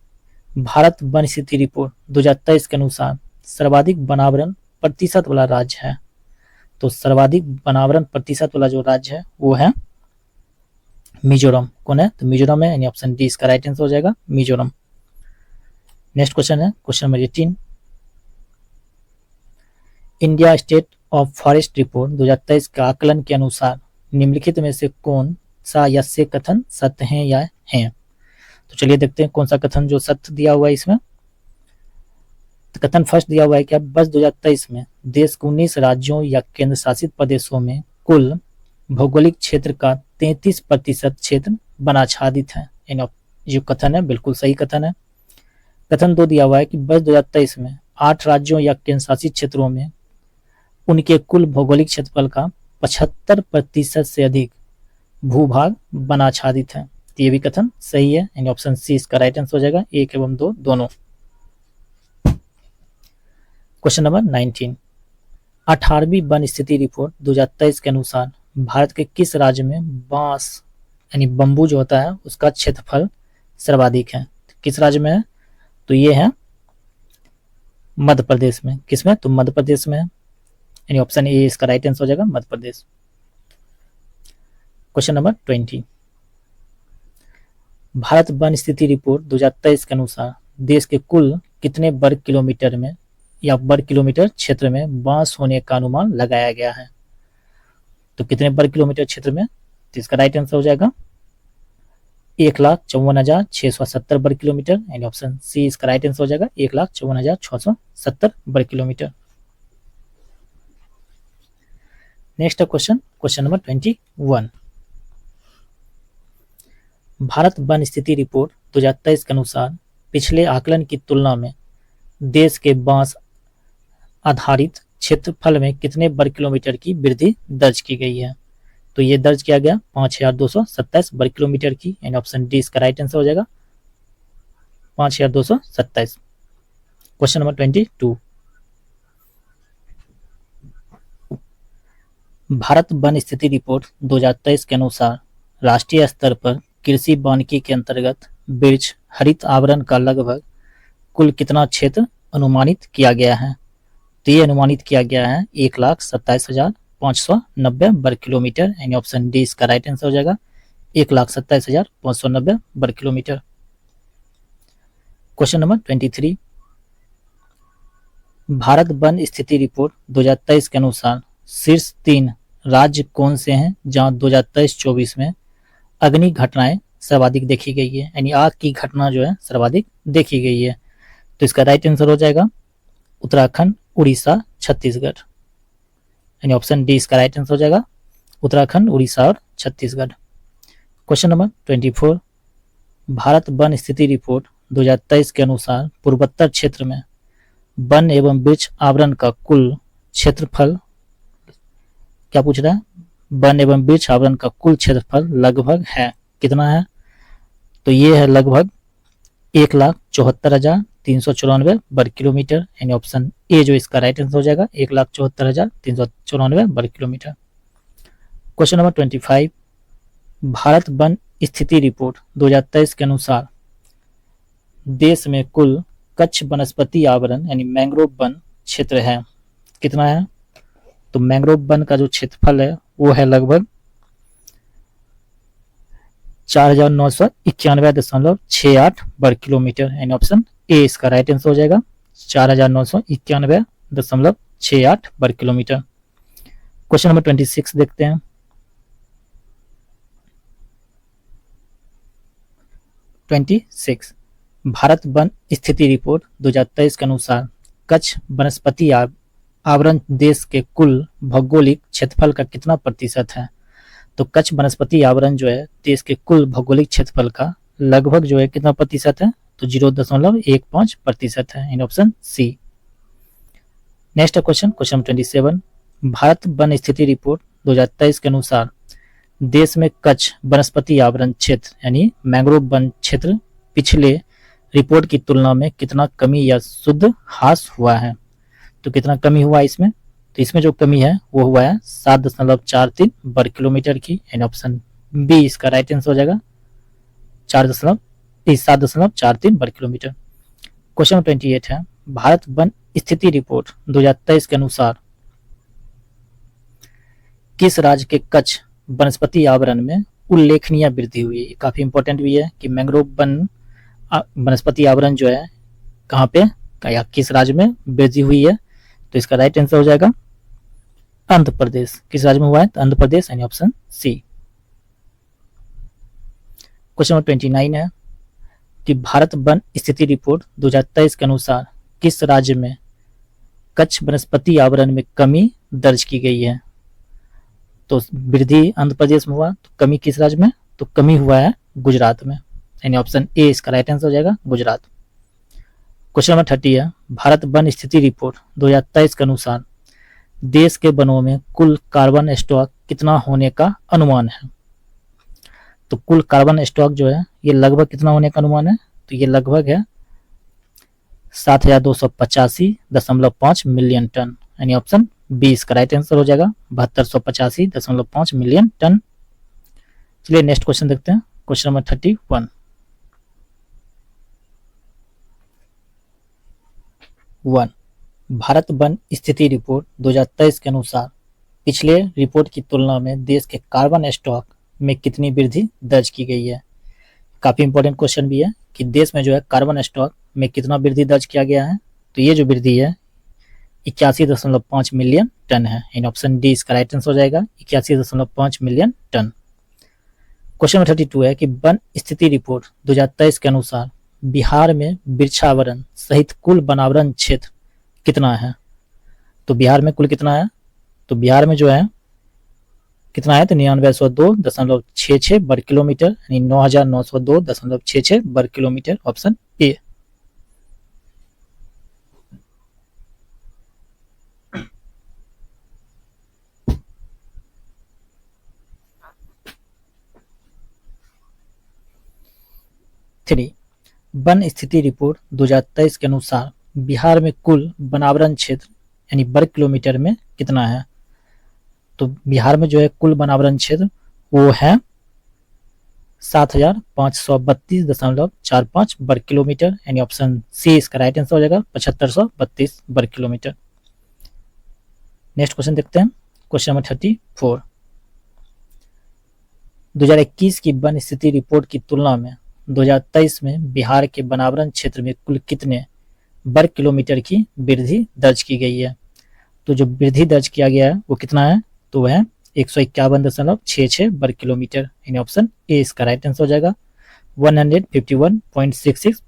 भारत वन स्थिति रिपोर्ट 2023 के अनुसार सर्वाधिक वनावरण प्रतिशत वाला राज्य है। तो सर्वाधिक वनावरण प्रतिशत वाला जो राज्य है वो है मिजोरम। कौन है? तो मिजोरम है। यानी ऑप्शन डी इसका राइट आंसर हो जाएगा, मिजोरम। नेक्स्ट क्वेश्चन है question number 18, India state of forest report 2023 के आकलन के अनुसार निम्नलिखित में से कौन सा यस्य कथन सत्य है या है। तो चलिए देखते हैं कौन सा कथन जो सत्य दिया हुआ है इसमें। तो कथन फर्स्ट दिया हुआ है क्या वर्ष 2023 में देश के 19 राज्यों या केंद्र शासित प्रदेशों में कुल भौगोलिक क्षेत्र का 33% क्षेत्र वनाच्छादित है। जो कथन है बिल्कुल सही कथन है। कथन 2 दिया हुआ है कि वर्ष 2023 में 8 राज्यों या केंद्र शासित क्षेत्रों में उनके कुल भौगोलिक क्षेत्रफल का 75% से अधिक भूभाग वनाच्छादित है। तो ये भी कथन सही है। यानी ऑप्शन सी इसका राइट आंसर हो जाएगा, 1 एवं 2 दोनों। क्वेश्चन नंबर 19, 18वीं वन स्थिति रिपोर्ट 2023 के अनुसार भारत के किस राज्य में बांस यानी बंबू जो होता है उसका क्षेत्रफल सर्वाधिक है। तो किस राज्य में है? तो ये है मध्य प्रदेश में। किसमें? तो मध्य प्रदेश में है। यानी ऑप्शन ए इसका राइट आंसर हो जाएगा, मध्य प्रदेश। क्वेश्चन नंबर 20, भारत वन स्थिति रिपोर्ट 2023 के अनुसार देश के कुल कितने वर्ग किलोमीटर में या वर्ग किलोमीटर क्षेत्र में बांस होने का अनुमान लगाया गया है। तो कितने वर्ग किलोमीटर क्षेत्र में? तो इसका राइट आंसर हो जाएगा 1,54,670 वर्ग किलोमीटर। यानी ऑप्शन सी इसका राइट आंसर हो जाएगा, 1,54,670 वर्ग kilometre. Next question, question number 21, Bharat वन स्थिति रिपोर्ट 2023 के अनुसार पिछले आकलन की तुलना में देश के बांस आधारित क्षेत्रफल में कितने वर्ग किलोमीटर की वृद्धि दर्ज की गई है। तो ये दर्ज किया गया 5,227 वर्ग किलोमीटर की। यानी ऑप्शन डी इसका राइट आंसर हो जाएगा, 5,227। क्वेश्चन नंबर 22, भारत वन स्थिति रिपोर्ट 2023 के अनुसार राष्ट्रीय स्तर पर कृषि वानिकी के अंतर्गत वृक्ष हरित आवरण का लगभग कुल कितना क्षेत्र अनुमानित किया गया है। तो ये अनुमानित किया गया है 1,27,590 वर्ग किलोमीटर। यानी ऑप्शन डी इसका राइट आंसर हो जाएगा, 1,27,590 वर्ग किलोमीटर। क्वेश्चन नंबर 23, भारत वन स्थिति रिपोर्ट 2023 के अनुसार शीर्ष 3 राज्य कौन से हैं जहां 2023-24 में अग्नि घटनाएं सर्वाधिक देखी गई है। यानी आग की घटना जो है सर्वाधिक देखी गई है। तो इसका राइट आंसर हो जाएगा उत्तराखंड, उड़ीसा, छत्तीसगढ़। यानी ऑप्शन डी इसका राइट आंसर हो जाएगा, उत्तराखंड, उड़ीसा और छत्तीसगढ़। क्वेश्चन नंबर 24, भारत वन स्थिति रिपोर्ट 2023 के अनुसार पूर्वोत्तर क्षेत्र में वन एवं वृक्ष आवरण का कुल क्षेत्रफल क्या पूछ रहा है? वन एवं वृक्ष आवरण का कुल क्षेत्रफल लगभग है कितना है? तो ये है लगभग 1,74,394 वर्ग किलोमीटर। यानी ऑप्शन ए जो इसका राइट आंसर हो जाएगा, 1,74,394 वर्ग किलोमीटर। क्वेश्चन नंबर 25, भारत वन स्थिति रिपोर्ट 2023 के अनुसार देश में कुल कच्छ वनस्पति आवरण यानी मैंग्रोव वन क्षेत्र है कितना है? तो मैंग्रोव वन का जो क्षेत्रफल है वो है लगभग 4991.68 वर्ग किलोमीटर, यानी ऑप्शन ए इसका राइट आंसर हो जाएगा। 4991.68 वर्ग किलोमीटर। क्वेश्चन नंबर 26 देखते हैं। 26 भारत वन स्थिति रिपोर्ट 2023 के अनुसार कच्छ वनस्पति आवरण देश के कुल भौगोलिक क्षेत्रफल का कितना प्रतिशत है? तो कच्छ वनस्पति आवरण जो है देश के कुल भौगोलिक क्षेत्रफल का लगभग जो है कितना प्रतिशत है? तो 0.15% है, in option C. Next question, question 27 Bharat वन स्थिति रिपोर्ट 2023 के अनुसार देश में कच्छ वनस्पति आवरण क्षेत्र यानी मैंग्रोव वन क्षेत्र पिछले रिपोर्ट की तुलना में कितना कमी या शुद्ध ह्रास हुआ है? तो कितना कमी हुआ इसमें? तो इसमें जो कमी है वो हुआ है 7.43 वर्ग किलोमीटर की, यानी ऑप्शन बी इसका राइट आंसर हो जाएगा। 7.43 वर्ग किलोमीटर। क्वेश्चन 28 है भारत वन स्थिति रिपोर्ट 2023 के अनुसार किस राज्य के कच्छ वनस्पति आवरण में उल्लेखनीय वृद्धि हुई है? काफी इंपॉर्टेंट भी है कि मैंग्रोव वन वनस्पति आवरण जो है कहाँ पे या किस राज्य में वृद्धि हुई है? तो इसका राइट आंसर हो जाएगा आंध्र प्रदेश। किस राज्य में हुआ है? तो आंध्र प्रदेश, यानी ऑप्शन सी। क्वेश्चन नंबर 29 है कि भारत वन स्थिति रिपोर्ट 2023 के अनुसार किस राज्य में कच्छ वनस्पति आवरण में कमी दर्ज की गई है? तो वृद्धि आंध्र प्रदेश में हुआ, तो कमी किस राज्य में? तो कमी हुआ है गुजरात में, यानी ऑप्शन ए इसका राइट आंसर हो जाएगा, गुजरात। क्वेश्चन नंबर 30 है भारत वन स्थिति रिपोर्ट 2023 के अनुसार देश के वनों में कुल कार्बन स्टॉक कितना होने का अनुमान है? तो कुल कार्बन स्टॉक जो है ये लगभग कितना होने का अनुमान है? तो ये लगभग है 7285.5 मिलियन टन, यानी ऑप्शन बी इसका राइट आंसर हो जाएगा, 7285.5 मिलियन टन। चलिए नेक्स्ट क्वेश्चन देखते हैं, क्वेश्चन नंबर 31। भारत वन स्थिति रिपोर्ट 2023 के अनुसार पिछले रिपोर्ट की तुलना में देश के कार्बन स्टॉक में कितनी वृद्धि दर्ज की गई है? काफी इंपॉर्टेंट क्वेश्चन भी है कि देश में जो है कार्बन स्टॉक में कितना वृद्धि दर्ज किया गया है? तो ये जो वृद्धि है 81.5 मिलियन टन है, इन ऑप्शन डी इसका राइट आंसर हो जाएगा, 81.5 मिलियन टन। क्वेश्चन नंबर 32 है कि वन स्थिति रिपोर्ट 2023 के अनुसार बिहार में वृक्षावरण सहित कुल वनावरण क्षेत्र कितना है? तो बिहार में कुल कितना है? तो बिहार में जो है कितना है? तो 9902.66 वर्ग किलोमीटर, यानी 9902.66 वर्ग kilometre, option A. Three one स्थिति रिपोर्ट 2023 के अनुसार बिहार में कुल वनावरण क्षेत्र यानी वर्ग किलोमीटर में कितना है? तो बिहार में जो है कुल वनावरण क्षेत्र वो है 7532.45 वर्ग किलोमीटर, यानी ऑप्शन सी इसका राइट आंसर हो जाएगा, 7532 वर्ग किलोमीटर। नेक्स्ट क्वेश्चन देखते हैं, क्वेश्चन नंबर 34। 2021 की वन स्थिति रिपोर्ट की तुलना में 2023 में बिहार के वनावरण क्षेत्र में कुल कितने वर्ग किलोमीटर की वृद्धि दर्ज की गई है? तो जो वृद्धि दर्ज किया गया है वो कितना है? तो वह है 151.66 वर्ग किलोमीटर, यानी ऑप्शन ए इसका राइट आंसर हो जाएगा, 151.66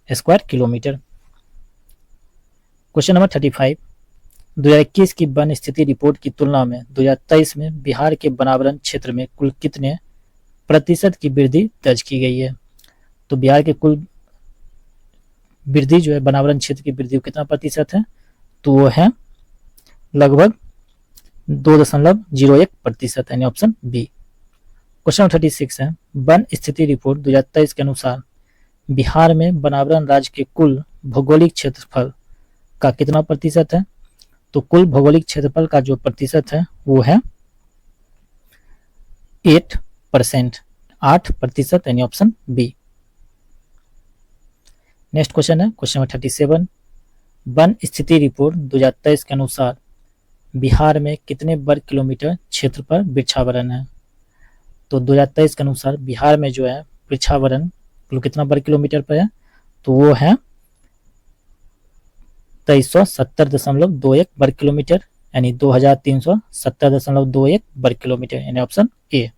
स्क्वायर किलोमीटर। Question number 35। 2021 की वन स्थिति रिपोर्ट की तुलना में 2023 में बिहार के वनावरण क्षेत्र में कुल कितने प्रतिशत की वृद्धि दर्ज की गई है? तो बिहार के कुल वृद्धि जो है वनावरण क्षेत्र की वृद्धि कितना प्रतिशत है? तो वो है लगभग 2.01%, यानी ऑप्शन बी। क्वेश्चन 36 है वन स्थिति रिपोर्ट 2023 के अनुसार बिहार में वनावरण राज्य के कुल भौगोलिक क्षेत्रफल का कितना प्रतिशत है? तो कुल भौगोलिक क्षेत्रफल का जो प्रतिशत है वो है 8%, यानी ऑप्शन बी। नेक्स्ट क्वेश्चन है क्वेश्चन नंबर 37। वन स्थिति रिपोर्ट 2023 के अनुसार बिहार में कितने वर्ग किलोमीटर क्षेत्र पर वृक्षावरण है? तो 2023 के अनुसार बिहार में जो है वृक्षावरण कितना वर्ग किलोमीटर पर है? तो वो है 2370.21 वर्ग किलोमीटर, यानी 2370.21 वर्ग किलोमीटर, यानी ऑप्शन ए।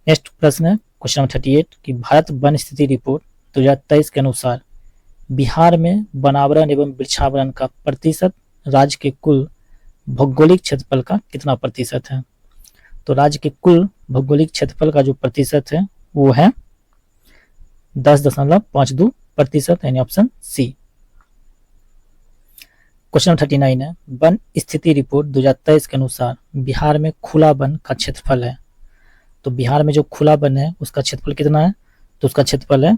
नेक्स्ट प्रश्न है क्वेश्चन नंबर 38 कि भारत वन स्थिति रिपोर्ट 2023 के अनुसार बिहार में वनावरण एवं वृक्षावरण का प्रतिशत राज्य के कुल भौगोलिक क्षेत्रफल का कितना प्रतिशत है? तो राज्य के कुल भौगोलिक क्षेत्रफल का जो प्रतिशत है वो है 10.52%, यानी ऑप्शन सी। क्वेश्चन नंबर 39 है वन स्थिति रिपोर्ट 2023 के अनुसार बिहार में खुला वन का क्षेत्रफल है। तो बिहार में जो खुला वन है उसका क्षेत्रफल कितना है? तो उसका क्षेत्रफल है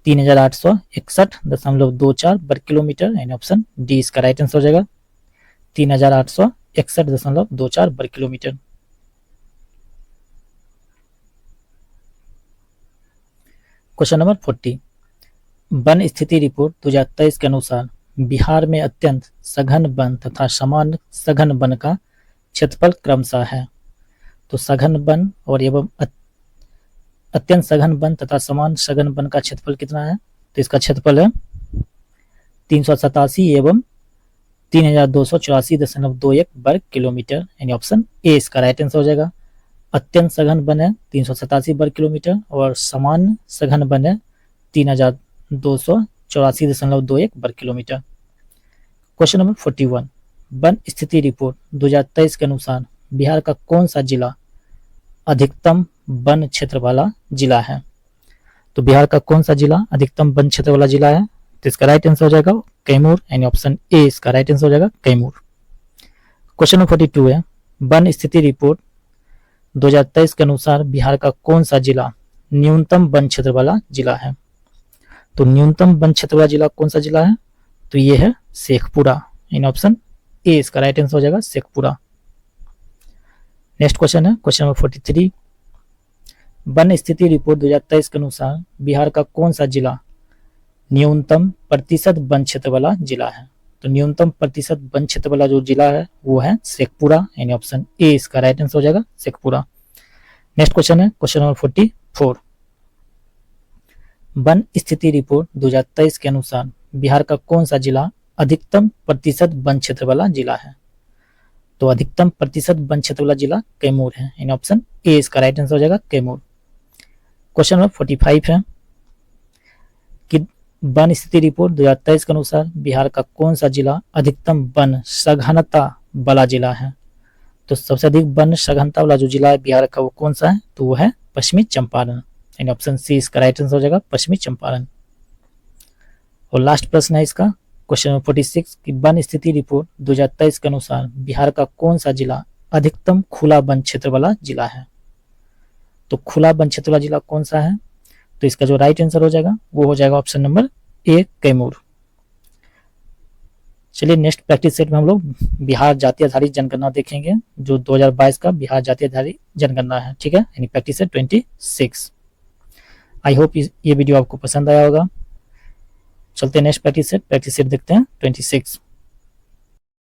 3861.24 वर्ग किलोमीटर, यानी ऑप्शन डी इसका राइट आंसर हो जाएगा। 3861.24 वर्ग किलोमीटर। क्वेश्चन नंबर 40 वन स्थिति रिपोर्ट 2023 के अनुसार बिहार में अत्यंत सघन वन तथा सामान्य सघन वन का क्षेत्रफल क्रमशः है। तो सघन वन और एवं अत्यंत सघन वन तथा समान सघन वन का क्षेत्रफल कितना है? तो इसका क्षेत्रफल है 387 एवं 3284.21 वर्ग किलोमीटर, यानी ऑप्शन ए इसका राइट आंसर हो जाएगा। अत्यंत सघन वन है 387 वर्ग किलोमीटर और सामान्य सघन वन है 3284.21 वर्ग किलोमीटर। क्वेश्चन नंबर 41 वन स्थिति रिपोर्ट 2023 के अनुसार बिहार का कौन सा जिला अधिकतम वन क्षेत्र वाला जिला है? तो बिहार का कौन सा जिला अधिकतम वन क्षेत्र वाला जिला है? तो इसका राइट आंसर हो जाएगा कैमूर, यानी ऑप्शन ए इसका राइट आंसर हो जाएगा कैमूर। क्वेश्चन नंबर 42 है वन स्थिति रिपोर्ट 2023 के अनुसार बिहार का कौन सा जिला न्यूनतम वन क्षेत्र वाला जिला है? तो न्यूनतम वन क्षेत्र वाला जिला कौन सा जिला है? तो ये है शेखपुरा, यानी ऑप्शन ए इसका राइट आंसर हो जाएगा शेखपुरा। नेक्स्ट क्वेश्चन है क्वेश्चन नंबर 43 वन स्थिति रिपोर्ट 2023 के अनुसार बिहार का कौन सा जिला न्यूनतम प्रतिशत वन क्षेत्र वाला जिला है? तो न्यूनतम प्रतिशत वन क्षेत्र वाला जो जिला है वो है शेखपुरा, यानी ऑप्शन ए इसका राइट आंसर हो जाएगा शेखपुरा। नेक्स्ट क्वेश्चन है क्वेश्चन नंबर 44 वन स्थिति रिपोर्ट 2023 के अनुसार बिहार का कौन सा जिला अधिकतम प्रतिशत वन क्षेत्र वाला जिला है? तो अधिकतम प्रतिशत वन क्षेत्र वाला जिला कैमूर है, यानी ऑप्शन ए इसका राइट आंसर हो जाएगा कैमूर। क्वेश्चन नंबर 45 है कि वन स्थिति रिपोर्ट 2023 के अनुसार बिहार का कौन सा जिला अधिकतम वन सघनता वाला जिला है? तो सबसे अधिक वन सघनता वाला जो जिला है बिहार का वो कौन सा है? तो वो है पश्चिमी चंपारण, यानी ऑप्शन सी इसका राइट आंसर हो जाएगा पश्चिमी चंपारण। और लास्ट प्रश्न है इसका क्वेश्चन नंबर 46 कि वन स्थिति रिपोर्ट 2023 के अनुसार बिहार का कौन सा जिला अधिकतम खुला वन क्षेत्र वाला जिला है? तो खुला वन क्षेत्र वाला जिला कौन सा है? तो इसका जो राइट आंसर हो जाएगा वो हो जाएगा ऑप्शन नंबर ए कैमूर। चलिए नेक्स्ट प्रैक्टिस सेट में हम लोग बिहार जातीय आधारित जनगणना देखेंगे जो 2022 का बिहार जातीय आधारित जनगणना है, ठीक है, यानी प्रैक्टिस सेट 26। आई होप ये वीडियो आपको पसंद आया होगा। चलते हैं नेक्स्ट प्रैक्टिस सेट देखते हैं 26।